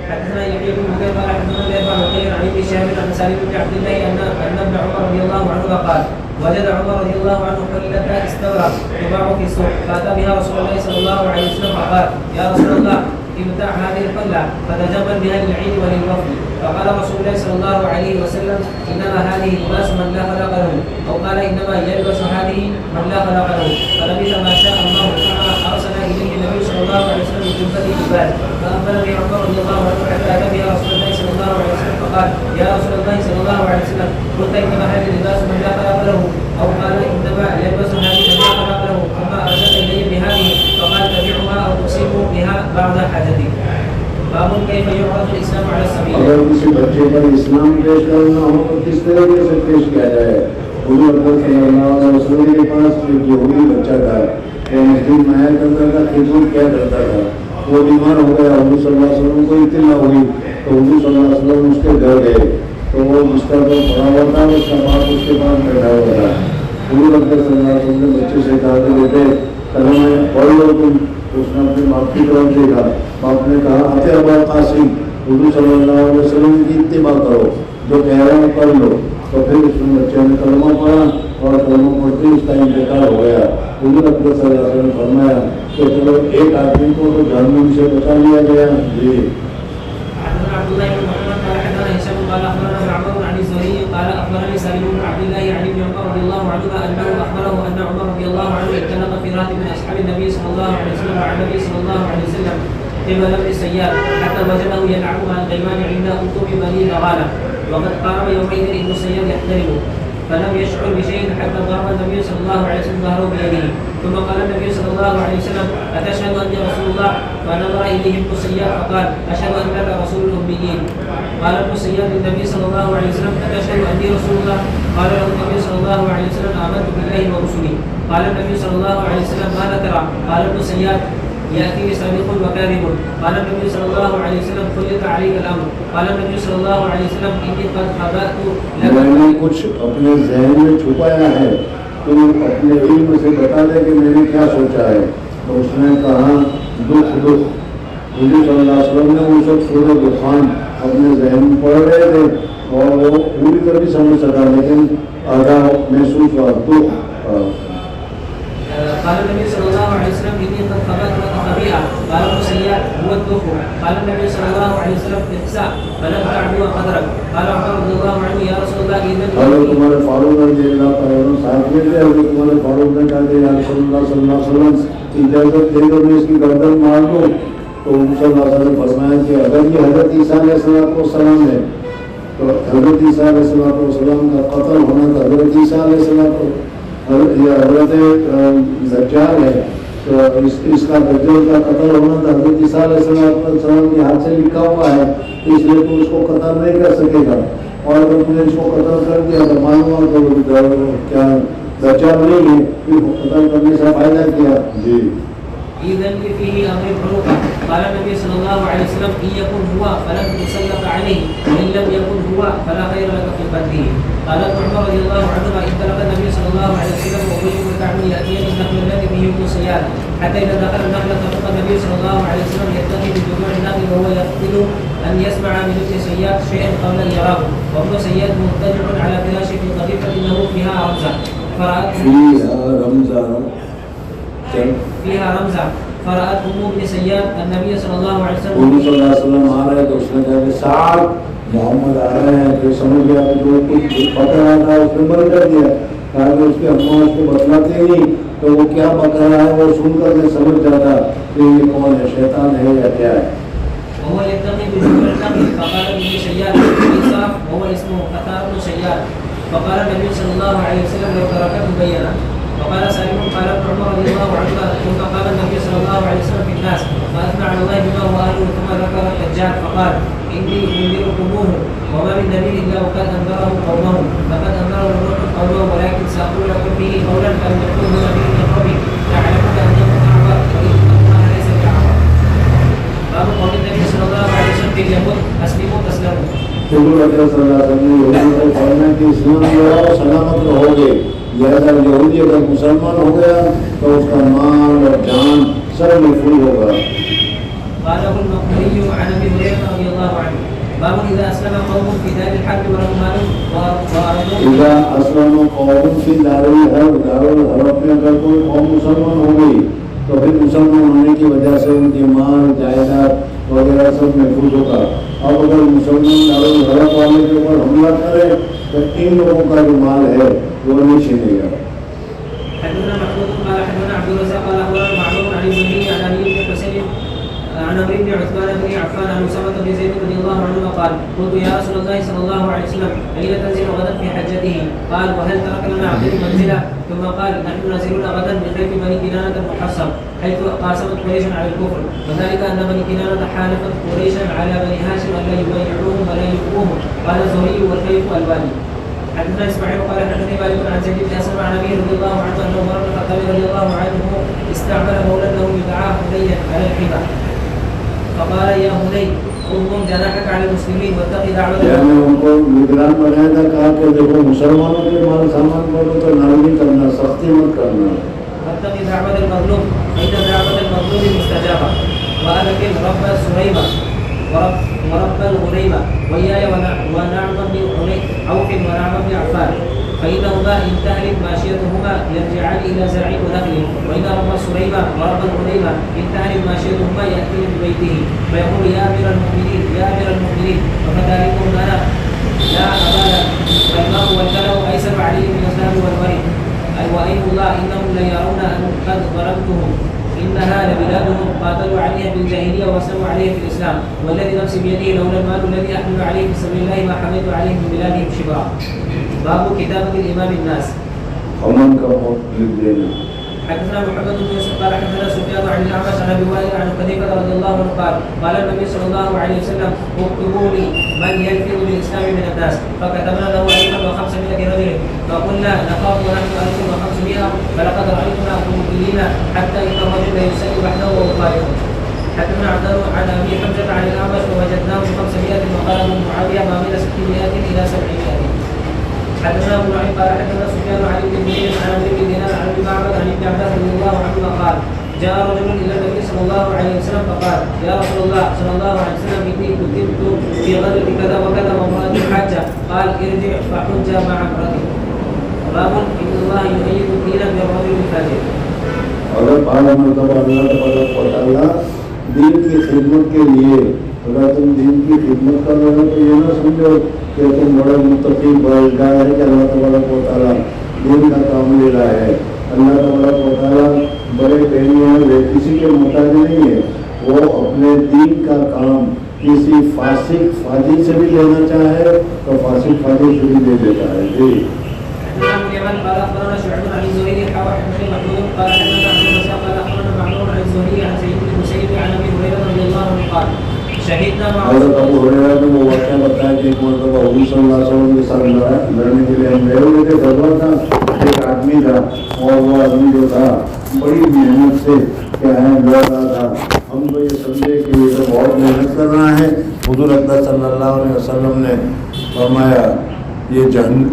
حدثنا يحيى بن بكير قال حدثنا ابي بكر عن ابي شهاب عن سالم بن عبد الله ان ابن عمر رضي الله عنه قال وجد عمر رضي الله عنه حلة استورق تباع في السوق فاتى بها رسول الله صلى الله عليه وسلم فقال يا رسول الله ابتاع هذه الحلة فتجمل بها للعيد وللوفد. فقال رسول الله صلى الله عليه وسلم انما هذه لباس من لا خلق له او قال انما يلبس هذه من لا خلق له فلبث ما شاء الله ثم ارسل اليه النبي صلى الله عليه وسلم بجبة لباس فاقبل به عمر رضي الله عنه حتى اتى بها رسول الله صلى الله عليه وسلم فقال يا رسول الله صلى الله عليه وسلم قلت انما هذه لباس من لا خلق له او قال انما يلبس هذه من لا خلق له ثم ارسل اليه بهذه فقال تبعها او تصيب بها بعض حاجتك. باب كيف يعرض الاسلام على السبيل. اگر کسی بچے پر اسلام پیش کرنا ہو تو کس طریقے سے پیش کیا جائے. حضور اکرم صلی اللہ علیہ وسلم کے پاس ایک یہودی بچہ تھا, وہ مسجد میں آیا کرتا تھا, خدمت کیا کرتا تھا. وہ بیمار ہو گیا, حضور صلی اللہ علیہ وسلم کو اطلاع ہوئی تو حضور صلی اللہ علیہ وسلم اس کے گھر گئے تو وہ بستر پر پڑا ہوا تھا, اس کا باپ اس کے پاس بیٹھا ہوا تھا. حضور اکرم صلی اللہ علیہ وسلم نے بچے سے کہا کہ بیٹے کلمہ پڑھ لو تم. اس نے اپنے باپ کی طرف دیکھا. باپ نے کہا اتے ابا قاسم حضور صلی اللہ علیہ وسلم کی اتباع کرو, جو کہہ رہے ہیں کر لو. تو پھر اس میں بچے نے کلمہ پڑھا اور کلمہ پڑھتے اس کا انتقال ہو گیا. حضور اکبر صلی اللہ علیہ وسلم نے فرمایا کہ چلو ایک آدمی کو تو جہنم سے بچا لیا گیا. جی عبد الله بن محمد قال حدثنا هشام قال اخبرنا معمر عن الزهري قال اخبرني سالم بن عبد الله عن ابن عمر رضي الله عنهما انه اخبره ان عمر رضي الله عنه اتلق في رهط من اصحاب النبي صلى الله عليه وسلم مع النبي صلى الله عليه وسلم قبل ابن السيار حتى وجده يلعب مع الغيمان عند خطوب بني نغاله وقد قارب يومئذ ابن السيار يحترم فلم يشعر بشيء حتى ضرب النبي صلى الله عليه وسلم ظهره بيده ثم قال النبي صلى الله عليه وسلم اتشهد اني رسول الله فنظر اليه ابن السيار فقال اشهد انك رسول الاميين. قال ابن السيار للنبي صلى الله عليه وسلم اتشهد اني رسول الله؟ قال له النبي صلى الله عليه وسلم امنت بالله ورسله. قال النبي صلى الله عليه وسلم ماذا ترى؟ قال ابن السيار ياتي صادق وكاذب. قال النبي صلى الله عليه وسلم خلق عليك الامر. قال النبي صلى الله عليه وسلم اني قد خبأت میں نے کچھ اپنے ذہن میں چھپایا ہے, تم اپنے علم سے بتا دے کہ میں نے کیا سوچا ہے. تو اس نے کہا دکھ دکھ. حضور صلی اللہ علیہ وسلم نے وہ سب سورہ دخان اپنے ذہن میں پڑھ رہے تھے اور وہ پوری طرح بھی سمجھ سکا لیکن آدھا محسوس ہوا دکھ. قال النبي صلى الله عليه وسلم اني قد خبأت لك خبيئه. قال ابن سيار هو الدخ. قال النبي صلى الله عليه وسلم اقسى فلم تعدو قدرك. قال عمر رضي الله عنه يا رسول الله اذن تمہارے فاروق رضی اللہ تعالیٰ صاحب نے تمہارے فاروق نے کہا کہ یا رسول اللہ صلی اللہ علیہ وسلم اجازت دے دو میں اس کی گردن مار دوں. تو صلی اللہ علیہ وسلم فرمایا کہ اگر یہ حضرت عیسیٰ علیہ السلام ہے تو حضرت عیسیٰ علیہ السلام کا قتل ہونا تھا. حضرت عیسیٰ علیہ السلام یہ حضرت دجال ہے تو اس کا دجال کا قتل ہونا تھا. حضرت عیسیٰ علیہ السلام کے ہاتھ سے لکھا ہوا ہے اس لیے تو اس کو قتل نہیں کر سکے گا. اور اگر تم نے اس کو قتل کر دیا تو معلوم تو کیا دجال نہیں ہے, پھر قتل کرنے سے فائدہ کیا. جی إذن فيه أمر الحروق. قال النبي صلى الله عليه وسلم إن يكن هو فلن تسلط عليه وإن لم يكن هو فلا خير لك في قتله. قال ابن عمر رضي الله عنهما انطلق النبي صلى الله عليه وسلم وأبي بن كعب يأتيان النخل الذي فيه ابن سيار حتى إذا دخل النخل فقط النبي صلى الله عليه وسلم يتقي بجذوع النخل وهو يقتل أن يسمع من ابن سيار شيئا قبل أن يراه وابن سيار مضطجع على فراشه في قذيفة له فيها رمزة فيها رمزة فرأت أم ابن سيار النبي صلى الله عليه وسلم. حضور صلی اللہ علیہ وسلم آ رہے تو اس نے کہا کہ سعد محمد آ رہے ہیں. پھر سمجھ گیا کہ جو کچھ پکڑ رہا تھا اس نے بند کر دیا. کہا کہ اس کی اماں اس کو بتلاتے نہیں تو وہ کیا پکڑ رہا ہے وہ سن کر کے سمجھ جاتا کہ یہ کون ہے, شیطان ہے یا کیا ہے. وهو يتقي بجذوع النخل فقال ابن سيار انصاف وهو اسمه قتار بن سيار. فقال النبي صلى الله عليه وسلم لو تركته بينا. وقال سالم قال ابن عمر رضي الله عنهما ثم قال النبي صلى الله عليه وسلم في الناس فاثنى على الله بما هو اهله ثم ذكر الدجال فقال اني انذركموه وما من نبي الا وقد انذره قومه فقد انذره نوح قومه ولكن ساقول لكم فيه قولا فلم يكن نبي من قومه تعلمون انه اعور وان الله ليس باعور. باب قول النبي صلى الله عليه وسلم في اليهود اسلموا تسلموا. حضور صلی اللہ علیہ وسلم نے فرمایا کہ اسلام لاؤ سلامت رہو گے. لہذا یہودی اگر مسلمان ہو گیا تو اس کا مال اور جان سب محفوظ ہوگا. قاله المقبري عن ابي هريره رضي الله عنه باب اذا اسلم قوم في دار الحرب ولهم مال وارض. اذا اسلم قوم في دار الحرب, دار الحرب میں اگر کوئی قوم مسلمان ہو گئی تو پھر مسلمان ہونے کی وجہ سے ان کے مال جائیداد وغیرہ سب محفوظ ہوگا. اب اگر مسلمان دار الحرب والے کے اوپر حملہ کرے تو ان لوگوں کا جو مال ہے وہ نہیں چھینے گا. حدثنا محمود قال حدثنا عبد الرزاق قال اخبرنا معمر عن الزهري عن علي بن حسين عن عمرو بن عثمان بن عفان عن اسامه بن زيد رضي الله عنهما قال قلت يا رسول الله صلى الله عليه وسلم اين تنزل غدا في حجته؟ قال وهل ترك لنا عبد منزلا؟ ثم قال نحن نازلون غدا بخيف بني كنانه المحصن حيث قاسمت قريشا على الكفر وذلك ان بني كنانه حالفت قريشا على بني هاشم ان لا يبايعوهم ولا يلقوهم. قال الزهري والخيف الوالي. حدثنا اسماعيل قال حدثني مالك عن زيد بن اسلم عن ابي رضي الله عنه انه مر بن الخطاب رضي الله عنه استعمل مولى له يدعى هنيا على الحبه فقال يا هني اضم جناحك على المسلمين واتق دعوه. یعنی ان کو نگران بنایا تھا, کہا کہ دیکھو مسلمانوں کے مال سامان پر تو نرمی کرنا, سختی مت کرنا. واتق دعوة المظلوم فإن دعوة المظلوم مستجابة وأذكر رب سريمة ورب الغنيمة وإياي ونعم بن عوف ونعم بن عفان فإنهما إن تهلك ماشيتهما يرجعان إلى زرع ونخل وإن رب سليمة ورب الغنيمة إن تهلك ماشيتهما يأتي ببيته فيقول يا أمير المؤمنين وكذلكم أنا لا أبال والماء والكلام أيسر عليه من الذهب والورق وأيم الله إنهم ليرون أن قد ظلمتهم إنها لبلادهم قاتلوا عليها بالجاهلية وسلموا عليها في الإسلام والذي نفسي بيده لولا المال الذي أحمل عليه في سبيل الله ما حملت عليه من بلادهم شبرا. باب كتابة الإمام الناس. ومن كفر للدين. حدثنا محمد بن يوسف قال حدثنا سفيان عن الأعمش عن أبي وائل عن حذيفة رضي الله عنه قال النبي صلى الله عليه وسلم اكتبوا لي من يلفظ بالإسلام من الناس فكتبنا له 1500 رجل فقلنا نخاف ونحن 1500 فلقد رأيتنا مقبلين حتى إن الرجل يسلم وحده ويخالفه. حدثنا عن أبي حمزة عن الأعمش ووجدناه 500 وقال ابن معاوية ما بين 600 إلى 700. حدثنا ابو نعيم قال حدثنا سفيان عن ابن جرير عن ابن دينار عن ابن معبد عن ابن عباس رضي الله عنهما قال جاء رجل الى النبي صلى الله عليه وسلم فقال يا رسول الله صلى الله عليه وسلم اني كتبت في غزوه كذا وكذا وامرأتي حاجه قال ارجع فحج مع امرأتك. باب ان الله يؤيد الدين بالرجل الفاجر. اگر پہلا مرتبہ اللہ تبارک و تعالیٰ دین کی خدمت کے لیے اگر تم دین کی خدمت کر رہے ہو تو یہ نہ سمجھو کہ تم بڑا متقی بردگار ہے کہ اللہ تبارک و تعالیٰ دین کا کام لے رہا ہے. اللہ تبارک و تعالیٰ بڑے بہنی ہیں کسی کے محتاج نہیں ہے. وہ اپنے دین کا کام کسی فاسق فاجر سے بھی لینا چاہے تو فاسق فاجر سے بھی دے دیتا ہے. جی قال اخبرنا شعيب عن الزهري قال حدثني محمود قال حدثنا عبد الرزاق قال اخبرنا معمر عن الزهري عن سعيد بن المسيب عن ابي هريره رضي الله عنه قال شهدنا مع حضرت ابو ہریرہ نے وہ واقعہ بتایا کہ ایک مرتبہ حضور صلی اللہ علیہ وسلم کے ساتھ لڑنے کے لیے ہم گئے ہوئے تھے. غزوہ تھا, ایک آدمی تھا اور وہ آدمی جو تھا بڑی محنت سے کیا ہے لڑ رہا تھا. ہم تو یہ سمجھے کہ یہ تو بہت محنت کر رہا ہے. حضور اکرم صلی اللہ علیہ وسلم نے فرمایا یہ جہنمی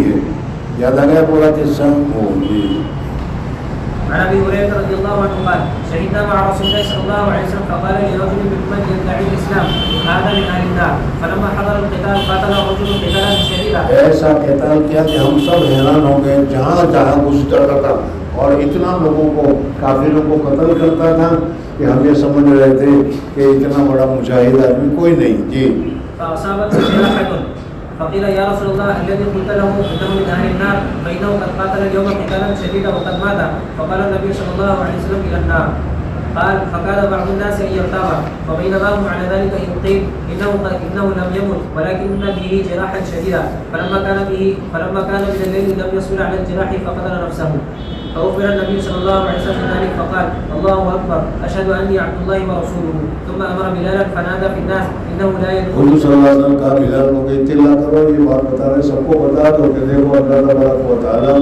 ہے. یاد آ گیا پورا قصہ؟ عن ابي هريره رضي الله عنه قال شهدنا مع رسول الله صلى الله عليه وسلم فقال لرجل ممن يدعي الاسلام هذا من اهل النار فلما حضر القتال قاتل الرجل قتالا شديدا. ایسا قتال کیا کہ ہم سب حیران ہو گئے. جہاں جہاں گزرتا تھا اور اتنا لوگوں کو کافروں کو قتل کرتا تھا کہ ہم یہ سمجھ رہے تھے کہ اتنا بڑا مجاہد آدمی کوئی نہیں. جی فاصابته جراحه فقيل يا رسول الله الذي قلت له انه من اهل النار فانه قد قاتل اليوم قتالا شديدا وقد مات. فقال النبي صلى الله عليه وسلم الى النار. قال فكان بعض الناس ان يرتاب فبينما هم على ذلك ان قيل انه لم يمت ولكن به جراحا شديدا فلما كان من الليل لم يصبر على الجراح فقتل نفسه. فأخبر النبي صلى الله عليه وسلم ذلك فقال الله أكبر أشهد أني عبد الله ورسوله ثم أمر بلالا فنادى في الناس إنه لا يدخل. حضور صلی اللہ علیہ وسلم کہا بلال کو کہ اطلاع کرو, یہ بات بتا رہے سب کو بتا دو کہ دیکھو اللہ تبارک و تعالیٰ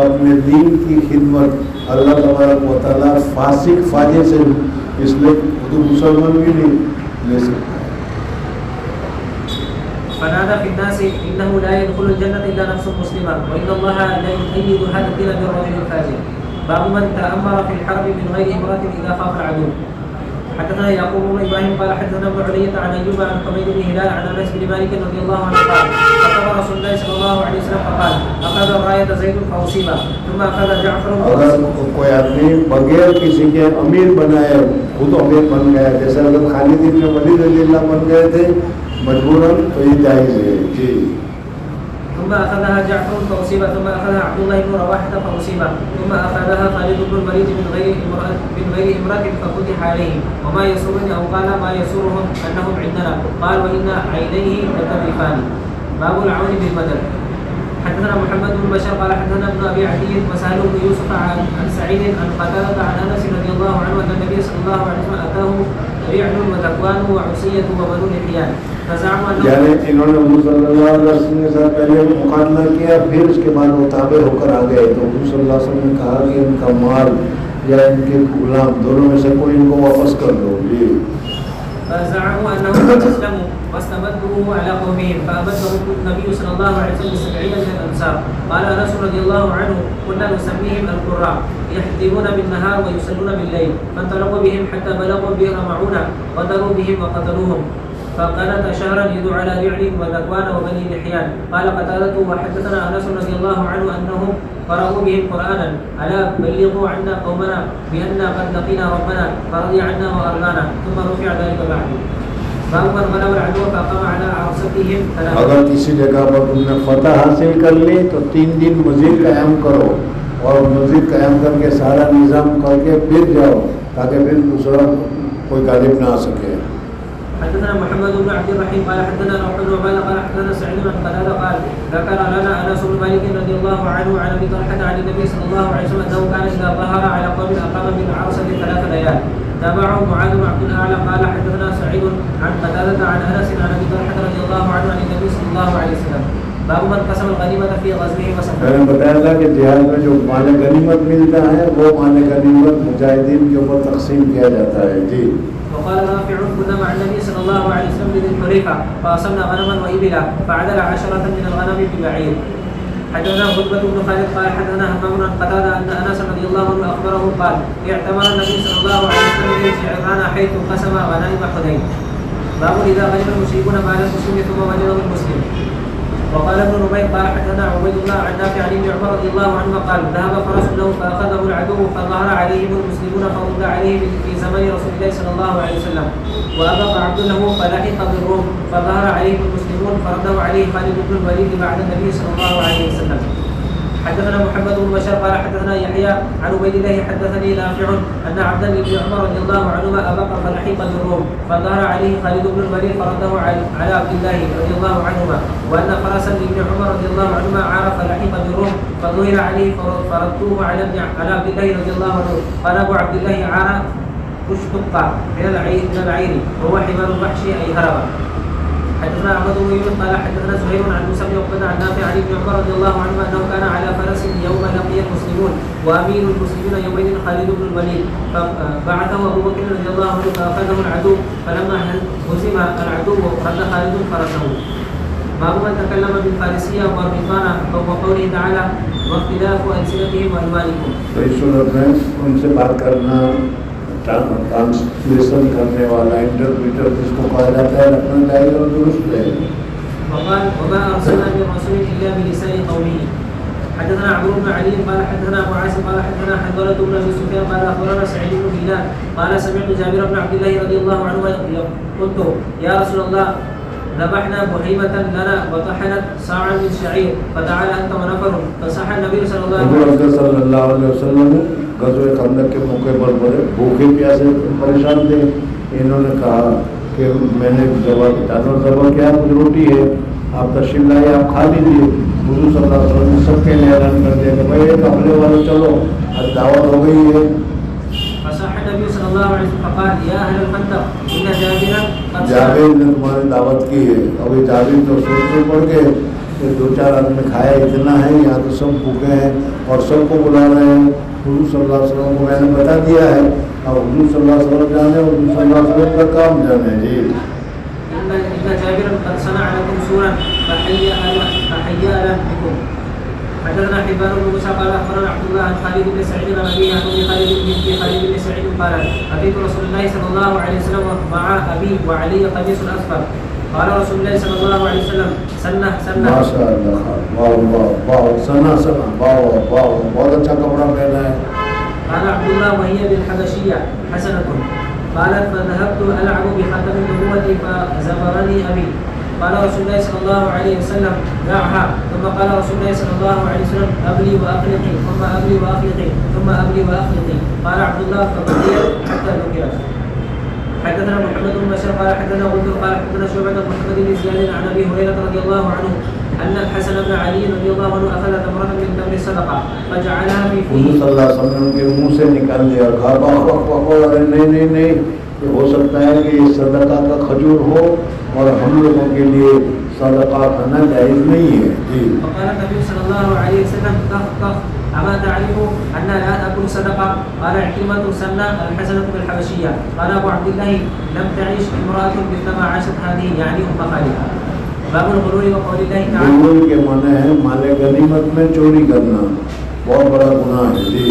اپنے دین کی خدمت اللہ تبارک و تعالیٰ فاسق فاجر سے اس لیے خود مسلمان بھی نہیں لے سکتا. فنادى في الناس انه لا يدخل الجنه الا نفس مسلمه وان الله لا يؤيد هذا الدين بالرجل الفاجر. باب من تامر في الحرب من غير امراه اذا خاف العدو. حدثنا يعقوب بن ابراهيم قال حدثنا ابن علية عن ايوب عن حميد بن هلال عن انس بن مالك رضي الله عنه قال خطب رسول الله صلى الله عليه وسلم فقال اخذ الرايه زيد فاصيب ثم اخذ جعفر. اگر کوئی آدمی بغیر کسی کے امیر بنائے خود امیر بن گیا, جیسے حضرت خالد بن ولید رضی اللہ بن گئے تھے مجبوراً, تو یہ جائز ہے. جی ثم اخذها جعفر فاصيب ثم اخذها عبد الله بن رواحه فاصيب ثم اخذها خالد بن الوليد من غير امراه ففتح عليهم وما يسرني او قال ما يسرهم انهم عندنا قال وان عينيه لتذرفان. باب العون بالبدن. حدثنا محمد بن بشار قال حدثنا ابن ابي عدي وسهل بن يوسف عن سعيد عن قتادة عن انس رضي الله عنه ان النبي صلى الله عليه وسلم اتاه رعل وذكوان وعصية وبنو لحيان فزعموا انه یعنی انہوں نے حضور صلی اللہ علیہ وسلم کے ساتھ پہلے مقابلہ کیا, پھر اس کے بعد وہ تابع ہو کر آ گئے. تو حضور صلی اللہ علیہ وسلم نے کہا کہ ان کا مال یا ان کے غلام دونوں میں سے کوئی ان کو واپس کر دو. جی فزعموا انهم قد اسلموا واستمدوه على قومهم فأمدهم النبي صلى الله عليه وسلم 70 من الأنصار. قال أنس رضي الله عنه كنا نسميهم القراء يحدثون بالنهار ويصلون بالليل فانطلقوا بهم حتى بلغوا بئر معونة غدروا بهم وقتلوهم فقنت شهرا يدعو على رعل وذكوان وبني لحيان. قال قتادة وحدثنا أنس رضي الله عنه أنهم قرأوا بهم قرآنا ألا بلغوا عنا قومنا بأننا قد لقينا ربنا فرضي عنا وأرضانا ثم رفع ذلك بعد. باب من غلب العدو فقام على عرصتهم اگر کسی جگہ پر تم نے فتح حاصل کر لی تو 3 دن مزید قیام کرو اور مزید قیام کر کے سارا نظام کر کے پھر جاؤ تاکہ پھر دوسرا کوئی غالب نہ آ سکے. حدثنا محمد بن عبد الرحيم قال حدثنا روح بن عبادة قال حدثنا سعيد بن قتادة قال ذكر لنا أنس بن مالك رضي الله عنه عن أبي طلحة عن النبي صلى الله عليه وسلم أنه كان إذا ظهر على قوم أقام بالعرصة 3 ليال. تابعه معاذ بن عبد الأعلى قال حدثنا سعيد عن قتادة عن أنس عن أبي طلحة رضي الله عنه عن النبي صلى الله عليه وسلم. باب من قسم الغنیمت فی غزوه وسفره. میں نے بتایا تھا کہ جہاد میں جو مال غنیمت ملتا ہے وہ مال غنیمت مجاہدین کے اوپر تقسیم کیا جاتا ہے. جی. وقال رافع كنا مع النبي صلى الله عليه وسلم بذي الحليفة فأصبنا غنما وإبلا فعدل 10 من الغنم ببعير. حدثنا خطبة بن خالد قال حدثنا همام عن قتادة أن أنس رضي الله عنه أخبره قال اعتمر النبي صلى الله عليه وسلم بالجعران حيث قسم غنائم حنين. باب إذا غنم المشركون مال المسلم ثم وجده المسلم. وقال ابن نبيل قال حدثنا عبيد الله عن نافع عن ابن عمر رضي الله عنه قال ذهب فرس له فأخذه العدو فظهر عليهم المسلمون فرد عليه في زمن رسول الله صلى الله عليه وسلم وأبقى عبد له فلحق بالروم فظهر عليهم المسلمون فرده عليه خالد بن الوليد بعد النبي صلى الله عليه وسلم. حدثنا محمد بن بشار قال حدثنا يحيى عن عبيد الله حدثني نافع أن عبدا بن عمر رضي الله عنهما أبقى فلحق بالروم فظهر عليه خالد بن الوليد فرده على عبد الله رضي الله عنهما وأن فرسا لابن عمر رضي الله عنهما عار فلحق بالروم فظهر عليه فردوه على عبد الله رضي الله عنه قال أبو عبد الله عار اشتق من العير وهو حمار الوحش أي هرب. حدثنا أحمد بن يونس قال حدثنا زهير عن موسى بن عقبة عن نافع عن ابن عمر رضي الله عنهما أنه كان على فرس يوم لقي المسلمون وأمير المسلمين يومئذ خالد بن الوليد فبعثه أبو بكر رضي الله عنه فأخذه العدو فلما هزم العدو رد خالد فرسه. باب من تكلم بالفارسية والرضوان فوق قوله تعالى واختلاف ألسنتهم وألوانكم. ان سے بات کرنا ٹرانسلیشن کرنے والا انٹرپریٹر جس کو کہا جاتا ہے رکھنا چاہیے اور درست ہے. وقال وما أرسلنا من رسول إلا بلسان قومه. حدثنا عمرو بن علي قال حدثنا أبو عاصم قال حدثنا حنظلة بن أبي سفيان قال أخبرنا سعيد بن هلال قال سمعت جابر بن عبد الله رضي الله عنه قلت يا رسول الله ذبحنا بهيمة لنا وطحنت صاعا من شعير فتعال أنت ونفر فصح النبي صلى الله عليه وسلم غزوہ خندق کے موقع پر بڑے بھوکے پیاسے پریشان تھے. انہوں نے کہا کہ میں نے جانور ذبح کیا کچھ روٹی ہے آپ تشریف لائے آپ کھا لیجیے. حضور صلی اللہ علیہ وسلم نے سب کے لیے اعلان کر دیا کہ بھائی ایک حملے والے چلو آج دعوت ہو گئی ہے. فصح النبي صلى الله عليه وسلم فقال يا أهل الخندق إن جابر نے تمہاری دعوت کی ہے. ابھی جابر تو سوچ پڑ گئے کہ 2-4 آدمی کھایا اتنا ہے یہاں تو سب بھوکے ہیں اور سب کو بلا رہے ہیں. حضور صلی اللہ علیہ وسلم کو میں نے بتا دیا ہے اب حضور صلی اللہ علیہ وسلم جانے حضور صلی اللہ علیہ وسلم کا کام جانے. جی. إن جابر قد صنع لكم سورا فحيا لكم. حدثنا حبان بن موسى قال أخبرنا عبد الله عن خالد بن سعيد عن أبيه عن خالد بن سعيد قال أتيت رسول الله صلى الله عليه وسلم مع أبي وعلي قميص أصفر قال رسول الله صلى الله عليه وسلم سنة ما شاء الله واو واو سنة واو بہت اچھا کپڑا پہنا ہے. قال عبد الله وهي بالحبشية حسنة قالت فذهبت ألعب بخاتم النبوة فزبرني أبي قال رسول الله صلى الله عليه وسلم دعها ثم قال رسول الله صلى الله عليه وسلم أبلي وأخلقي ثم أبلي وأخلقي ثم أبلي وأخلقي قال عبد الله فبقيت حتى ذكرت. حدثنا محمد بن بشار قال حدثنا غندر قال حدثنا شعبة محمد بن زياد عن أبي هريرة رضي الله عنه أن الحسن بن علي رضي الله عنه أخذ تمرة من تمر الصدقة فجعلها في فيه. صلی اللہ علیہ وسلم کے منہ سے نکال دیا کہا نہیں یہ ہو سکتا ہے کہ یہ صدقہ کا کھجور ہو اور ہم لوگوں کے لیے صدقہ کھانا جائز نہیں ہے. جی. وقال النبي صلى الله عليه وسلم أما تعرف أن لا نأكل صدقة؟ قال عكرمة سنة الحسنة بالحبشية. قال أبو عبد الله لم تعيش امرأة مثلما عاشت هذه يعني أم خالها. باب الغلول وقول الله تعالى غلول کے معنی ہے مال غنیمت میں چوری کرنا، بہت بڑا گناہ ہے جی.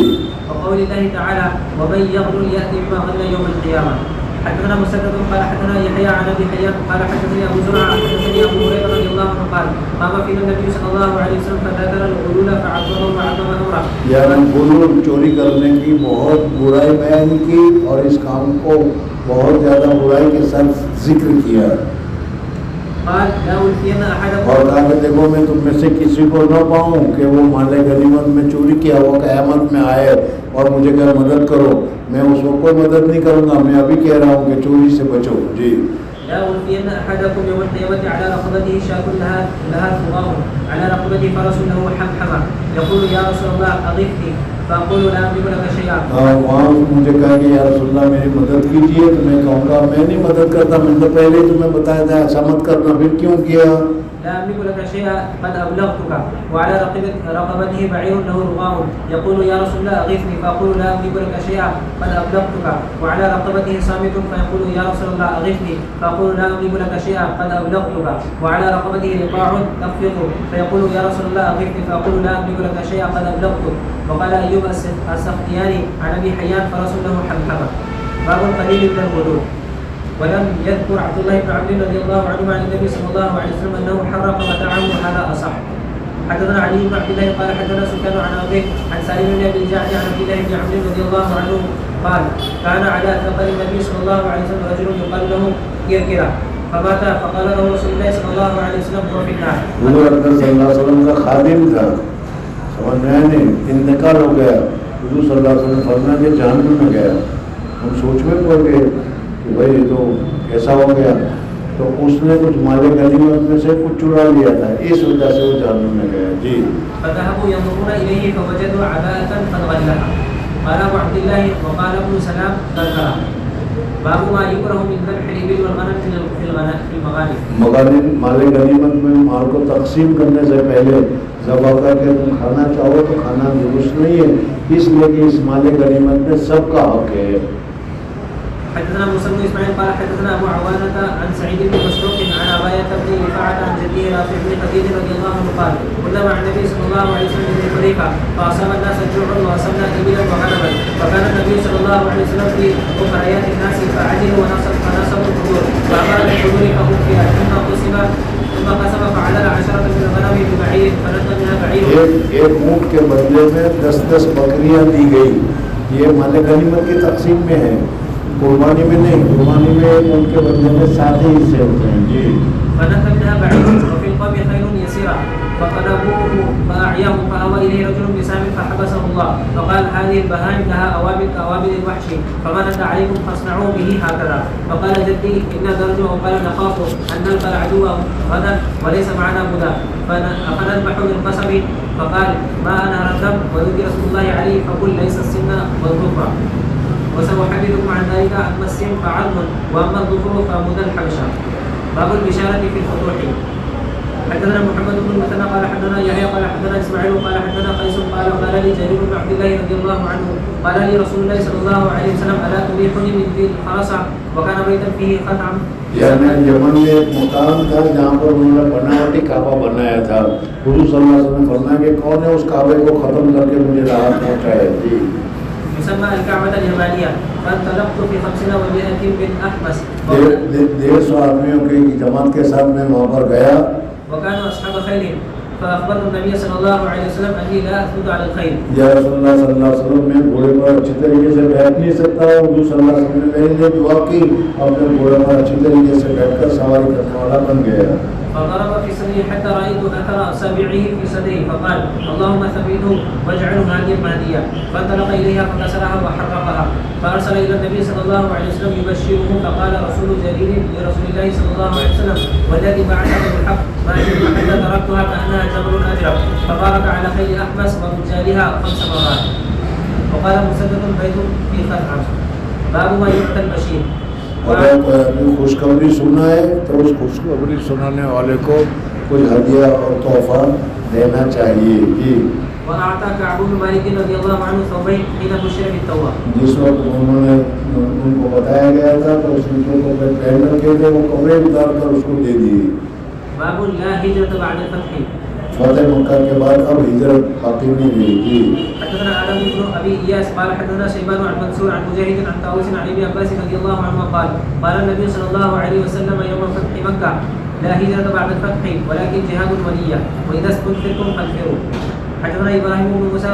وقول الله تعالى ومن يغلل يأتي بما غل يوم القيامة. حدثنا مسدد قال حدثنا يحيى عن ابي حيان قال حدثني ابو زرعه حدثني ابو هريره رضي الله عنه قال قام فينا النبي صلى الله عليه وسلم فذكر الغلول فعظمه وعظم امره. یعنی غلول چوری کرنے کی بہت برائی بیان کی اور اس کام کو بہت زیادہ برائی کے ساتھ ذکر کیا. قال لا ألفين أحدكم. اور کہا کہ دیکھو میں تم میں سے کسی کو نہ پاؤں کہ وہ مال غنیمت میں چوری کیا ہوا قیامت میں آئے اور مجھے کہ مدد کرو، میں اس کو کوئی مدد نہیں کروں گا، میں ابھی کہہ رہا ہوں کہ چوری سے بچو جی. لا ألفين أحدكم يوم القيامة على رقبته شاة لها ثمار على رقبته فرس له حمحمة يقول يا رسول الله أغثني فأقول لا أملك لك شيئا. وہاں مجھے کہا کہ یا رسول اللہ میری مدد کیجیے، تو میں کہوں گا میں نہیں مدد کرتا، میں تو پہلے ہی تمہیں بتایا تھا ایسا مت کرنا، پھر کیوں کیا؟ لا أملك لك شيئا قد أبلغتك. وعلى رقبته بعير له رغام يقول يا رسول الله أغثني فأقول لا أملك لك شيئا قد أبلغتك. وعلى رقبته صامت فيقول يا رسول الله أغثني فأقول لا أملك لك شيئا قد أبلغتك. وعلى رقبته رقاع تخفض فيقول يا رسول الله أغثني فأقول لا أملك لك شيئا قد أبلغتك. وقال أيوب السختياني عن أبي حيان فرس له حمحمة. باب القليل من الغلول. ولم يذكر عبد الله بن عمرو رضي الله عنه عن النبي صلى الله عليه وسلم انه حرق متاعه وهذا اصح. حدثنا علي بن عبد الله قال حدثنا سفيان عن ابي عن سالم بن ابي الجعد عن عبد الله بن عمرو رضي الله عنه قال كان على ثقل النبي صلى الله عليه وسلم رجل يقال له كركرة فمات فقال له رسول الله صلى الله عليه وسلم هو في النار. حضور اکرم صلی اللہ علیہ وسلم کا خادم تھا، سمجھ میں آیا نہیں، انتقال ہو گیا، حضور صلی اللہ علیہ وسلم فرمایا کہ جہنم میں گیا. ہم سوچ میں پڑ گئے کہ بھائی یہ تو ایسا ہو گیا، تو اس نے کچھ مال غنیمت میں سے کچھ چرا لیا تھا، اس وجہ سے وہ جہنم میں گیا جی. فذهبوا ينظرون اليه فوجدوا عباءة قد غلها. قال ابو عبد الله وقال ابن سلام ذكر باب ما يكره من ذبح الابل والغنم في المغانم. مغانم مال غنیمت میں مال کو تقسیم کرنے سے پہلے ذبح کر کے تم کھانا چاہو تو کھانا درست نہیں ہے، اس لیے کہ اس مال غنیمت میں سب کا حق ہے. حدثنا موسى بن اسماعيل قال حدثنا ابو عوانة عن سعيد بن مسروق عن عباية بن رفاعة عن جده رافع بن خديج رضي الله عنه قال كنا مع النبي صلى الله عليه وسلم في الحديقة فأصاب الناس الجوع وأصبنا إبلا وغنما فكان النبي صلى الله عليه وسلم في أخريات الناس فعجلوا ونصبوا الحضور فأمر بالحضور فأخفي ثم قسم فعلل 10 من الغنم ببعير فنزل منها بعير. ایک اونٹ کے بدلے میں 10 بکریاں دی گئی، یہ مال غنیمت کی تقسیم میں ہے، قربانی میں نہیں. قربانی میں ان کے بدلے میں 7 ہی حصے ہوتے ہیں جی. فنزل منها بعير وفي القوم خيل يسيرة فطلبوه فأعياه فأوى إليه رجل بسام فحبسه الله فقال هذه البهائم لها أوابد كأوابد الوحش فما ندى عليكم فاصنعوا به هكذا. فقال جدي إنا نرجو وقال نخاف أن نلقى العدو غدا وليس معنا بدا فنذبح بالقسم. فقال ما أنهر الدم وذكر رسول الله عليه فقل ليس السن والظفر وسأحدثكم عن ذلك. أما السن فعظم وأما الظفر فمدى الحبشة. باب البشارة في الفتوح. حدثنا محمد بن المثنى قال حدثنا يحيى قال حدثنا اسماعيل قال حدثنا قيس قال لي جرير بن عبد الله رضي الله عنه قال لي رسول الله صلى الله عليه وسلم الا تريحني من ذي الخرصة وكان بيتا فيه قطع. یعنی یمن میں ایک مقام تھا جہاں پر انہوں نے بناوٹی کعبہ بنایا تھا. حضور صلی اللہ علیہ وسلم نے فرمایا کہ کون ہے اس کعبے کو ختم کر کے مجھے راحت پہنچائے جی. يسمى الكعبة اليمانية فانطلقت في 50 و100 من أحمس. 150 آدمیوں کی جماعت کے ساتھ میں وہاں پر گیا. وكانوا أصحاب خيل فأخبرت النبي صلى الله عليه وسلم أني لا أثبت على الخيل. یا رسول اللہ صلی اللہ علیہ وسلم میں گھوڑے پر اچھی طریقے سے بیٹھ نہیں سکتا. حضور صلی اللہ علیہ وسلم نے میرے لیے دعا کی، اپنے گھوڑے پر اچھی طریقے سے بیٹھ کر سواری کرنے والا بن گیا. فضرب في صدره حتى رأيت أثر أصابعه في صدره فقال اللهم ثبته واجعله هاديا مهديا. فانطلق إليها فكسرها وحرقها فأرسل إلى النبي صلى الله عليه وسلم يبشره فقال رسول جرير لرسول الله صلى الله عليه وسلم والذي بعثه بالحق ما أجد حتى تركتها كأنها جبل أجرب. فبارك على خيل أحمس ورجالها 5 مرات. وقال مسدد بيت في خثعم. باب ما يؤتى البشير. اگر کوئی آدمی خوشخبری سنا ہے تو اس خوشخبری سنانے والے کو کچھ ہدیہ اور تحفہ دینا چاہیے جی. وأعطى كعب بن مالك رضي الله عنه ثوبين حين بشر بالتوبة. جس وقت انہوں نے ان کو بتایا گیا تھا تو اس نے جو کپڑے پہن رکھے تھے وہ کپڑے اتار کر اس کو دے دیے. باب لا هجرة بعد الفتح. فتح مکہ کے بعد اب ہجرت باقی نہیں رہی تھی. حدثنا آدم بن أبي إياس قال حدثنا شيبان عن منصور عن مجاهد عن طاووس عن ابن عباس رضي الله عنهما قال قال النبي صلى الله عليه وسلم يوم فتح مكة لا هجرة بعد الفتح ولكن جهاد ونية وإذا استنفرتم فانفروا. حدثنا إبراهيم بن موسى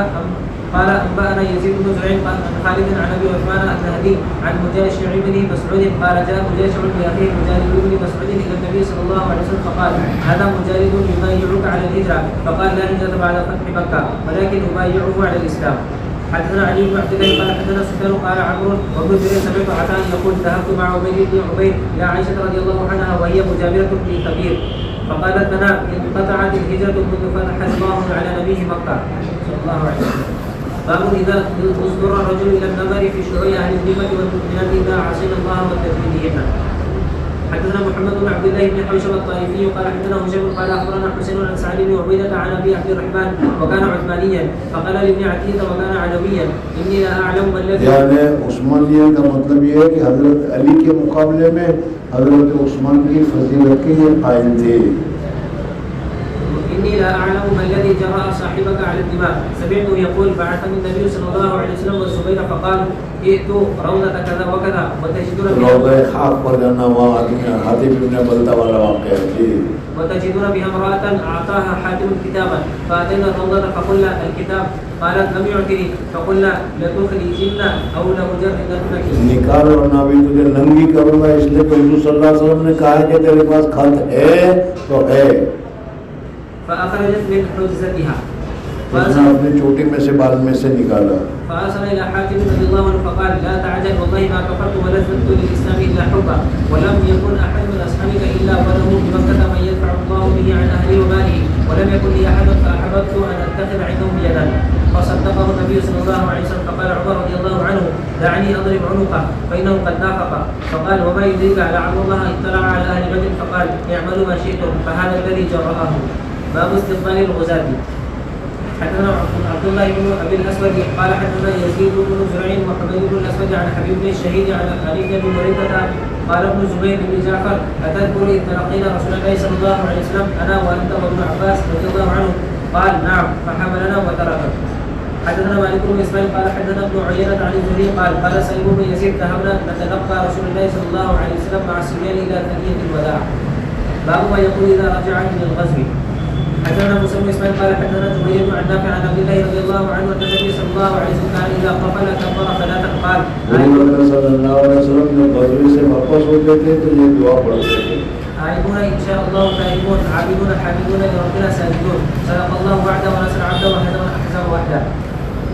قال أنبأنا يزيد بن زريع عن خالد عن أبي عثمان النهدي عن مجاشع بن مسعود قال جاء مجاشع بأخيه مجالد بن مسعود إلى النبي صلى الله عليه وسلم فقال هذا مجالد يبايعك على الهجرة فقال لا هجرة بعد فتح مكة ولكن أبايعه على الإسلام. حدثنا علي بن عبد الله قال حدثنا سفيان قال عمرو وابن جرير سمعت عطاء يقول ذهبت مع عبيد بن عبيد إلى عائشة رضي الله عنها وهي مجاورة في كبير فقالت لنا انقطعت الهجرة منذ فتح الله على نبيه مكة صلى الله عليه وسلم. باب إذا أصدر الرجل إلى النظر في شروع أهل الذمة والمؤمنات إذا عصينا الله وتجديدهن. حدثنا محمد بن عبد الله بن حوشب الطائفي قال حدثنا هشام قال أخبرنا حسين عن سعد بن عبيدة عن أبي عبد الرحمن وكان عثمانيا فقال لابن عتيق وكان علويا إني لا أعلم ما الذي یعنی عثمانیہ کا مطلب یہ ہے کہ حضرت علی کے مقابلے میں حضرت عثمان کی فضیلت کے یہ قائل تھے. إني لا أعلم ما الذي جرى صاحبك على الدماء سمعته يقول بعثني النبي صلى الله عليه وسلم والزبير فقال ائتوا روضة كذا وكذا وتجدون روضہ خاک پر جانا وہاں آدمی حاتم بن بلتہ والا واقعہ ہے. وتجدون بها امرأة أعطاها حاتم كتابا فأتينا الروضة فقلنا الكتاب قالت لم يعطني فقلنا لتخرجن أو لأجردنك. نکال ورنہ بھی تجھے ننگی کروں گا اس لیے کہ حضور صلی اللہ علیہ وسلم نے کہا کہ تیرے پاس خط ہے تو ہے. فأخرجت من حجزتها اس نے اپنی چوٹی میں سے بال میں سے نکالا. فأرسل إلى حاتم رضي الله عنه فقال لا تعجل والله ما كفرت ولا زدت للإسلام إلا حبا ولم يكن أحد من أصحابك إلا وله بمكة من يدفع الله به عن أهله وماله ولم يكن لي أحد فأحببت أن أتخذ عندهم يدا. فصدقه النبي صلى الله عليه وسلم فقال عمر رضي الله عنه دعني أضرب عنقه فإنه قد نافق. فقال وما يدريك لعل الله اطلع على أهل بدر فقال اعملوا ما شئتم فهذا الذي جرأه. باب استقبال الغزاة. حدثنا عبد الله بن ابي الاسود قال حدثنا يزيد بن زريع وحميد بن الاسود عن حبيب بن الشهيد عن علي بن مريدة قال ابن زبير بن جعفر اتذكر اذ تلقينا رسول الله صلى الله عليه وسلم انا وانت وابن عباس رضي الله عنه قال نعم فحملنا وتركنا. حدثنا مالك بن اسماعيل قال حدثنا ابن عيينة عن الزهري قال سعيد بن يزيد ذهبنا نتلقى رسول الله صلى الله عليه وسلم مع الصبيان الى ثنية الوداع. باب ما يقول اذا رجع من الغزو. حدثنا موسى بن اسماعيل قال حدثنا جبير بن نافع عن عبد الله رضي الله عنه ان النبي صلى الله عليه وسلم كان اذا قفل كبر ثلاثا قال صلى الله عليه وسلم جب غزوے سے واپس ہوتے تھے تو یہ دعا پڑھتے تھے عائبون ان شاء الله تائبون عابدون حامدون لربنا ساجدون صدق الله وعده ونصر عبده وهزم الاحزاب وحده.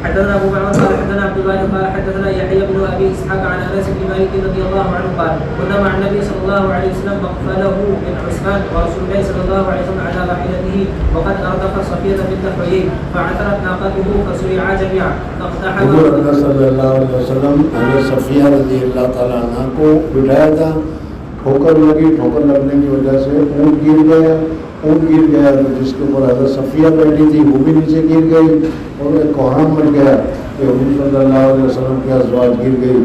حدثنا ابو معمر قال حدثنا عبد الله قال حدثنا يحيى بن ابي اسحاق عن انس بن مالك رضي الله عنه قال كنا مع النبي صلى الله عليه وسلم مقفله من عثمان ورسول الله صلى الله عليه وسلم على راحلته وقد اردف صفيه بنت حيي فعثرت ناقته فسرعا جميعا فاقتحم صلى الله عليه وسلم حضرت صفیہ رضی اللہ تعالیٰ عنہ کو بٹھایا تھا. ٹھوکر لگی, ٹھوکر لگنے کی وجہ سے اونٹ گر گیا تو جس کے اوپر حضرت صفیہ بیٹھی تھی وہ بھی نیچے گر گئی اور ایک کوہرام بن گیا کہ حضور صلی اللہ علیہ وسلم کی ازواج گر گئی,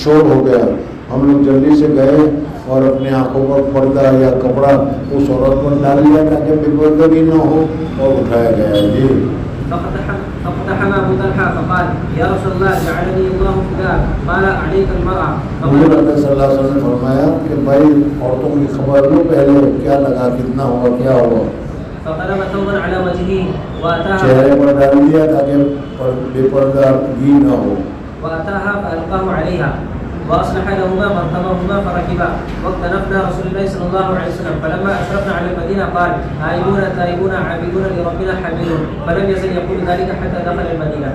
شور ہو گیا. ہم لوگ جلدی سے گئے اور اپنے آنکھوں پر پردہ یا کپڑا اس عورت پر ڈال لیا تاکہ بے پردگی نہ ہو اور اٹھایا گیا. جی فاقتحم ابو طلحہ فقال یا رسول اللہ جعلنی اللہ فداک قال علیک المرأة. حضور صلی اللہ علیہ وسلم نے فرمایا کہ بھائی عورتوں کی خبر لو پہلے کیا لگا, کتنا ہوا, کیا ہوا. فقلب ثوبا على وجهه واتاها چہرے پر ڈال دیا تاکہ بے پردگی نہ ہو. واتاها فالقاه عليها واصلح لهما مركبهما فركبا واكتنفنا رسول الله صلى الله عليه وسلم فلما اشرفنا على المدينه قال آيبون تائبون عابدون لربنا حامدون فلم يزل يقول ذلك حتى دخل المدينه.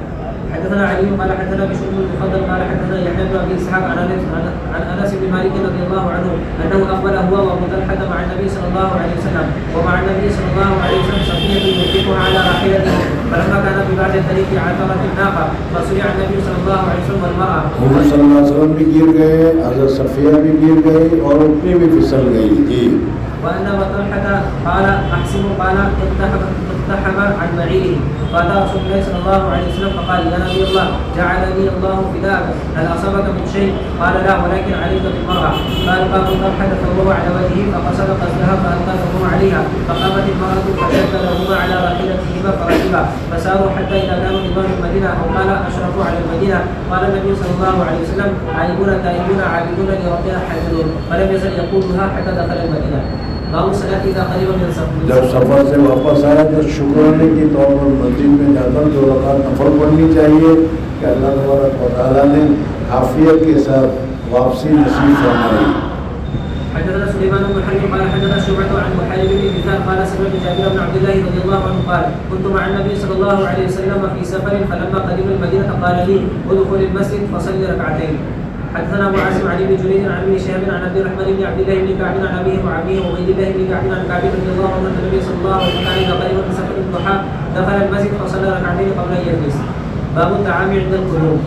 حدثنا علي قال حدثنا بشر بن المفضل قال حدثنا يحيى بن ابي اسحاق عن انس بن مالك رضي الله عنه انه اقبل هو وابو طلحه مع النبي صلى الله عليه وسلم ومع النبي صلى الله عليه وسلم صفيه يركبها على راحلته فلما كان ببعد الطريق عثرت الناقه فسرع النبي صلى الله عليه وسلم والمراه. حضور صلی اللہ علیہ وسلم بھی گر گئے, حضرت صفیہ بھی گر گئی اور اپنی بھی پھسل گئی. جی وان ابا طلحه قال احسن قال اقتحم اقتحم عن بعيره فأتى رسول الله صلى الله عليه وسلم فقال يا نبي الله جعلني الله فداك هل أصابك من شيء؟ قال لا ولكن عليك بالمرأة فألقى أبو طلحة ثوبه على وجهه فقصد قصدها فألقى ثوبه عليها فقامت المرأة فشد لهما على راحلتهما فركبا فساروا حتى إذا كانوا بظهر المدينة أو قال أشرفوا على المدينة قال النبي صلى الله عليه وسلم عائبون تائبون عابدون لربنا حامدون فلم يزل يقولها حتى دخل المدينة. باب الصلاة إذا قرب من السفر. جب سفر سے واپس آیا تو شکرانے کی طور پر مسجد میں جا کر 2 رکعت نفل پڑھنی چاہیے کہ اللہ تبارک و تعالیٰ نے عافیت کے ساتھ واپسی نصیب فرمائی. حدثنا سليمان بن حرب قال حدثنا شعبة عن محارب بن مثال قال سمعت جابر بن عبد الله رضي الله عنه قال كنت مع النبي صلى الله عليه وسلم في سفر فلما قدم المدينة قال لي ادخل المسجد فصل ركعتين. حدثنا ابو عاصم عن ابن جرير عن ابن شهاب عن عبد الرحمن بن عبد الله بن كعب عن ابيه وعمه وعبيد الله بن كعب عن كعب رضي الله عنه ان النبي صلى الله عليه وسلم اذا قدم من سفر الضحى دخل المسجد فصلى ركعتين قبل ان يجلس. باب الطعام عند القدوم.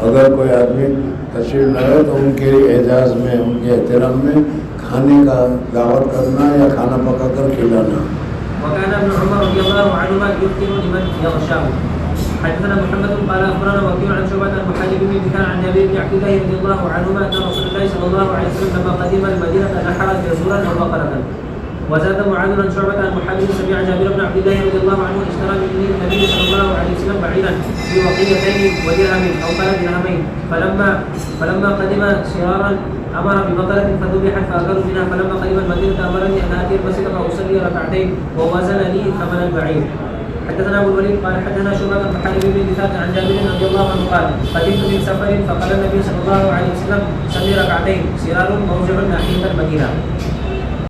اگر کوئی آدمی تشریف لائے تو ان کے اعزاز میں ان کے احترام میں کھانے کا دعوت کرنا یا کھانا پکا کر کھلانا. وكان ابن عمر رضي الله عنهما يفطر لمن يغشاه. حدثنا محمد قال اخبرنا وكيع عن شعبة عن محارب بن مثال عن جابر بن عبد الله رضي الله عنهما ان رسول الله صلى الله عليه وسلم لما قدم المدينة نحر جزورا وبقرة. وزاد معاذ عن شعبة عن محارب سمع جابر بن عبد الله رضي الله عنه اشترى من النبي صلى الله عليه وسلم بعيرا بوقيتين ودرهم او قال درهمين فلما قدم شرارا امر ببقرة فذبحت فاكلوا منها فلما قدم المدينة امرني ان اتي المسجد فاصلي ركعتين ووزن لي ثمن البعير. حدثنا ابو الوليد قال حدثنا شعبة عن محارب بن مثال عن جابر رضي الله عنه قال قدمت من سفر فقال النبي صلى الله عليه وسلم صلي ركعتين سرار موضع ناحية المدينة.